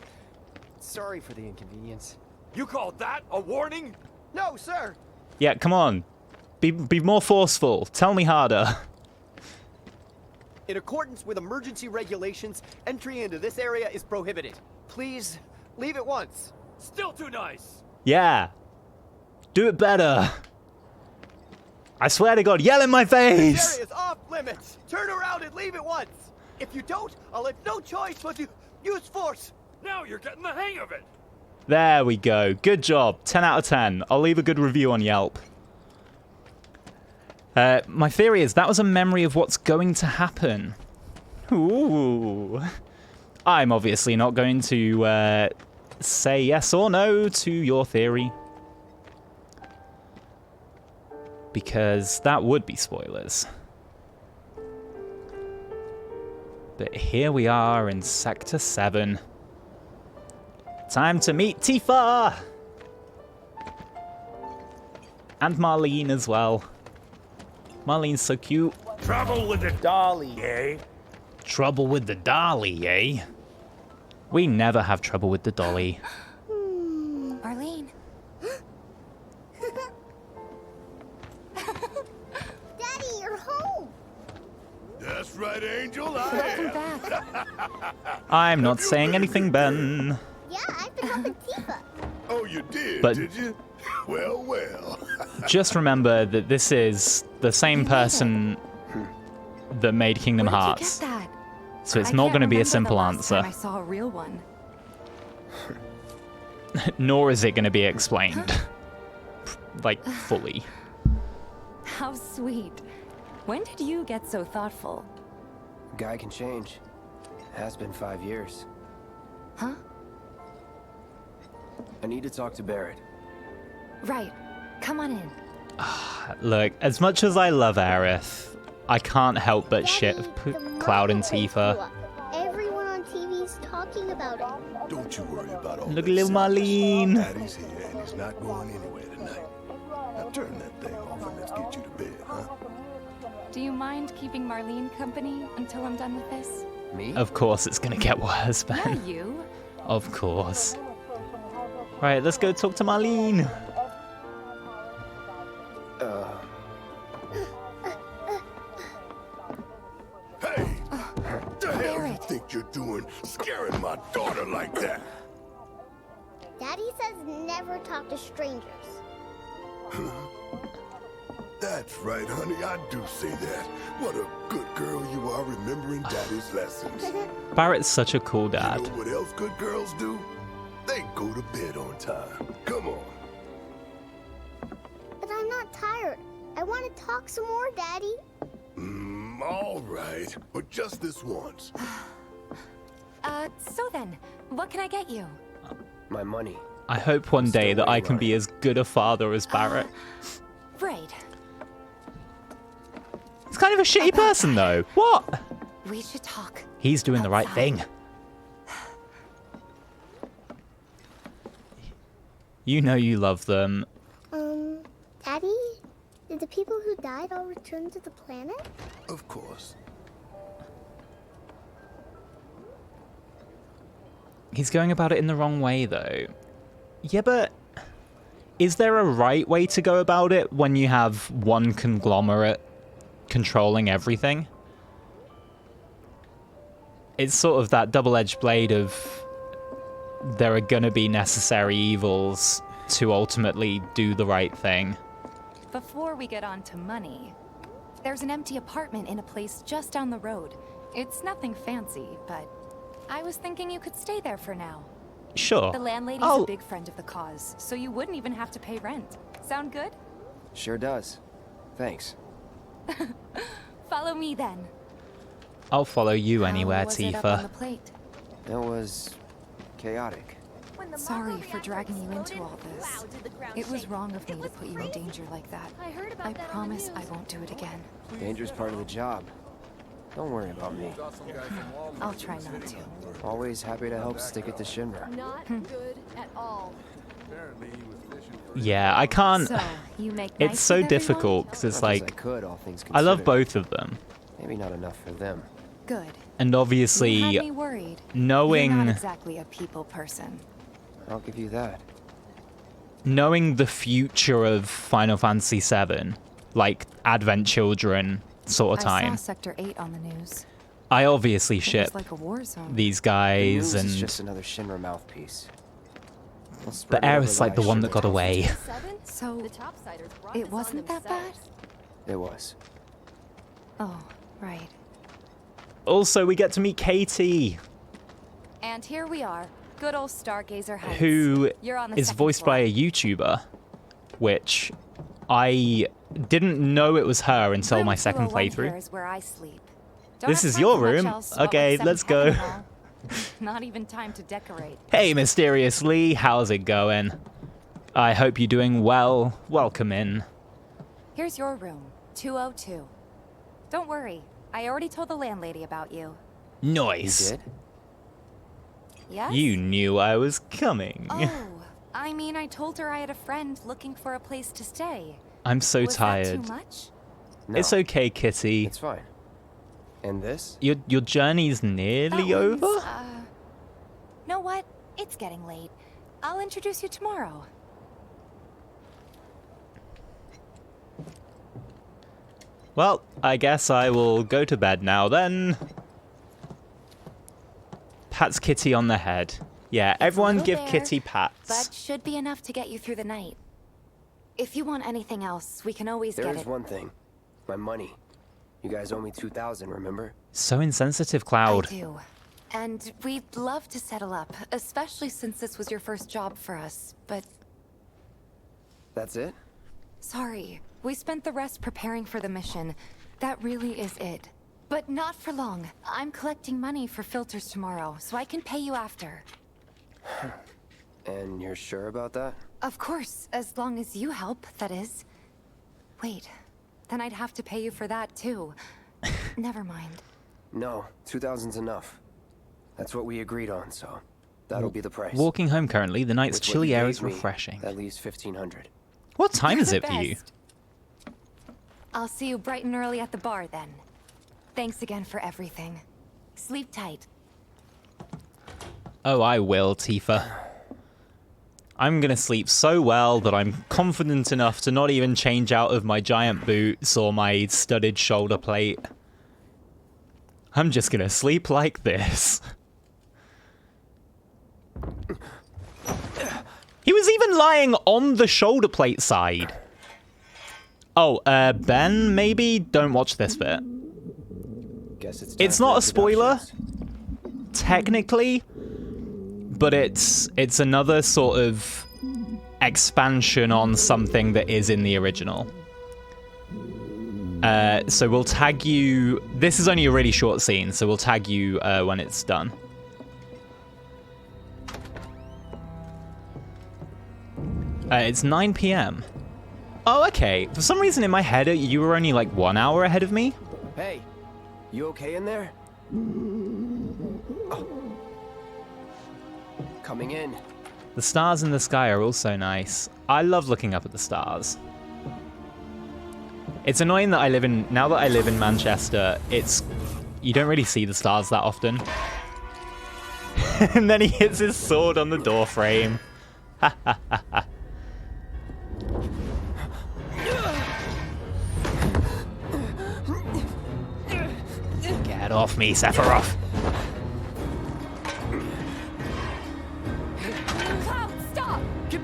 Sorry for the inconvenience. You called that a warning? No, sir! Yeah, come on. Be more forceful. Tell me harder. In accordance with emergency regulations, entry into this area is prohibited. Please, leave at once. Still too nice. Yeah. Do it better. I swear to God, yell in my face! This area is off limits. Turn around and leave at once. If you don't, I'll have no choice but to use force. Now you're getting the hang of it. There we go. Good job. 10 out of 10. I'll leave a good review on Yelp. My theory is that was a memory of what's going to happen. Ooh. I'm obviously not going to say yes or no to your theory. Because that would be spoilers. But here we are in Sector 7. Time to meet Tifa! And Marlene as well. Marlene's so cute. Trouble with the dolly, eh? Trouble with the dolly, eh? We never have trouble with the dolly. Marlene. Daddy, you're home. That's right, Angel. I am. I'm not saying anything, Ben. Yeah, I've been helping Tifa. Oh, you did, But- did you? Well, well. Just remember that this is the same person that made Kingdom Hearts. Get that? So it's I not can't going to be a remember the simple last answer. time I saw a real one. Nor is it going to be explained. Like, fully. How sweet. When did you get so thoughtful? A guy can change. Has been 5 years. Huh? I need to talk to Barrett. Right. Come on in. Look, as much as I love Aerith, I can't help but shit Cloud and Tifa. Everyone on TV's talking about it. Don't you worry about all Look that at little silly Marlene. stuff. Daddy's here and he's not going anywhere tonight. Now turn that thing off and let's get you to bed, huh? Do you mind keeping Marlene company until I'm done with this? Me? Of course it's going to get worse, Yeah, Ben. you. Of course. Right, let's go talk to Marlene. Hey! The hell you think you're doing scaring my daughter like that? Daddy says never talk to strangers. That's right, honey, I do say that. What a good girl you are remembering Daddy's lessons. Barrett's such a cool dad. You know what else good girls do? They go to bed on time. Come on. But I'm not tired. I want to talk some more, Daddy. All right, but just this once. So then, what can I get you? My money. I hope one day that I can be as good a father as Barrett. Right. He's kind of a shitty person, though. What? We should talk. He's doing the right thing. You know you love them. Daddy? Did the people who died all return to the planet? Of course. He's going about it in the wrong way, though. Yeah, but is there a right way to go about it when you have one conglomerate controlling everything? it's sort of that double-edged blade of there are gonna be necessary evils to ultimately do the right thing. Before we get on to money, there's an empty apartment in a place just down the road. It's nothing fancy, but I was thinking you could stay there for now. Sure. The landlady's a big friend of the cause, so you wouldn't even have to pay rent. Sound good? Sure does. Thanks. Follow me then. I'll follow you anywhere, How was it up on the Tifa. plate? It was chaotic. Sorry for dragging you into all this. It was wrong of me to put you in danger like that. I promise I won't do it again. Danger's part of the job. Don't worry about me. I'll try not to. Always happy to help stick it to Shinra. Not good at all. Yeah, I can't. So, you make It's nice so with everyone? difficult because it's Much as I like could, all things I love considered. both of them, Maybe not enough for them. Good. and You obviously had me worried. knowing You're not exactly a people person. I'll give you that. knowing the future of Final Fantasy VII, like Advent Children sort of I time, saw Sector 8 on the news. I obviously It ship was like a war zone. these The guys, news is and just another Shinra mouthpiece. We'll spread the whatever heiress like the lies one Shinra that got tells us. away. So, it wasn't that bad? It was. Oh, right. Also, we get to meet Katie, And here we are. Good old Stargazer Heights. who You're on the is second voiced floor. by a YouTuber, which I didn't know it was her until my Room second 201 here playthrough. is where I sleep. Don't This have is time your for much room. else, but Okay, with let's 7 go. heaven and all, Not even time to decorate. Hey, Mysterious Lee, how's it going? I hope you're doing well. Welcome in. Here's your room, 202. Don't worry, I already told the landlady about you. Nice. You did? Yes? You knew I was coming. Oh, I mean, I told her I had a friend looking for a place to stay. I'm so Was tired. that too much? No, It's okay, Kitty. it's fine. And this? Your journey's nearly That over? one's, know what? It's getting late. I'll introduce you tomorrow. Well, I guess I will go to bed now then. Pats Kitty on the head. Yeah, everyone little give there, Kitty pats. But should be enough to get you through the night. If you want anything else, we can always There get is it. one thing. My money. You guys owe me 2,000, remember? So insensitive, I Cloud. do. And we'd love to settle up, especially since this was your first job for us, but That's it? sorry. We spent the rest preparing for the mission. That really is it. But not for long. I'm collecting money for filters tomorrow, so I can pay you after. And you're sure about that? Of course, as long as you help, that is. Wait, then I'd have to pay you for that too. Never mind. No, 2,000's enough. That's what we agreed on, so that'll be the price. Walking home currently, the night's With what chilly you air gave is me, refreshing. That leaves 1,500. What time You're is the it for you? best. I'll see you bright and early at the bar then. Thanks again for everything. Sleep tight. Oh, I will, Tifa. I'm gonna sleep so well that I'm confident enough to not even change out of my giant boots or my studded shoulder plate. I'm just gonna sleep like this. He was even lying on the shoulder plate side. Oh, Ben, maybe don't watch this bit. Guess It's not a spoiler, technically, but it's another sort of expansion on something that is in the original. So we'll tag you. This is only a really short scene, so we'll tag you when it's done. It's 9 p.m. Oh, okay. For some reason in my head, you were only like 1 hour ahead of me. Hey, you okay in there? Oh. Coming in. The stars in the sky are also nice. I love looking up at the stars. It's annoying that now that I live in Manchester, you don't really see the stars that often. And then he hits his sword on the door frame. Ha ha ha ha. Get off me, Sephiroth.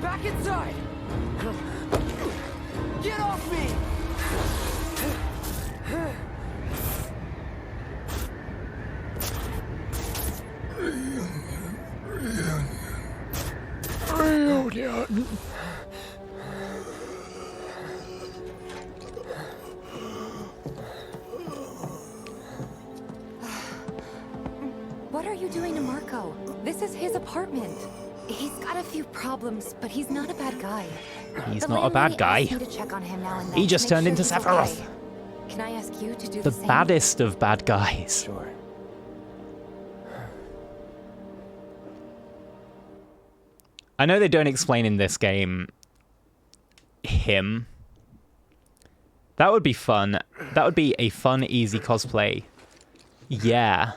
Back inside! Get off me! What are you doing to Marco? This is his apartment. He's got a few problems, but he's not a bad guy. He's not a bad guy. To check on him now and then He just turned into Sephiroth. Okay. Can I ask you to do The same? baddest of bad guys. Sure. I know they don't explain in this game him. That would be fun. That would be a fun, easy cosplay. Yeah.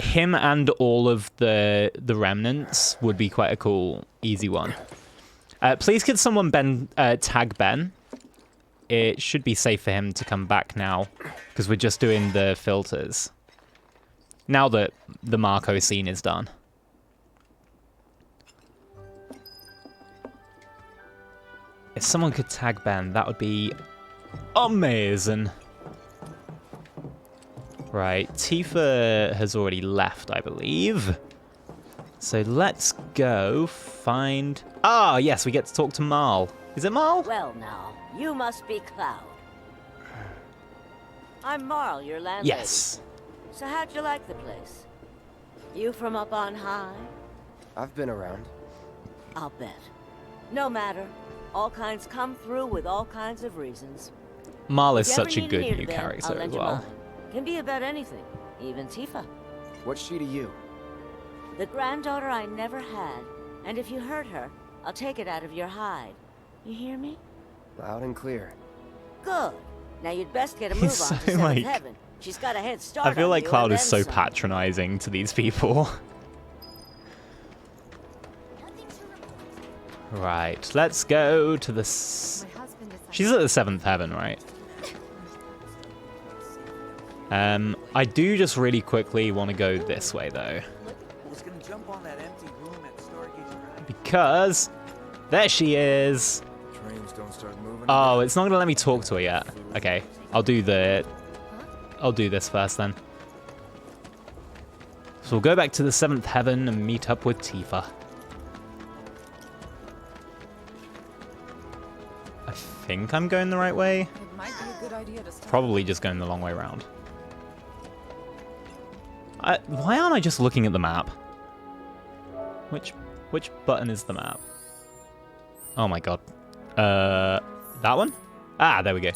Him and all of the remnants would be quite a cool, easy one. Please could someone tag Ben? It should be safe for him to come back now, because we're just doing the filters. Now that the Marco scene is done. If someone could tag Ben, that would be amazing. Right, Tifa has already left, I believe. So let's go find... Ah, yes, we get to talk to Marl. Is it Marl? Well now, you must be Cloud. I'm Marl, your landlady. Yes. So how'd you like the place? You from up on high? I've been around. I'll bet. No matter. All kinds come through with all kinds of reasons. Marl is If you such a ever good need new a bed, character I'll as lend you well. mine. Can be about anything, even Tifa. What's she to you? The granddaughter I never had, and if you hurt her, I'll take it out of your hide. You hear me? Loud and clear. Good. Now you'd best get a move He's on so, to Seventh like- Heaven. She's got a head start I feel on like you, Cloud and is so then some. patronizing to these people. Right, let's go to the... She's at the 7th heaven, right? I do just really quickly want to go this way, though. Because there she is. Trains don't start moving. Oh, it's not going to let me talk to her yet. Okay, I'll do this first then. So we'll go back to the 7th heaven and meet up with Tifa. I think I'm going the right way. It might be a good idea to start. Probably just going the long way around. Why aren't I just looking at the map? Which button is the map? Oh my god. That one? Ah, there we go.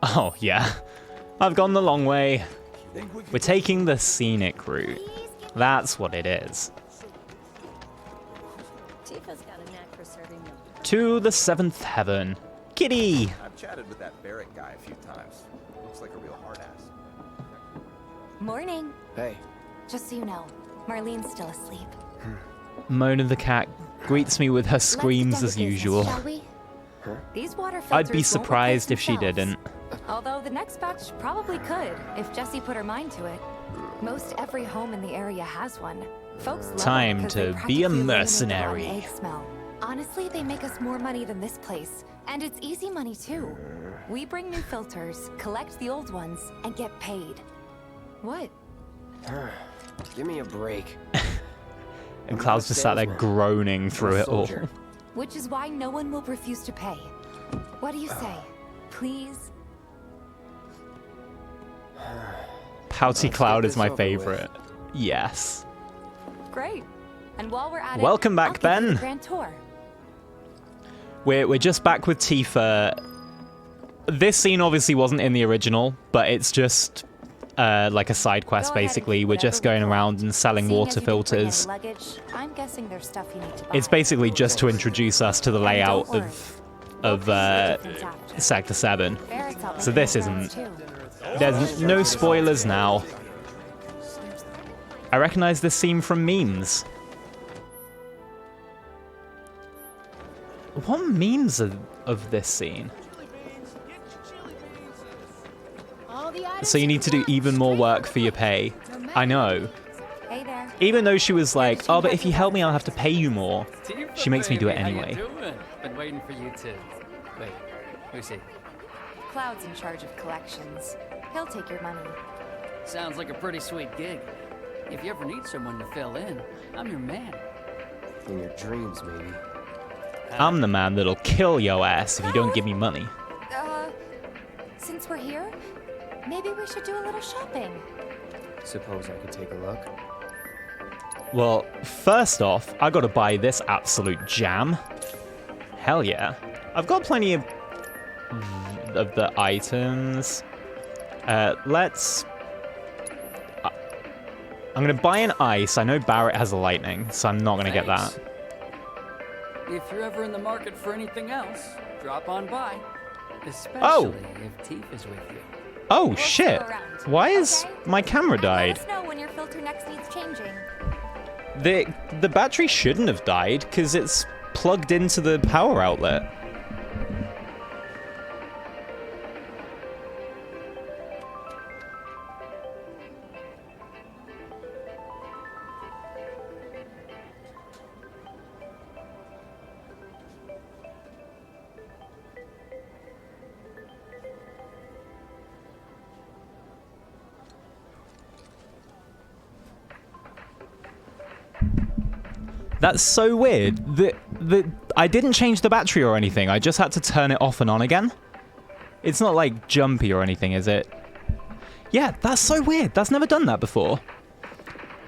Oh, yeah. I've gone the long way. We're taking the scenic route. That's what it is. Tifa's got a knack for serving them. To the 7th heaven. Kitty! I've chatted with that Barrett guy a few times. Looks like a real hard ass. Morning. Hey. Just so you know, Marlene's still asleep. Mona the cat greets me with her screams as usual. Shall we? These water I'd be filters won't surprised if replace she themselves. didn't. Although the next batch probably could, if Jessie put her mind to it. Most every home in the area has one. Folks love Time them 'cause to they be a practically eliminate the mercenary. rotten egg smell. Honestly, they make us more money than this place. And it's easy money too. We bring new filters, collect the old ones, and get paid. What? Give me a break. And Cloud's just sat there groaning through it all. Which is why no one will refuse to pay. What do you say? Please? Pouty Cloud is my favorite. Yes. Great. And while we're at Welcome it, back, I'll give you Ben. the grand tour. We're just back with Tifa. This scene obviously wasn't in the original, but it's just like a side quest basically. We're just going around and selling Seeing water as you didn't bring any filters. luggage, I'm guessing there's stuff you need to buy. It's basically just to introduce us to the layout worry. of Sector 7. Barrett's out So making this the isn't... rounds, too. There's no spoilers now. I recognize this scene from memes. What memes of this scene? All the items So you need to do even more work for your pay. I know. Hey there. Even though she was like, oh, but if you help me, I'll have to pay you more. She makes me do it anyway. How you doing? Been waiting for you to... Wait, who's he? Cloud's in charge of collections. He'll take your money. Sounds like a pretty sweet gig. If you ever need someone to fill in, I'm your man. In your dreams, maybe. I'm the man that'll kill your ass if you don't give me money. Since we're here, maybe we should do a little shopping. Suppose I could take a look. Well, first off, I gotta buy this absolute jam. Hell yeah. I've got plenty of the items. Let's... I'm gonna buy an ice. I know Barrett has a lightning, so I'm not gonna get that. If you're ever in the market for anything else, drop on by. Especially if Teef is with you. Oh, shit. Why is my camera died? Let us know when your filter next needs changing. The battery shouldn't have died, because it's plugged into the power outlet. That's so weird. I didn't change the battery or anything. I just had to turn it off and on again. It's not like jumpy or anything, is it? Yeah, that's so weird. That's never done that before.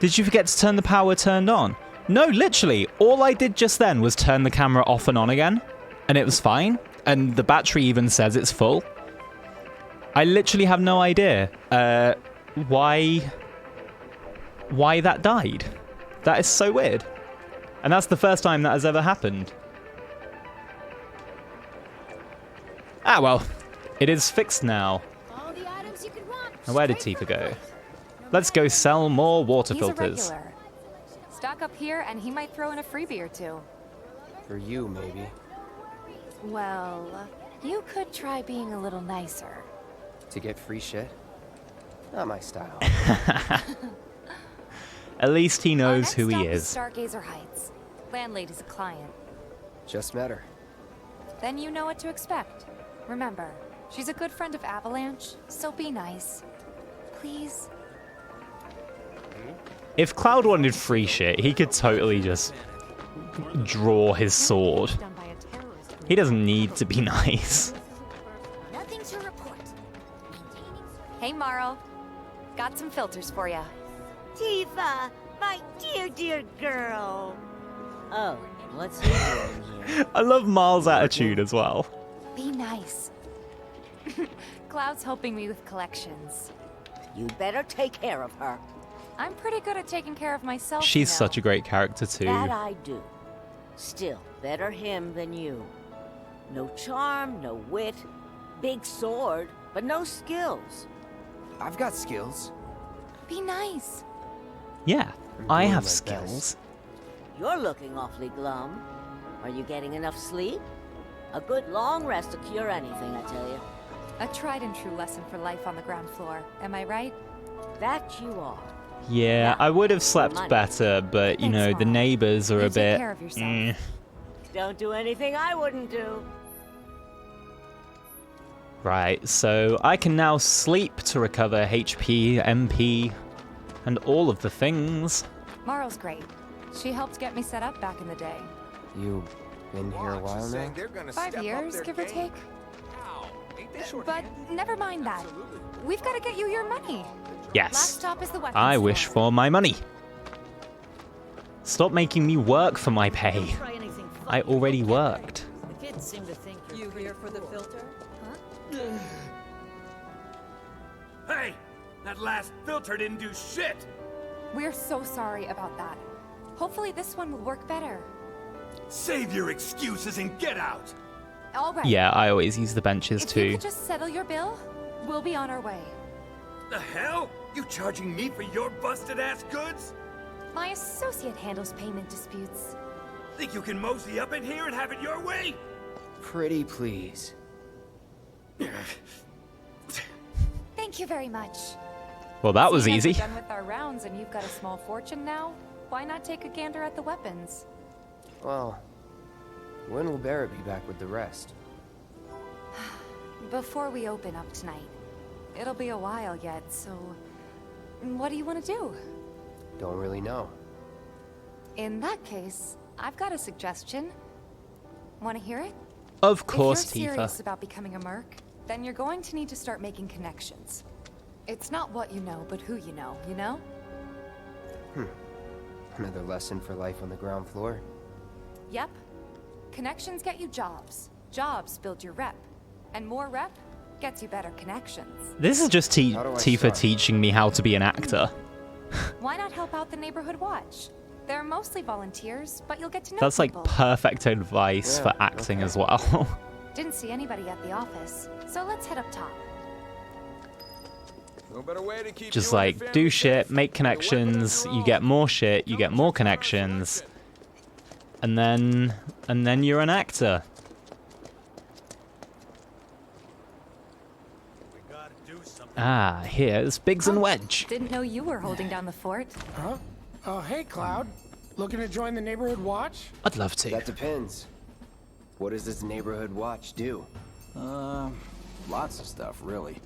Did you forget to turn the power turned on? No, literally. All I did just then was turn the camera off and on again. And it was fine. And the battery even says it's full. I literally have no idea why that died. That is so weird. And that's the first time that has ever happened. Ah, well. It is fixed now. Now, where did Tifa go? Let's go sell more water filters. He's a regular. Stock up here and he might throw in a freebie or two. For you, maybe. Well, you could try being a little nicer. To get free shit? Not my style. At least he knows who he is. Stargazer Heights. Landlady's a client. Just met her. Then you know what to expect. Remember, she's a good friend of Avalanche, so be nice. Please. If Cloud wanted free shit, he could totally just draw his sword. He doesn't need to be nice. Nothing to report. Hey, Marl. Got some filters for ya. Tifa, my dear, dear girl. Oh, what's he doing here? I love Marl's attitude as well. Be nice. Cloud's helping me with collections. You better take care of her. I'm pretty good at taking care of myself. She's such a great character too. That I do. Still, better him than you. No charm, no wit. Big sword, but no skills. I've got skills. Be nice. Yeah, I have skills. You're looking awfully glum. Are you getting enough sleep? A good long rest to cure anything, I tell you. A tried and true lesson for life on the ground floor. Am I right? That you are. Yeah, I would have slept better, but you know, the neighbors are a bit... Take care of yourself. Don't do anything I wouldn't do. Right, so I can now sleep to recover HP, MP, and all of the things. Marl's great. She helped get me set up back in the day. You been here a while now? 5 years, give or take. But never mind that. We've got to get you your money. Yes, Last stop is the weapons I store. wish for my money. Stop making me work for my pay. I already worked. The kids seem to think you here for the filter? Huh? Hey! That last filter didn't do shit! We're so sorry about that. Hopefully this one will work better. Save your excuses and get out! All right. Yeah, I always use the benches If too. you could just settle your bill, we'll be on our way. The hell? You charging me for your busted-ass goods? My associate handles payment disputes. Think you can mosey up in here and have it your way? Pretty please. Thank you very much. Well, that was Seeing as easy. we're done with our rounds and you've got a small fortune now, why not take a gander at the weapons? Well, when will Barrett be back with the rest? Before we open up tonight. It'll be a while yet, so what do you want to do? Don't really know. In that case, I've got a suggestion. Want to hear it? Of course, if you're serious Tifa. about becoming a merc, then you're going to need to start making connections. It's not what you know, but who you know, you know? Another lesson for life on the ground floor. Yep. Connections get you jobs. Jobs build your rep. And more rep gets you better connections. This is just Tifa teaching me how to be an actor. Why not help out the neighborhood watch? They're mostly volunteers, but you'll get to know That's like people. perfect advice for acting as well. Didn't see anybody at the office, so let's head up top. No better way to keep Just you and like your do family shit, safe. make connections, you get more shit, you get more connections, and then you're an actor. Ah, here's Biggs and Wedge. Didn't know you were holding down the fort. Huh? Oh, hey, Cloud. Looking to join the neighborhood watch? I'd love to. That depends. What does this neighborhood watch do? Lots of stuff, really.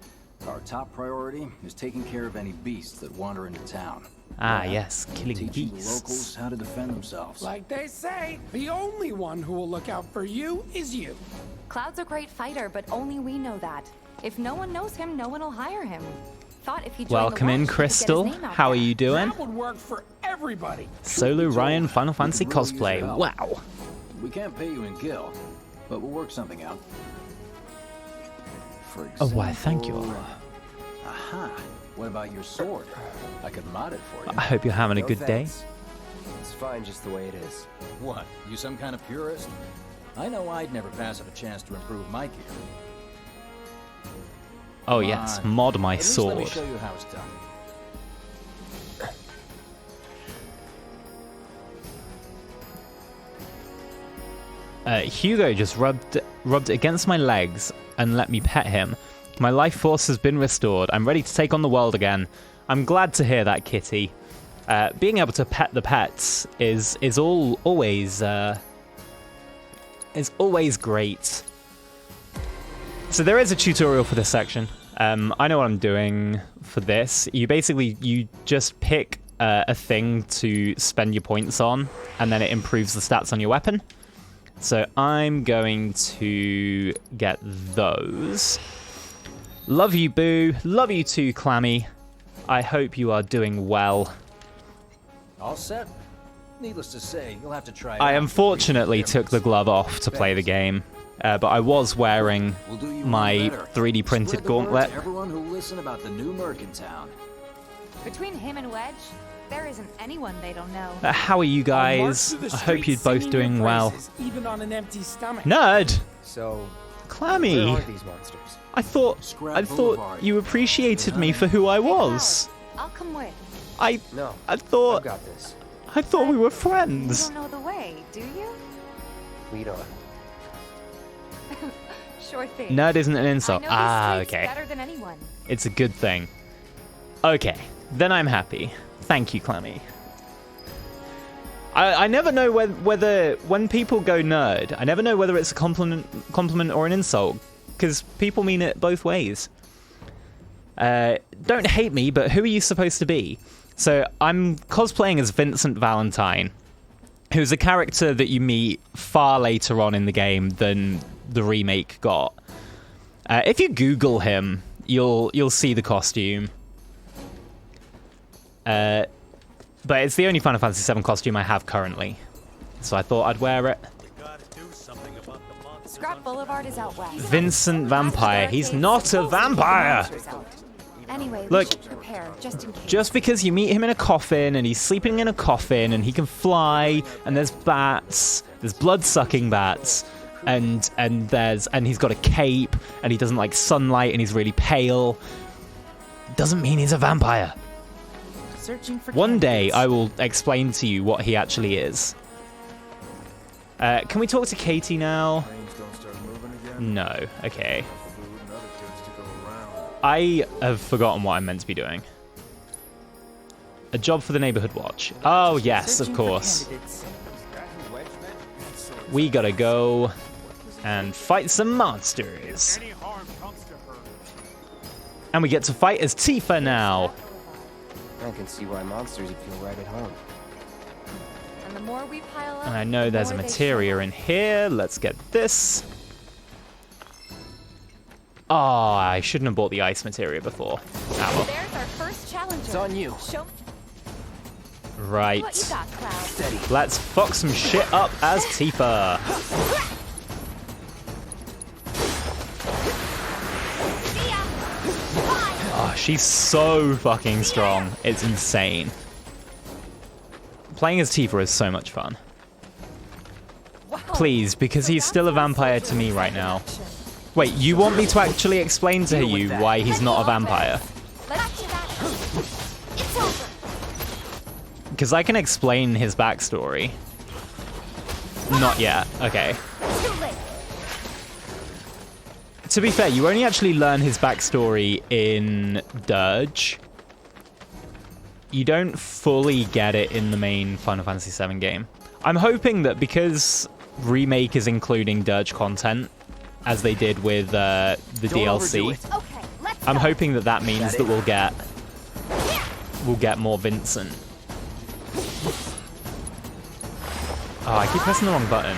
Our top priority is taking care of any beasts that wander into town. Ah, yes, killing teaching the beasts. locals how to defend themselves. Like they say, the only one who will look out for you is you. Cloud's a great fighter, but only we know that. If no one knows him, no one will hire him. Thought if he joined Welcome the in, watch, he could get his Crystal. name out How are there. you doing? That would work for everybody. Solo Ryan Final Fantasy We could really use cosplay. your help. Wow. We can't pay you in gil, but we'll work something out. For Oh, example, why, thank you. Aha. What about your sword? I could mod it for you. I hope you're having a No good day. thanks. It's fine just the way it is. What? You some kind of purist? I know I'd never pass up a chance to improve my gear. Oh yes, mod my At least let me sword. show you how it's done. Hugo just rubbed against my legs and let me pet him. My life force has been restored. I'm ready to take on the world again. I'm glad to hear that, Kitty. Being able to pet the pets is always great. So there is a tutorial for this section. I know what I'm doing for this. You just pick a thing to spend your points on, and then it improves the stats on your weapon. So I'm going to get those. Love you, Boo. Love you too, Clammy. I hope you are doing well. All set? Needless to say, you'll have to try it I out. unfortunately took the glove off to play the game, but I was wearing We'll do you my one better. 3D printed Spread the word gauntlet. to everyone who listen about the new merc in town. Between him and Wedge, there isn't anyone they don't know. How are you guys? I hope you're both doing well. Even on an empty stomach. Nerd! So, where Clammy! are these monsters? I thought you appreciated me for who I was. I'll come with. I I've thought got this. we were You friends. don't know the way, do you? Lead on. Sure thing. Nerd isn't an insult. I know Ah, these streets okay. better than anyone. It's a good thing. Okay, then I'm happy. Thank you, Clammy. I never know whether when people go nerd, I never know whether it's a compliment or an insult, because people mean it both ways. Don't hate me, but who are you supposed to be? So I'm cosplaying as Vincent Valentine, who's a character that you meet far later on in the game than the remake got. If you Google him, you'll see the costume. But it's the only Final Fantasy VII costume I have currently, so I thought I'd wear it. Scrap Boulevard is out west. Vincent Vampire. He's not a vampire! Anyway, Look, we should prepare just in case. Just because you meet him in a coffin and he's sleeping in a coffin and he can fly and there's bats, there's blood-sucking bats, and he's got a cape and he doesn't like sunlight and he's really pale, doesn't mean he's a vampire. Searching for One day candidates. I will explain to you what he actually is. Can we talk to Katie now? No. Okay. I have forgotten what I'm meant to be doing. A job for the neighborhood watch. Oh, yes, of course. We gotta go and fight some monsters. And we get to fight as Tifa now. I can see why monsters would feel right at home. And the more we pile up, And I know there's a materia in here. Let's get this. Oh, I shouldn't have bought the ice materia before. Ow. There's our first challenger. It's on you. Show Right. what you got, Cloud. Let's fuck some shit up as Tifa. Oh, she's so fucking strong. It's insane. Playing as Tifa is so much fun. Please, because he's still a vampire to me right now. Wait, you want me to actually explain to you why he's not a vampire? Because I can explain his backstory. Not yet. Okay. To be fair, you only actually learn his backstory in Dirge. You don't fully get it in the main Final Fantasy VII game. I'm hoping that because Remake is including Dirge content, as they did with the DLC, I'm hoping that that means that we'll get more Vincent. Oh, I keep pressing the wrong button.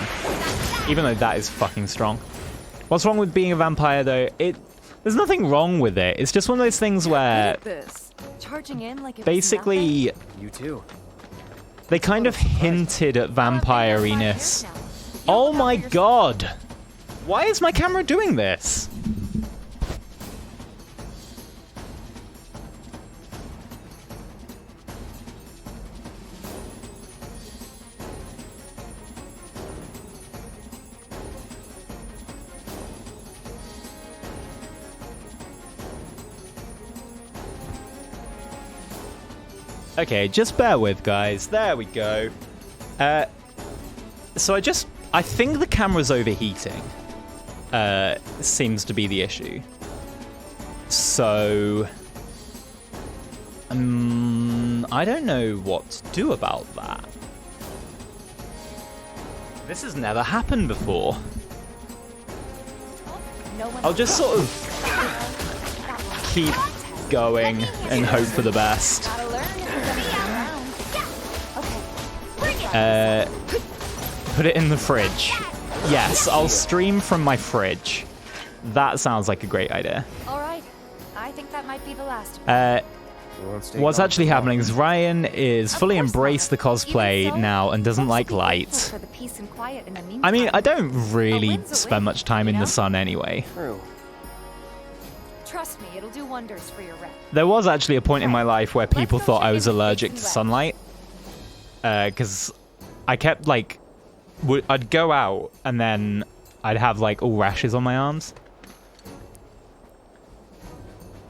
Even though that is fucking strong. What's wrong with being a vampire, though? There's nothing wrong with it. It's just one of those things where basically You too. they kind of hinted at vampire-iness. Oh my god! Why is my camera doing this? Okay, just bear with, guys. There we go. So I think the camera's overheating. Seems to be the issue. So, I don't know what to do about that. This has never happened before. I'll just sort of keep going and hope for the best. Put it in the fridge. Yes, I'll stream from my fridge. That sounds like a great idea. All right. I think that might be the last. What's actually happening is Ryan is fully embraced the cosplay now and doesn't like light. I mean, I don't really spend much time in the sun anyway. Trust me, it'll do wonders for your rep. There was actually a point in my life where people thought I was allergic to sunlight. Because I kept, like, I'd go out and then I'd have, like, all rashes on my arms.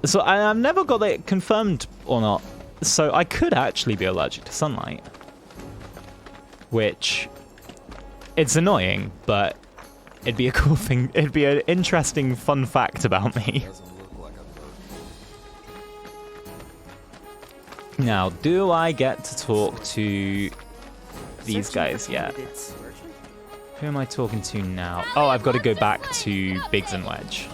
So I've never got it confirmed or not. So I could actually be allergic to sunlight. Which, it's annoying, but it'd be a cool thing. It'd be an interesting, fun fact about me. Now, do I get to talk to these guys yet? Who am I talking to now? Oh, I've got to go back to Biggs and Wedge.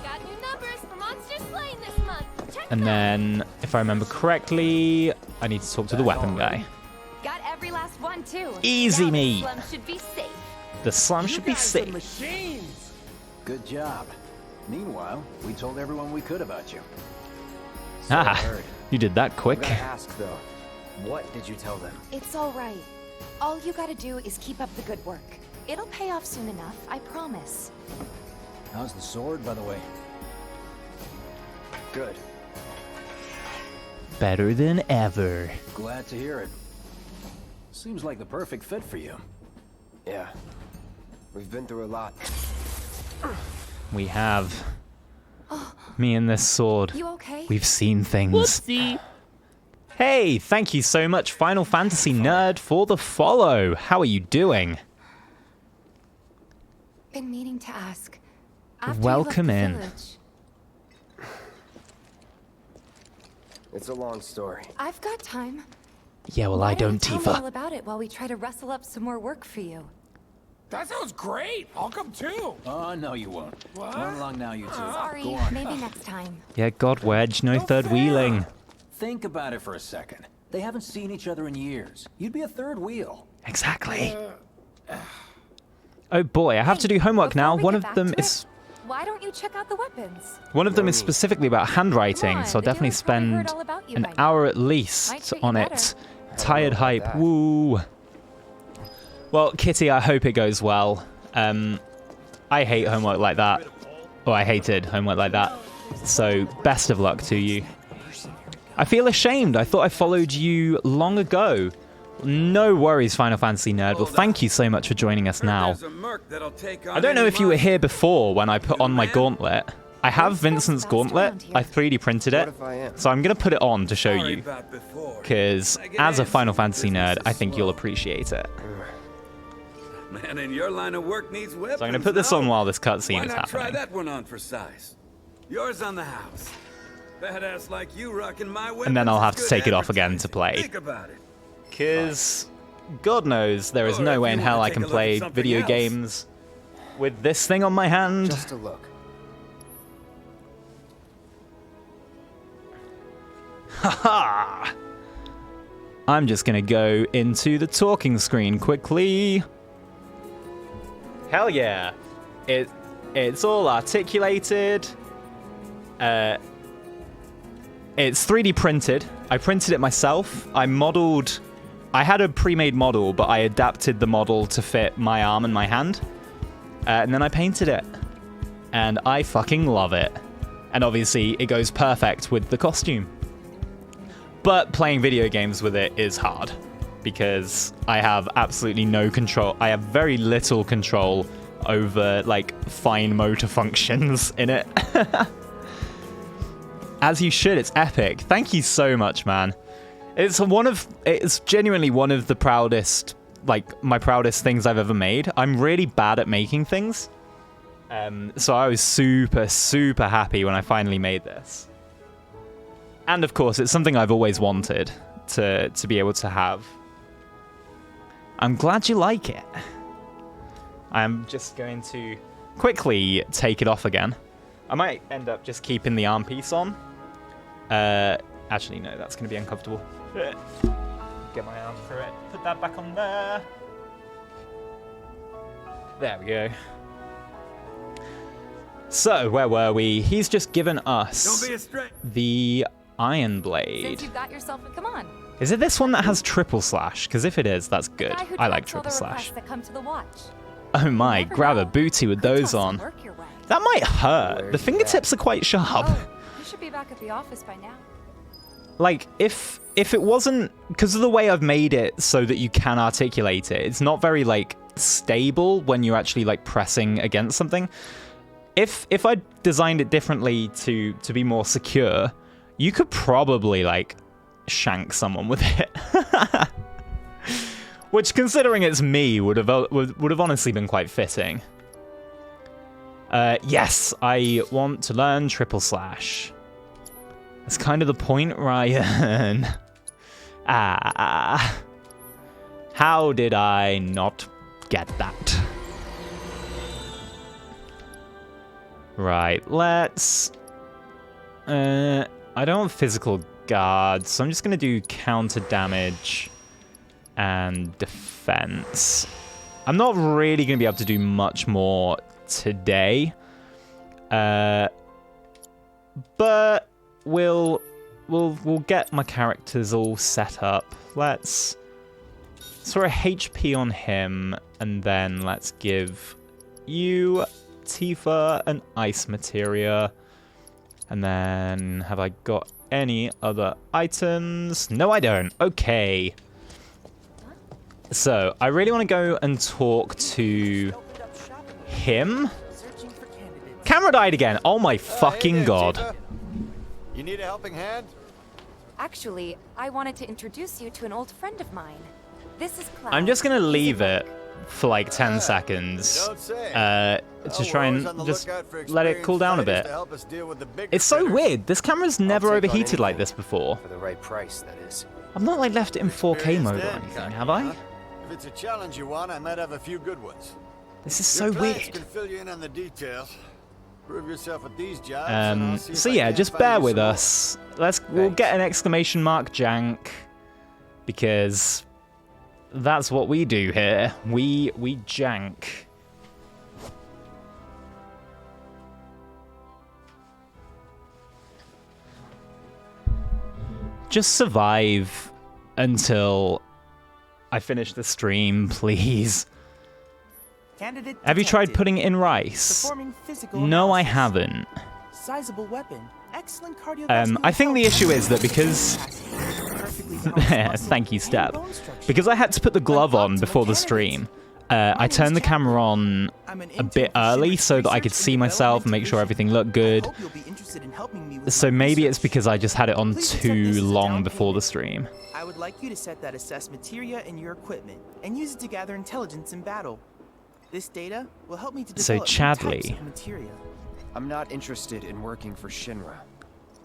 And then, if I remember correctly, I need to talk to the weapon guy. Got every last one too. Easy me. The slum should be safe. The slum should be safe. Machines. Good job. Meanwhile, we told everyone we could about you. You did that quick. I gotta ask though, what did you tell them? It's all right. All you gotta do is keep up the good work. It'll pay off soon enough, I promise. How's the sword, by the way? Good. Better than ever. Glad to hear it. Seems like the perfect fit for you. Yeah. We've been through a lot. We have. Me and this sword. You okay? We've seen things. Whoopsie. Hey, thank you so much, Final Fantasy Nerd, for the follow. How are you doing? Been meaning to ask. After Welcome you left in. the village, It's a long story. I've got time. Yeah, well, I don't, Tell me all Tifa. about it while we try to rustle up some more work for you. That sounds great. I'll come too. Oh, no, you won't. What? Run along now, you two. Sorry, Go on. maybe next time. Yeah, God, Wedge, no third wheeling. Think about it for a second. They haven't seen each other in years. You'd be a third wheel. Exactly. Oh boy, I have to do homework now. One of them is Why don't you check out the weapons? specifically about handwriting, so I'll definitely spend an hour at least on it. Tired hype, woo. Well, Kitty, I hope it goes well. I hate homework like that. Oh, I hated homework like that. So, best of luck to you. I feel ashamed. I thought I followed you long ago. No worries, Final Fantasy nerd. Well, thank you so much for joining us now. I don't know if you were here before when I put on my gauntlet. I have Vincent's gauntlet. I 3D printed it. So I'm going to put it on to show you. Because as a Final Fantasy nerd, I think you'll appreciate it. Man, in your line of work needs weapons. So I'm going to put this on while this cutscene is Why not try happening. that one on for size? Yours on the house. Badass like you rocking my weapons. And then I'll have is to good take it off again to play. Think about it. Because God knows there is no way in hell I can play video games with this thing on my hand. Just a look. Haha! I'm just gonna go into the talking screen quickly. Hell yeah! It's all articulated. It's 3D printed. I printed it myself. I had a pre-made model, but I adapted the model to fit my arm and my hand. And then I painted it. And I fucking love it. And obviously, it goes perfect with the costume. But playing video games with it is hard. Because I have absolutely no control. I have very little control over, like, fine motor functions in it. As you should, it's epic. Thank you so much, man. It's genuinely one of the proudest, like, my proudest things I've ever made. I'm really bad at making things. So I was super, super happy when I finally made this. And of course, it's something I've always wanted to be able to have. I'm glad you like it. I'm just going to quickly take it off again. I might end up just keeping the arm piece on. Actually, no, that's going to be uncomfortable. Get my arm through it. Put that back on there. There we go. So, where were we? He's just given us the Iron Blade. Since you've got yourself come on. Is it this one that has triple slash? Because if it is, that's good. I like triple slash. That come to the watch. Oh my, grab a booty with those on. That might hurt. The fingertips are quite sharp. Oh, you should be back at the office by now. Like, if it wasn't... Because of the way I've made it so that you can articulate it, it's not very, like, stable when you're actually, like, pressing against something. If I designed it differently to be more secure, you could probably, like, shank someone with it. Which, considering it's me, would have honestly been quite fitting. Yes, I want to learn triple slash. That's kind of the point, Ryan. How did I not get that? Right, let's... I don't want physical guards, so I'm just going to do counter damage and defense. I'm not really going to be able to do much more today. But we'll get my characters all set up. Let's throw a HP on him, and then let's give you, Tifa, an ice materia. And then, have I got any other items? No, I don't. Okay. So, I really want to go and talk to him. Camera died again. Oh my fucking god. Tifa. You need a helping hand? Actually, I wanted to introduce you to an old friend of mine. This is Cloud. I'm just going to leave it for like 10 seconds to try and just let it cool down a bit. It's so weird. This camera's never overheated like this before. For the right price, that is. I've not like left it in 4K mode or anything, have I? If it's a challenge you want, I might have a few good ones. This is so Your clients weird. can fill you in on the details. Prove yourself at these jobs, and I'll see if So I yeah, can't just find bear you with some more. us. We'll get an exclamation mark jank, because that's what we do here. We jank. Just survive until I finish the stream, please. Candidate Have you tried detected. putting it in rice? Performing physical No, I analysis. haven't. Sizable weapon. Excellent cardiovascular I think the health. issue is that because... Thank you, Step. Because I had to put the glove on before the stream, I turned the camera on a bit early so that I could see myself and make sure everything looked good. So maybe it's because I just had it on too long before the stream. I would like you to set that assess materia in your equipment and use it to gather intelligence in battle. This data will help me to So develop new types Chadley. of materia. I'm not interested in working for Shinra.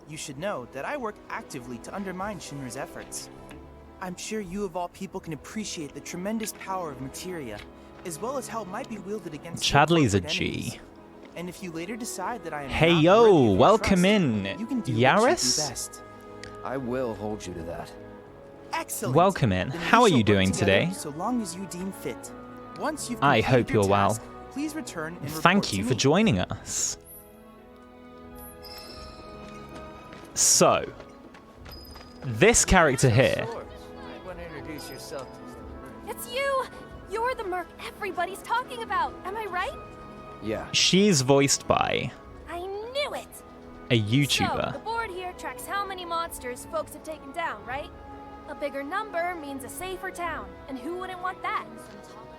You should know that I work actively to undermine Shinra's efforts. I'm sure you of all people can appreciate the tremendous power of materia, as well as how it might be wielded against your Chadley's a corporate G. enemies. And if you later decide that I am Hey not yo, worthy of your welcome trust, in, you can do what you do Yaris. best. I will hold you to that. Excellent. Welcome in. Then How we are shall you work doing together today? So long as you deem fit. Once you've I completed hope your you're well. task, please return and Thank report you to for me. joining us. So, this character here, It's you! You're the merc everybody's talking about, am I right? Yeah. she's voiced by I knew it! a So, YouTuber. the board here tracks how many monsters folks have taken down, right? A bigger number means a safer town, and who wouldn't want that?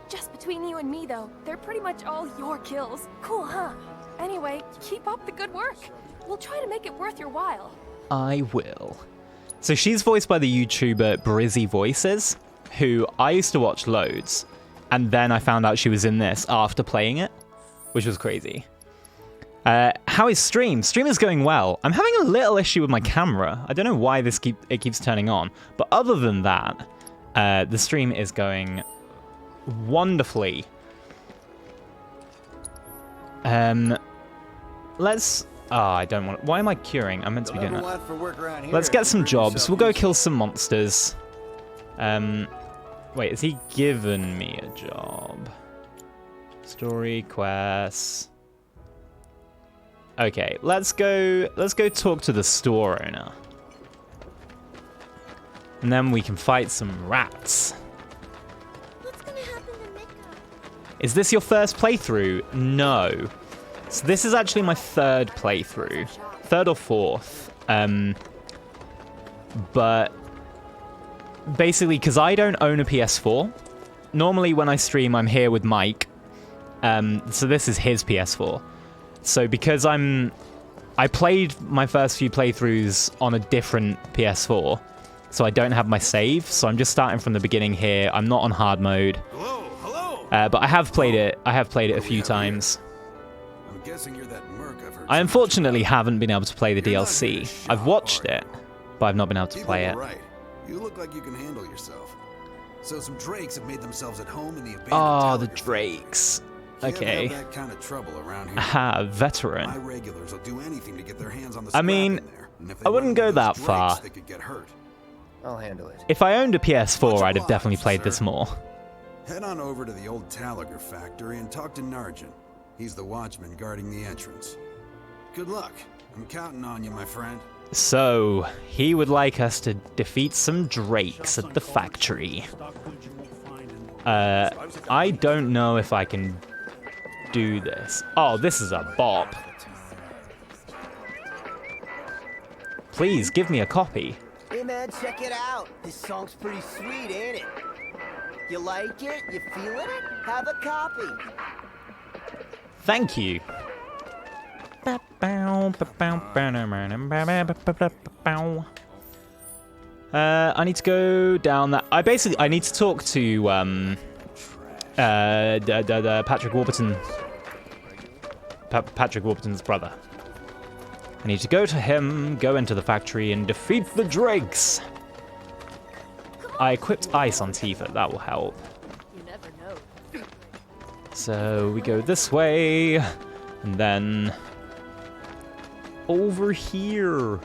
Just between you and me, though, they're pretty much all your kills. Cool, huh? Anyway, keep up the good work. We'll try to make it worth your while. I will. So she's voiced by the YouTuber Brizzy Voices, who I used to watch loads, and then I found out she was in this after playing it, which was crazy. How is stream? Stream is going well. I'm having a little issue with my camera. I don't know why it keeps turning on, but other than that, the stream is going wonderfully. Let's... Oh, I don't want... Why am I curing? I'm meant to be doing that. Let's get some jobs. We'll go kill some monsters. Wait, has he given me a job? Story quests. Okay, let's go talk to the store owner. And then we can fight some rats. Is this your first playthrough? No. So this is actually my third playthrough. Third or fourth. But basically, because I don't own a PS4, normally when I stream, I'm here with Mike. So this is his PS4. So because I played my first few playthroughs on a different PS4, so I don't have my save, so I'm just starting from the beginning here. I'm not on hard mode. But I have played it. I have played it a few times. I'm guessing you're that merc I've heard. I unfortunately haven't been able to play the DLC. I've watched it, but I've not been able to play it. Right. You look like you can handle yourself. So some drakes have made themselves at home in the abandoned Oh, the Gallagher drakes. Can't Okay. have that kind of trouble around here. Aha, My veteran. regulars will do anything to get their hands on the I scrap mean, in there. And if they I run wouldn't into go those that drakes, far. They could get hurt. I'll handle it. If I owned a PS4, I'd have definitely played this more. Head on over to the old Gallagher factory and talk to Narjan. He's the watchman guarding the entrance. Good luck. I'm counting on you, my friend. So, he would like us to defeat some drakes at the factory. I don't know if I can do this. Oh, this is a bop. Please, give me a copy. Hey man, check it out. This song's pretty sweet, ain't it? You like it? You feeling it? Have a copy. Thank you. I need to go down that. I need to talk to Patrick Warburton. Patrick Warburton's brother. I need to go to him, go into the factory, and defeat the drakes. I equipped ice on Tifa. That will help. You never know. So we go this way, and then over here.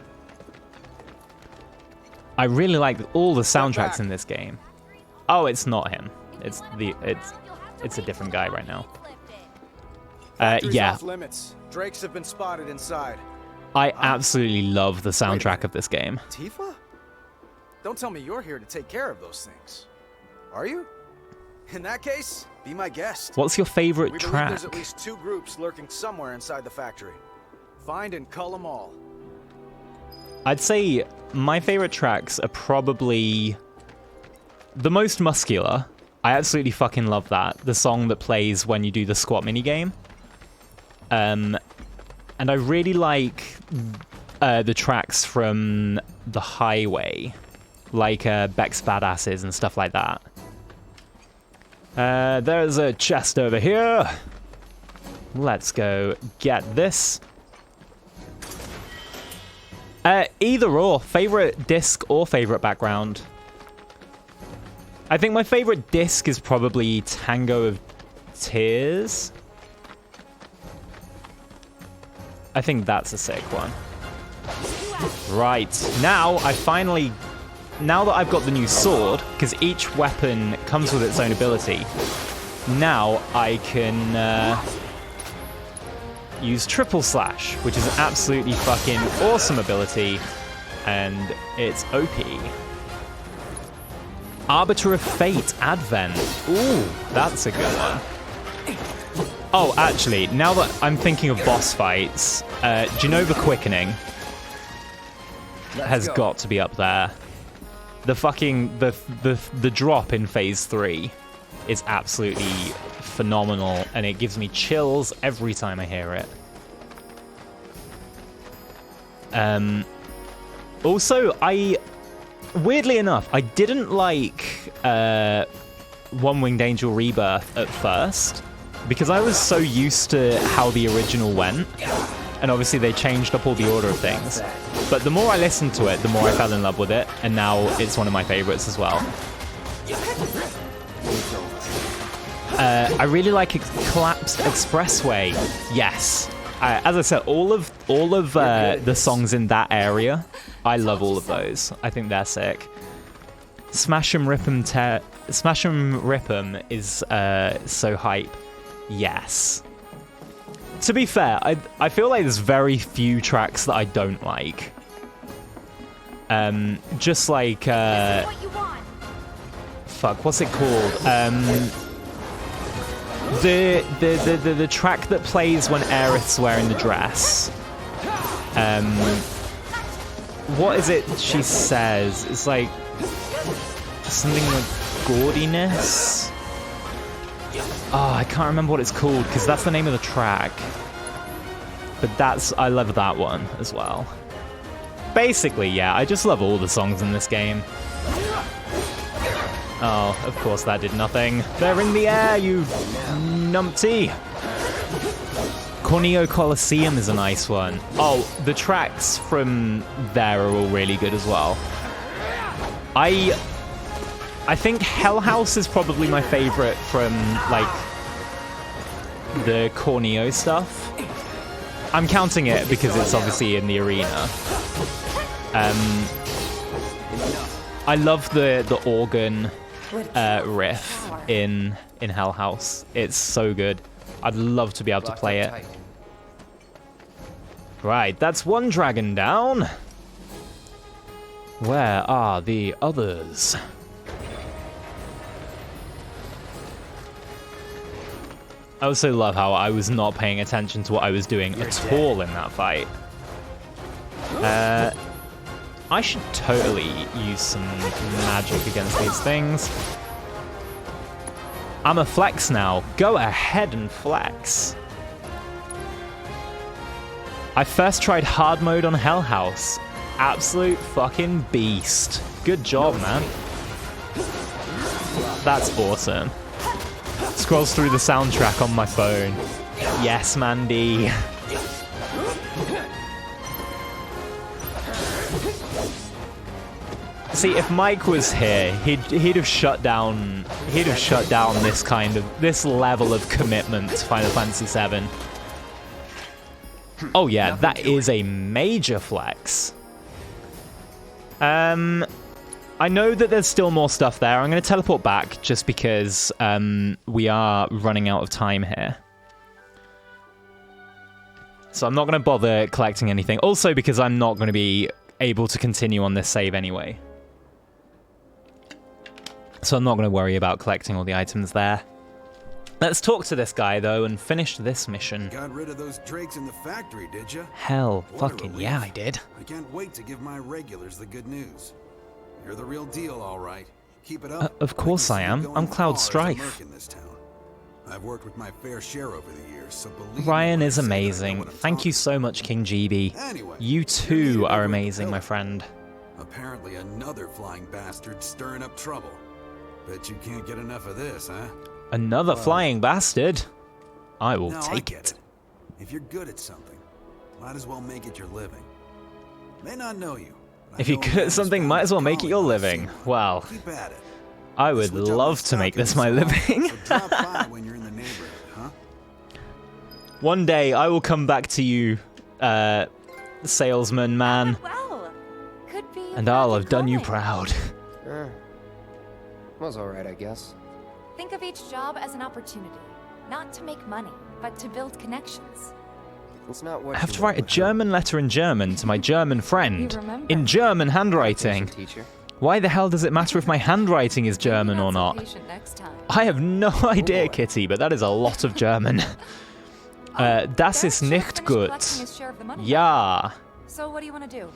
I really like all the soundtracks in this game. Oh, it's not him. It's a different guy right now. Yeah. Off limits. Drakes have been spotted inside. I absolutely love the soundtrack of this game. Tifa? Don't tell me you're here to take care of those things. Are you? In that case, be my guest. What's your favorite We believe track? there's at least 2 groups lurking somewhere inside the factory. Find and cull them all. I'd say my favorite tracks are probably the most muscular. I absolutely fucking love that. The song that plays when you do the squat minigame. And I really like the tracks from The Highway, like Beck's Badasses and stuff like that. There's a chest over here. Let's go get this. Either or, favorite disc or favorite background. I think my favorite disc is probably Tango of Tears. I think that's a sick one. Right, now that I've got the new sword, because each weapon comes with its own ability, now I can use Triple Slash, which is an absolutely fucking awesome ability, and it's OP. Arbiter of Fate, Advent. Ooh, that's a good one. Oh, actually, now that I'm thinking of boss fights, Genova Quickening has got to be up there. The fucking the drop in Phase 3 is absolutely phenomenal, and it gives me chills every time I hear it. Also, weirdly enough, I didn't like One Winged Angel Rebirth at first, because I was so used to how the original went, and obviously they changed up all the order of things. But the more I listened to it, the more I fell in love with it, and now it's one of my favorites as well. I really like Collapsed Expressway. Yes. As I said, all of the songs in that area, I love all of those. I think they're sick. Smash 'em Rip 'em is so hype. Yes. To be fair, I feel like there's very few tracks that I don't like. Just like fuck, what's it called? The track that plays when Aerith's wearing the dress. What is it she says? It's like something like gaudiness. Oh, I can't remember what it's called because that's the name of the track. But I love that one as well. Basically, yeah, I just love all the songs in this game. Oh, of course that did nothing. They're in the air, you numpty. Corneo Coliseum is a nice one. Oh, the tracks from there are all really good as well. I think Hell House is probably my favorite from, like, the Corneo stuff. I'm counting it because it's obviously in the arena. I love the organ riff in Hell House. It's so good. I'd love to be able to play it. Right, that's one dragon down. Where are the others? I also love how I was not paying attention to what I was doing at all in that fight. I should totally use some magic against these things. I'm a flex now. Go ahead and flex. I first tried hard mode on Hell House. Absolute fucking beast. Good job, man. That's awesome. Scrolls through the soundtrack on my phone. Yes, Mandy. See, if Mike was here, he'd have shut down this level of commitment to Final Fantasy VII. Oh yeah, that is a major flex. I know that there's still more stuff there. I'm going to teleport back just because we are running out of time here. So I'm not going to bother collecting anything. Also because I'm not going to be able to continue on this save anyway. So I'm not going to worry about collecting all the items there. Let's talk to this guy, though, and finish this mission. Got rid of those drakes in the factory, did you? Hell, fucking yeah, I did. I can't wait to give my regulars the good news. You're the real deal, all right. Keep it up. Of course I am. I'm Cloud Strife. I've worked with my fair share over the years, so believe Ryan is amazing. Thank you so much, King GB. Anyway, you too are amazing, my friend. Apparently another flying bastard stirring up trouble. Bet you can't get enough of this, huh? Another flying bastard? I will take it. If you're good at something, might as well make it your living. May not know you. If you're good at something, might as well make it your living. Well, I would love to make this my living. One day I will come back to you, salesman man, and I'll have done you proud. Was alright, I guess. Think of each job as an opportunity, not to make money, but to build connections. It's not what I have to write a German letter in German to my German friend, in German handwriting. Why the hell does it matter if my handwriting is German or not? I have no idea, Kitty, but that is a lot of German. Das ist nicht gut. Ja. So what do you want to do?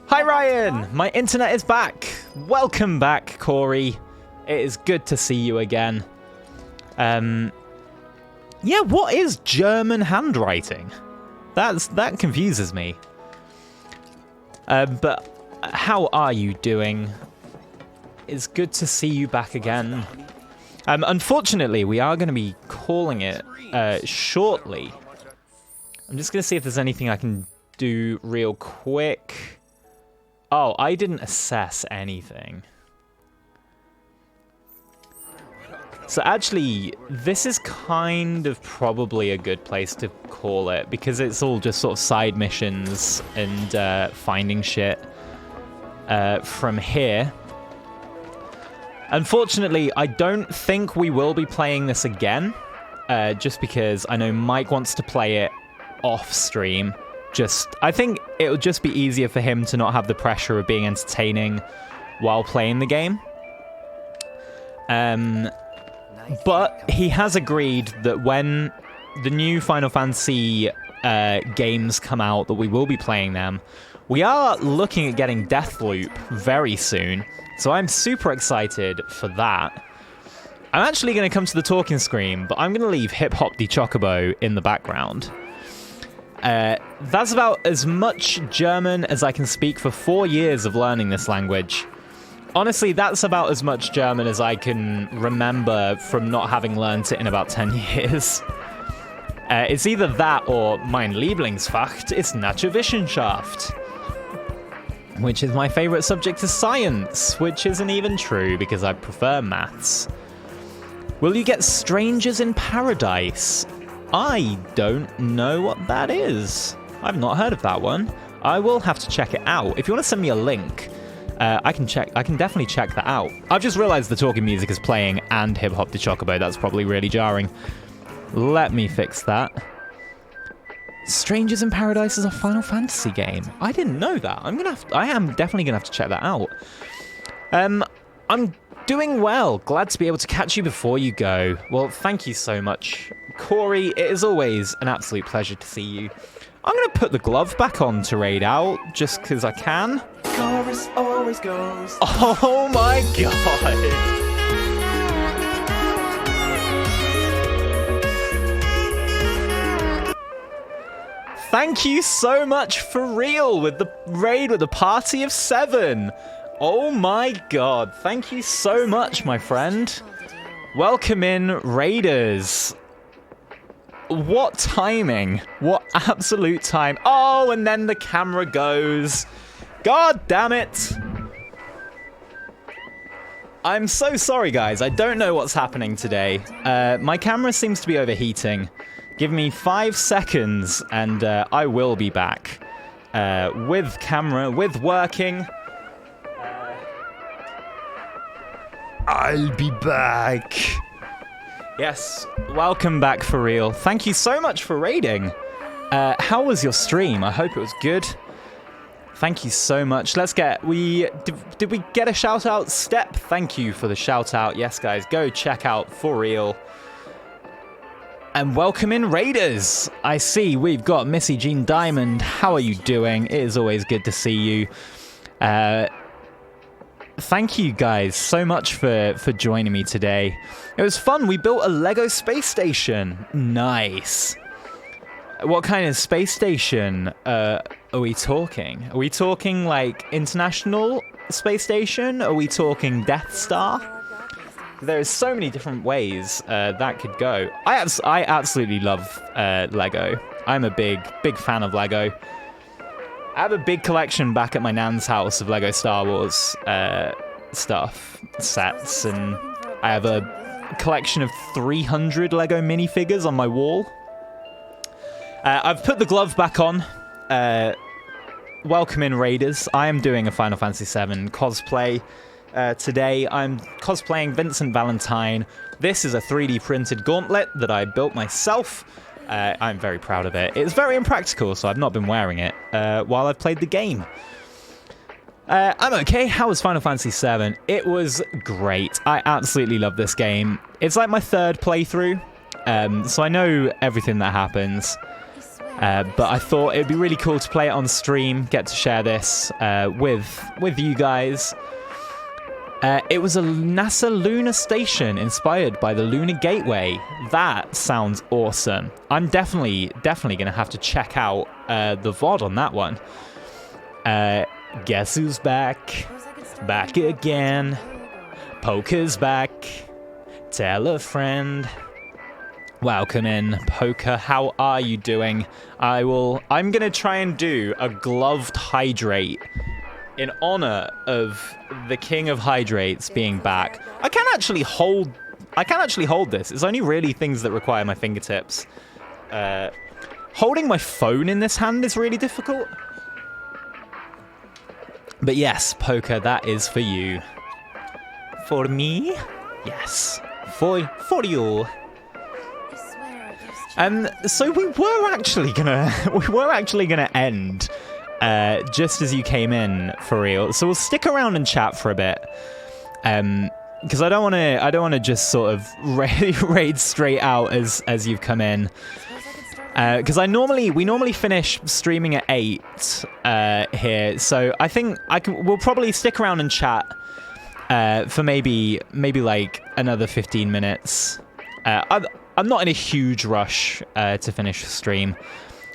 Hi Ryan! My internet is back! Welcome back, Corey. It is good to see you again. Yeah, what is German handwriting? That confuses me. But how are you doing? It's good to see you back again. Unfortunately, we are going to be calling it shortly. I'm just going to see if there's anything I can do real quick. Oh, I didn't assess anything. So actually, this is kind of probably a good place to call it, because it's all just sort of side missions and finding shit from here. Unfortunately, I don't think we will be playing this again, just because I know Mike wants to play it off stream. I think it would just be easier for him to not have the pressure of being entertaining while playing the game. But he has agreed that when the new Final Fantasy games come out, that we will be playing them. We are looking at getting Deathloop very soon, so I'm super excited for that. I'm actually going to come to the talking screen, but I'm going to leave Hip Hop de Chocobo in the background. That's about as much German as I can speak for 4 years of learning this language. Honestly, that's about as much German as I can remember from not having learned it in about 10 years. It's either that or mein Lieblingsfach ist Naturwissenschaft, which is my favorite subject of science, which isn't even true because I prefer maths. Will you get Strangers in Paradise? I don't know what that is. I've not heard of that one. I will have to check it out. If you want to send me a link, I can definitely check that out. I've just realized the talking music is playing and Hip Hop de Chocobo. That's probably really jarring. Let me fix that. Strangers in Paradise is a Final Fantasy game. I didn't know that. I am definitely gonna have to check that out. I'm doing well. Glad to be able to catch you before you go. Well, thank you so much, Corey. It is always an absolute pleasure to see you. I'm gonna put the glove back on to raid out, just because I can. Chorus always goes. Oh my god! Thank you so much for real with the raid with a party of 7. Oh my god, thank you so much, my friend. Welcome in, raiders. What timing? What absolute time? Oh, and then the camera goes. God damn it. I'm so sorry, guys. I don't know what's happening today. My camera seems to be overheating. Give me 5 seconds, and I will be back. With camera, with working. I'll be back. Yes, welcome back for real. Thank you so much for raiding. How was your stream? I hope it was good. Thank you so much. Let's get... Did we get a shout-out? Step, thank you for the shout-out. Yes, guys, go check out For Real. And welcome in Raiders. I see we've got Missy Jean Diamond. How are you doing? It is always good to see you. Thank you guys so much for joining me today. It was fun. We built a Lego space station. Nice. What kind of space station are we talking? Are we talking like international space station? Are we talking Death Star? There's so many different ways that could go. I absolutely love Lego. I'm a big fan of Lego. I have a big collection back at my nan's house of Lego Star Wars stuff, sets, and I have a collection of 300 Lego minifigures on my wall. I've put the glove back on. Welcome in, Raiders. I am doing a Final Fantasy VII cosplay. Today, I'm cosplaying Vincent Valentine. This is a 3D printed gauntlet that I built myself. I'm very proud of it. It's very impractical, so I've not been wearing it while I've played the game. I'm okay. How was Final Fantasy VII? It was great. I absolutely love this game. It's like my 3rd playthrough, so I know everything that happens. But I thought it'd be really cool to play it on stream, get to share this with you guys. It was a NASA lunar station inspired by the Lunar Gateway. That sounds awesome. I'm definitely going to have to check out the VOD on that one. Guess who's back? Back again. Poker's back. Tell a friend. Welcome in, Poker. How are you doing? I'm going to try and do a gloved hydrate in honor of the King of Hydrates being back. I can actually hold this. It's only really things that require my fingertips. Holding my phone in this hand is really difficult. But yes, Poker, that is for you. For me? Yes. For you. So we were actually gonna end just as you came in, for real. So we'll stick around and chat for a bit, because I don't want to just sort of raid straight out as you've come in. Because we normally finish streaming at 8 here, so I think we'll probably stick around and chat for maybe like another 15 minutes. I'm not in a huge rush to finish the stream,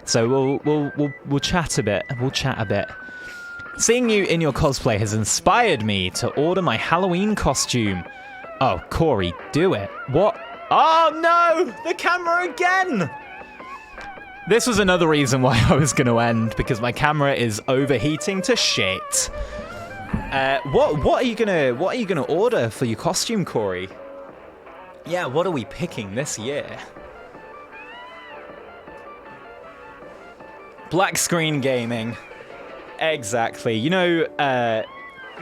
so we'll chat a bit. We'll chat a bit. Seeing you in your cosplay has inspired me to order my Halloween costume. Oh, Corey, do it. What? Oh no, the camera again. This was another reason why I was going to end, because my camera is overheating to shit. What are you gonna order for your costume, Corey? Yeah, what are we picking this year? Black screen gaming. Exactly. You know,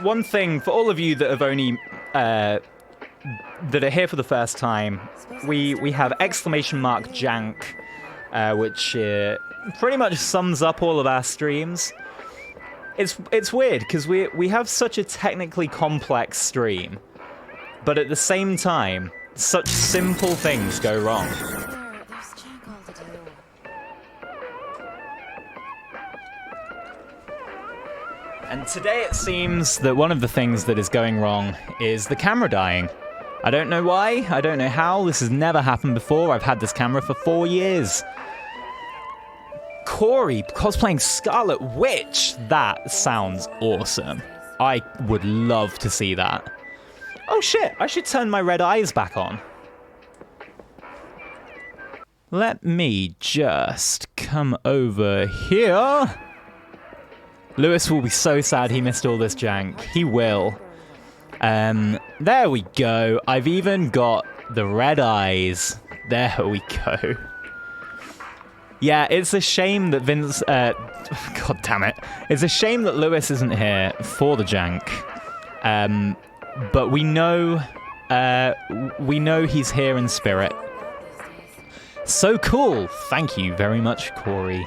one thing for all of you that have only that are here for the first time, we have !jank. Which pretty much sums up all of our streams. It's weird because we have such a technically complex stream, but at the same time, such simple things go wrong. And today it seems that one of the things that is going wrong is the camera dying. I don't know why, I don't know how, this has never happened before. I've had this camera for 4 years. Corey cosplaying Scarlet Witch. That sounds awesome. I would love to see that. Oh shit, I should turn my red eyes back on. Let me just come over here. Lewis will be so sad he missed all this jank. He will. There we go. I've even got the red eyes. There we go. Yeah, it's a shame that Vince... God damn it. It's a shame that Lewis isn't here for the jank. But we know he's here in spirit. So cool. Thank you very much, Corey.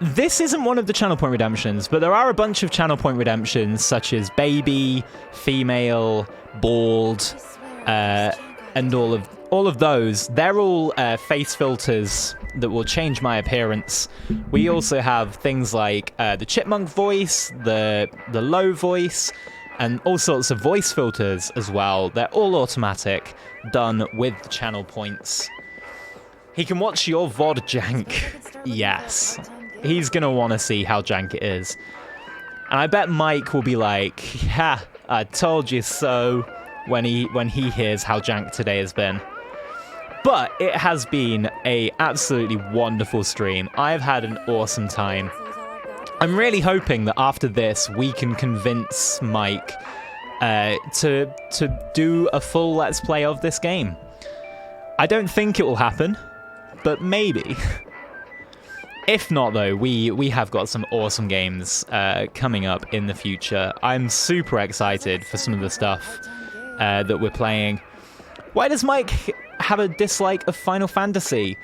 This isn't one of the channel point redemptions, but there are a bunch of channel point redemptions, such as baby, female, bald, and all of those. They're all face filters that will change my appearance. We also have things like the chipmunk voice, the low voice, and all sorts of voice filters as well. They're all automatic, done with the channel points. He can watch your VOD jank. Yes. He's going to want to see how jank it is. And I bet Mike will be like, ha, I told you so, when he hears how jank today has been. But it has been a absolutely wonderful stream. I've had an awesome time. I'm really hoping that after this, we can convince Mike to do a full Let's Play of this game. I don't think it will happen, but maybe. If not, though, we have got some awesome games coming up in the future. I'm super excited for some of the stuff that we're playing. Why does Mike have a dislike of Final Fantasy?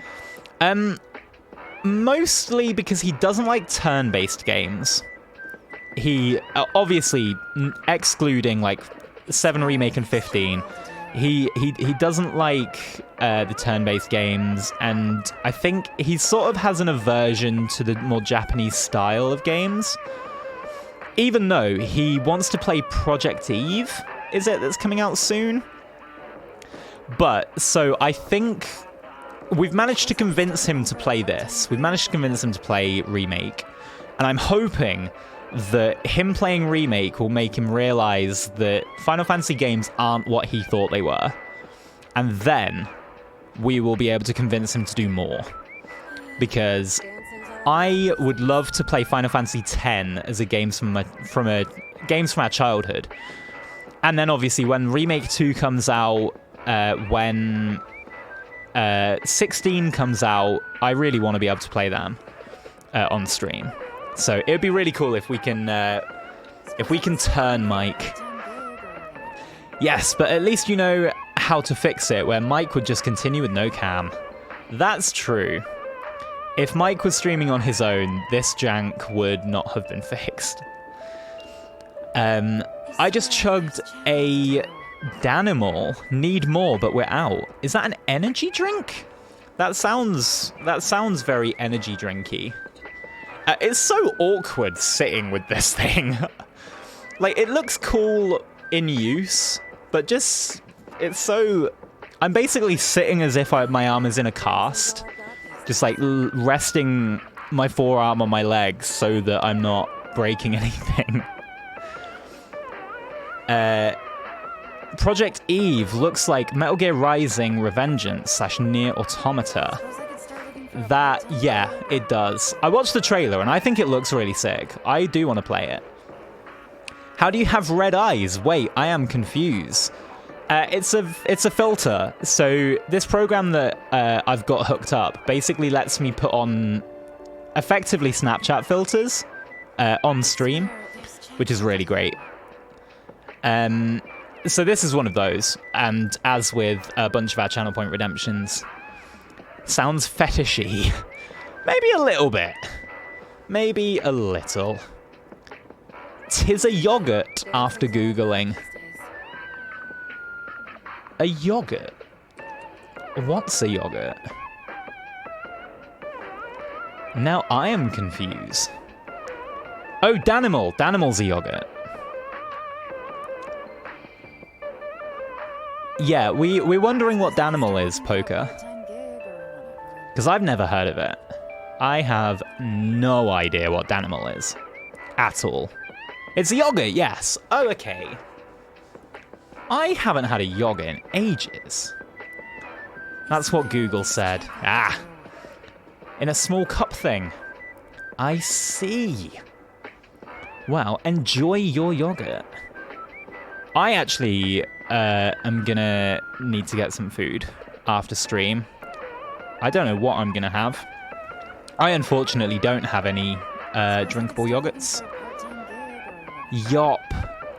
Mostly because he doesn't like turn-based games. He, obviously, excluding, like, 7 Remake and 15, he doesn't like the turn-based games, and I think he sort of has an aversion to the more Japanese style of games. Even though he wants to play Project Eve, is it, that's coming out soon? But, so I think we've managed to convince him to play this. We've managed to convince him to play Remake. And I'm hoping that him playing Remake will make him realize that Final Fantasy games aren't what he thought they were. And then we will be able to convince him to do more. Because I would love to play Final Fantasy X as a games from our childhood. And then obviously when Remake 2 comes out, when 16 comes out, I really want to be able to play them on stream. So it would be really cool if we can turn Mike. Yes, but at least you know how to fix it, where Mike would just continue with no cam. That's true. If Mike was streaming on his own, this jank would not have been fixed. I just chugged a Danimal. Need more, but we're out. Is that an energy drink? That sounds very energy drinky. It's so awkward sitting with this thing. Like, it looks cool in use, but just, it's so... I'm basically sitting as if my arm is in a cast. Just, like, resting my forearm on my legs so that I'm not breaking anything. Project Eve looks like Metal Gear Rising Revengeance / Nier Automata. That, yeah, it does. I watched the trailer and I think it looks really sick. I do want to play it. How do you have red eyes? Wait, I am confused. It's a filter. So this program that I've got hooked up basically lets me put on effectively Snapchat filters on stream, which is really great. So this is one of those, and as with a bunch of our channel point redemptions, sounds fetishy. Maybe a little bit. Maybe a little. 'Tis a yogurt after Googling. A yogurt? What's a yogurt? Now I am confused. Oh, Danimal. Danimal's a yogurt. Yeah, we're wondering what Danimal is, Poker. Because I've never heard of it. I have no idea what Danimal is. At all. It's a yogurt, yes. Oh, okay. I haven't had a yogurt in ages. That's what Google said. Ah. In a small cup thing. I see. Well, enjoy your yogurt. I actually am gonna need to get some food after stream. I don't know what I'm gonna have. I unfortunately don't have any drinkable yogurts. Yop,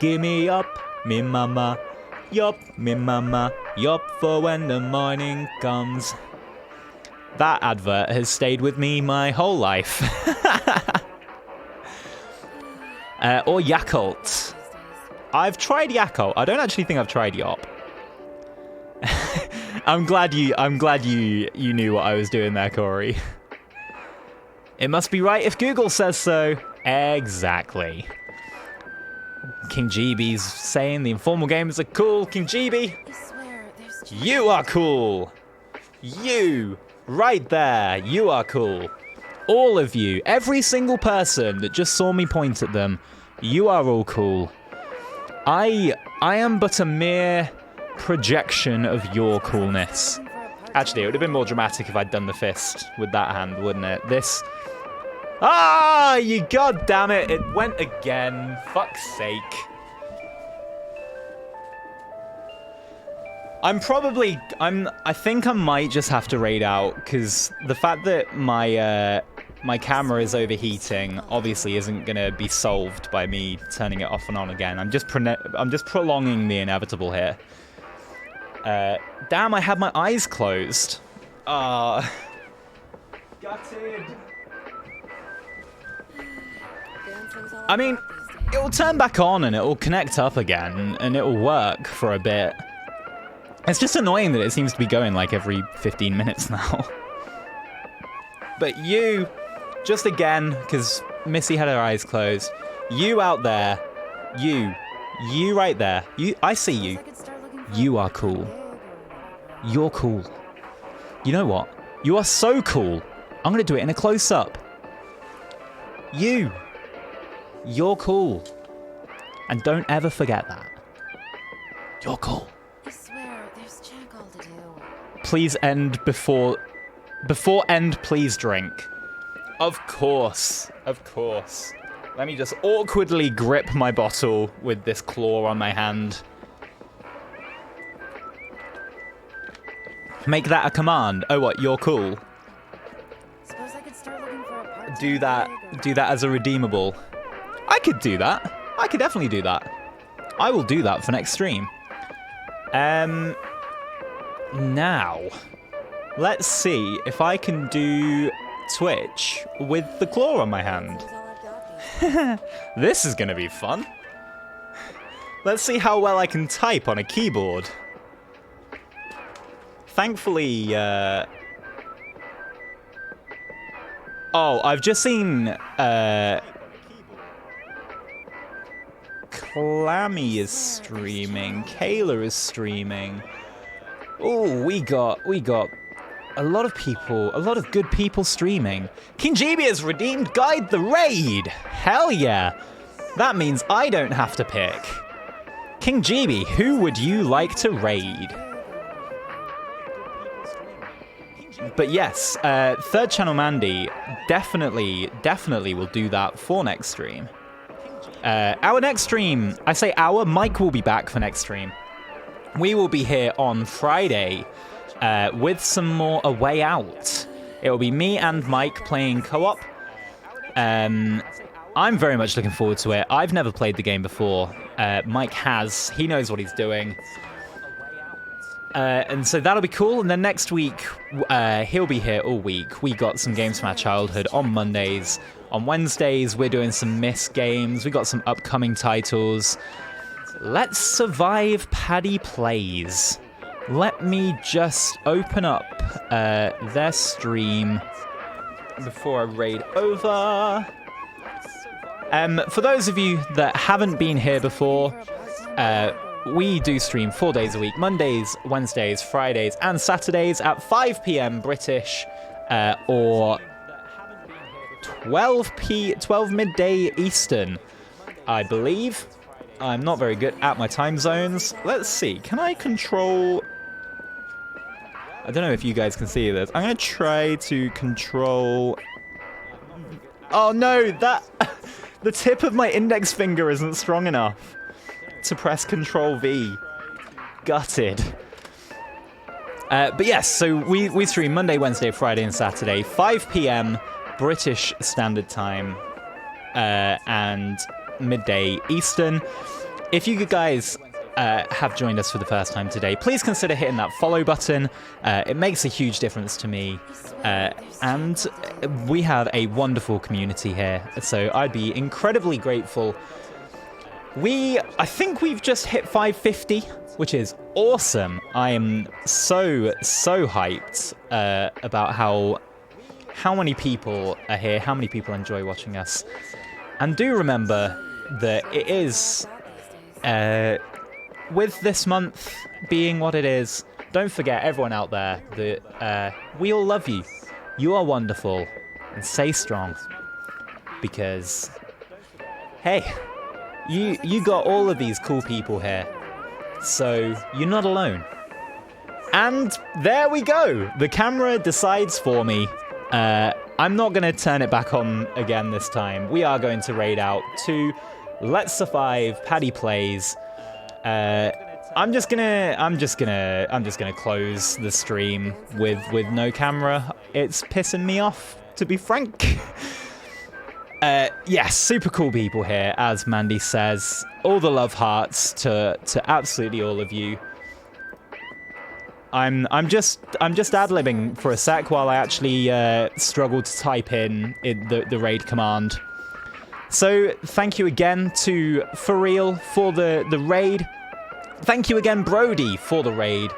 gimme up, me mama. Yop, me mama. Yop for when the morning comes. That advert has stayed with me my whole life. Or Yakult. I've tried Yakult. I don't actually think I've tried Yop. I'm glad you knew what I was doing there, Corey. It must be right if Google says so. Exactly. King GB's saying the informal gamers are cool. King GB, you are cool. You, right there, you are cool. All of you, every single person that just saw me point at them, you are all cool. I am but a mere projection of your coolness. Actually, it would have been more dramatic if I'd done the fist with that hand, wouldn't it? This... Ah, you goddamn it! It went again. Fuck's sake. I think I might just have to raid out, because the fact that my camera is overheating obviously isn't gonna be solved by me turning it off and on again. I'm just prolonging the inevitable here. Damn, I had my eyes closed. Gutted. I mean, it will turn back on and it will connect up again and it will work for a bit. It's just annoying that it seems to be going like every 15 minutes now. But you, just again, because Missy had her eyes closed, you out there, you right there, I see you. You are cool. You're cool. You know what? You are so cool. I'm going to do it in a close-up. You're cool. And don't ever forget that. You're cool. I swear, there's check all to do. Please end before end, please drink. Of course. Of course. Let me just awkwardly grip my bottle with this claw on my hand. Make that a command. Oh, what? You're cool. Suppose I could start looking for a part-time Do that as a redeemable. I could do that. I could definitely do that. I will do that for next stream. Now, let's see if I can do Twitch with the claw on my hand. This is gonna be fun. Let's see how well I can type on a keyboard. Thankfully, oh, I've just seen, Clammy is streaming, Kayla is streaming. Oh, we got a lot of people, a lot of good people streaming. King GB has redeemed Guide the Raid! Hell yeah! That means I don't have to pick. King GB, who would you like to raid? But yes, Third Channel Mandy definitely will do that for next stream. Our next stream, I say our, Mike will be back for next stream. We will be here on Friday with some more A Way Out. It will be me and Mike playing co-op. I'm very much looking forward to it. I've never played the game before. Mike has. He knows what he's doing. And so that'll be cool. And then next week, he'll be here all week. We got some games from our childhood on Mondays. On Wednesdays, we're doing some missed games. We got some upcoming titles. Let's Survive Paddy Plays. Let me just open up their stream before I raid over. For those of you that haven't been here before, we do stream 4 days a week, Mondays, Wednesdays, Fridays, and Saturdays at 5 p.m. British, or 12 midday Eastern, I believe. I'm not very good at my time zones. Let's see, can I control... I don't know if you guys can see this. I'm going to try to control... Oh no, The tip of my index finger isn't strong enough to press Control V. Gutted. But yes, so we stream Monday, Wednesday, Friday, and Saturday, 5 p.m. British Standard Time, and midday Eastern. If you guys have joined us for the first time today, please consider hitting that follow button. It makes a huge difference to me, and we have a wonderful community here, so I'd be incredibly grateful. I think we've just hit 550, which is awesome. I am so hyped about how many people are here, how many people enjoy watching us. And do remember that it is, with this month being what it is, don't forget, everyone out there, that we all love you. You are wonderful, and stay strong. Because, hey, you got all of these cool people here, so you're not alone. And there we go. The camera decides for me. I'm not going to turn it back on again this time. We are going to raid out to Let's Survive Paddy Plays. I'm just gonna close the stream with no camera. It's pissing me off, to be frank. Yes, super cool people here, as Mandy says. All the love hearts to absolutely all of you. I'm just ad-libbing for a sec while I actually struggle to type in the raid command. So thank you again to FFVIIR for the raid. Thank you again, Brody, for the raid.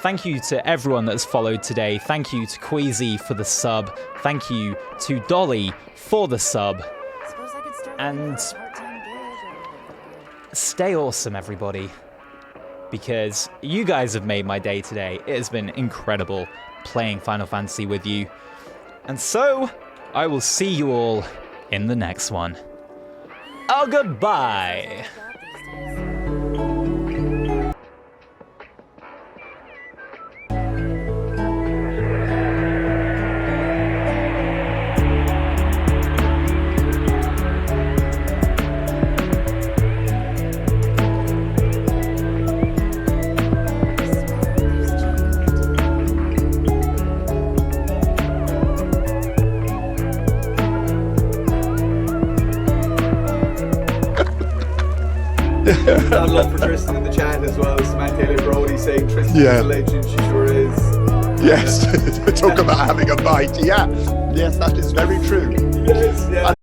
Thank you to everyone that's followed today. Thank you to Queasy for the sub. Thank you to Dolly for the sub. And stay awesome, everybody. Because you guys have made my day today. It has been incredible playing Final Fantasy with you. And so, I will see you all in the next one. Oh, goodbye! Got love for Tristan in the chat as well. Samantha Brody saying Tristan's a legend, she sure is. Yes, talk about having a bite. Yeah, yes, that is very true. Yes, yeah.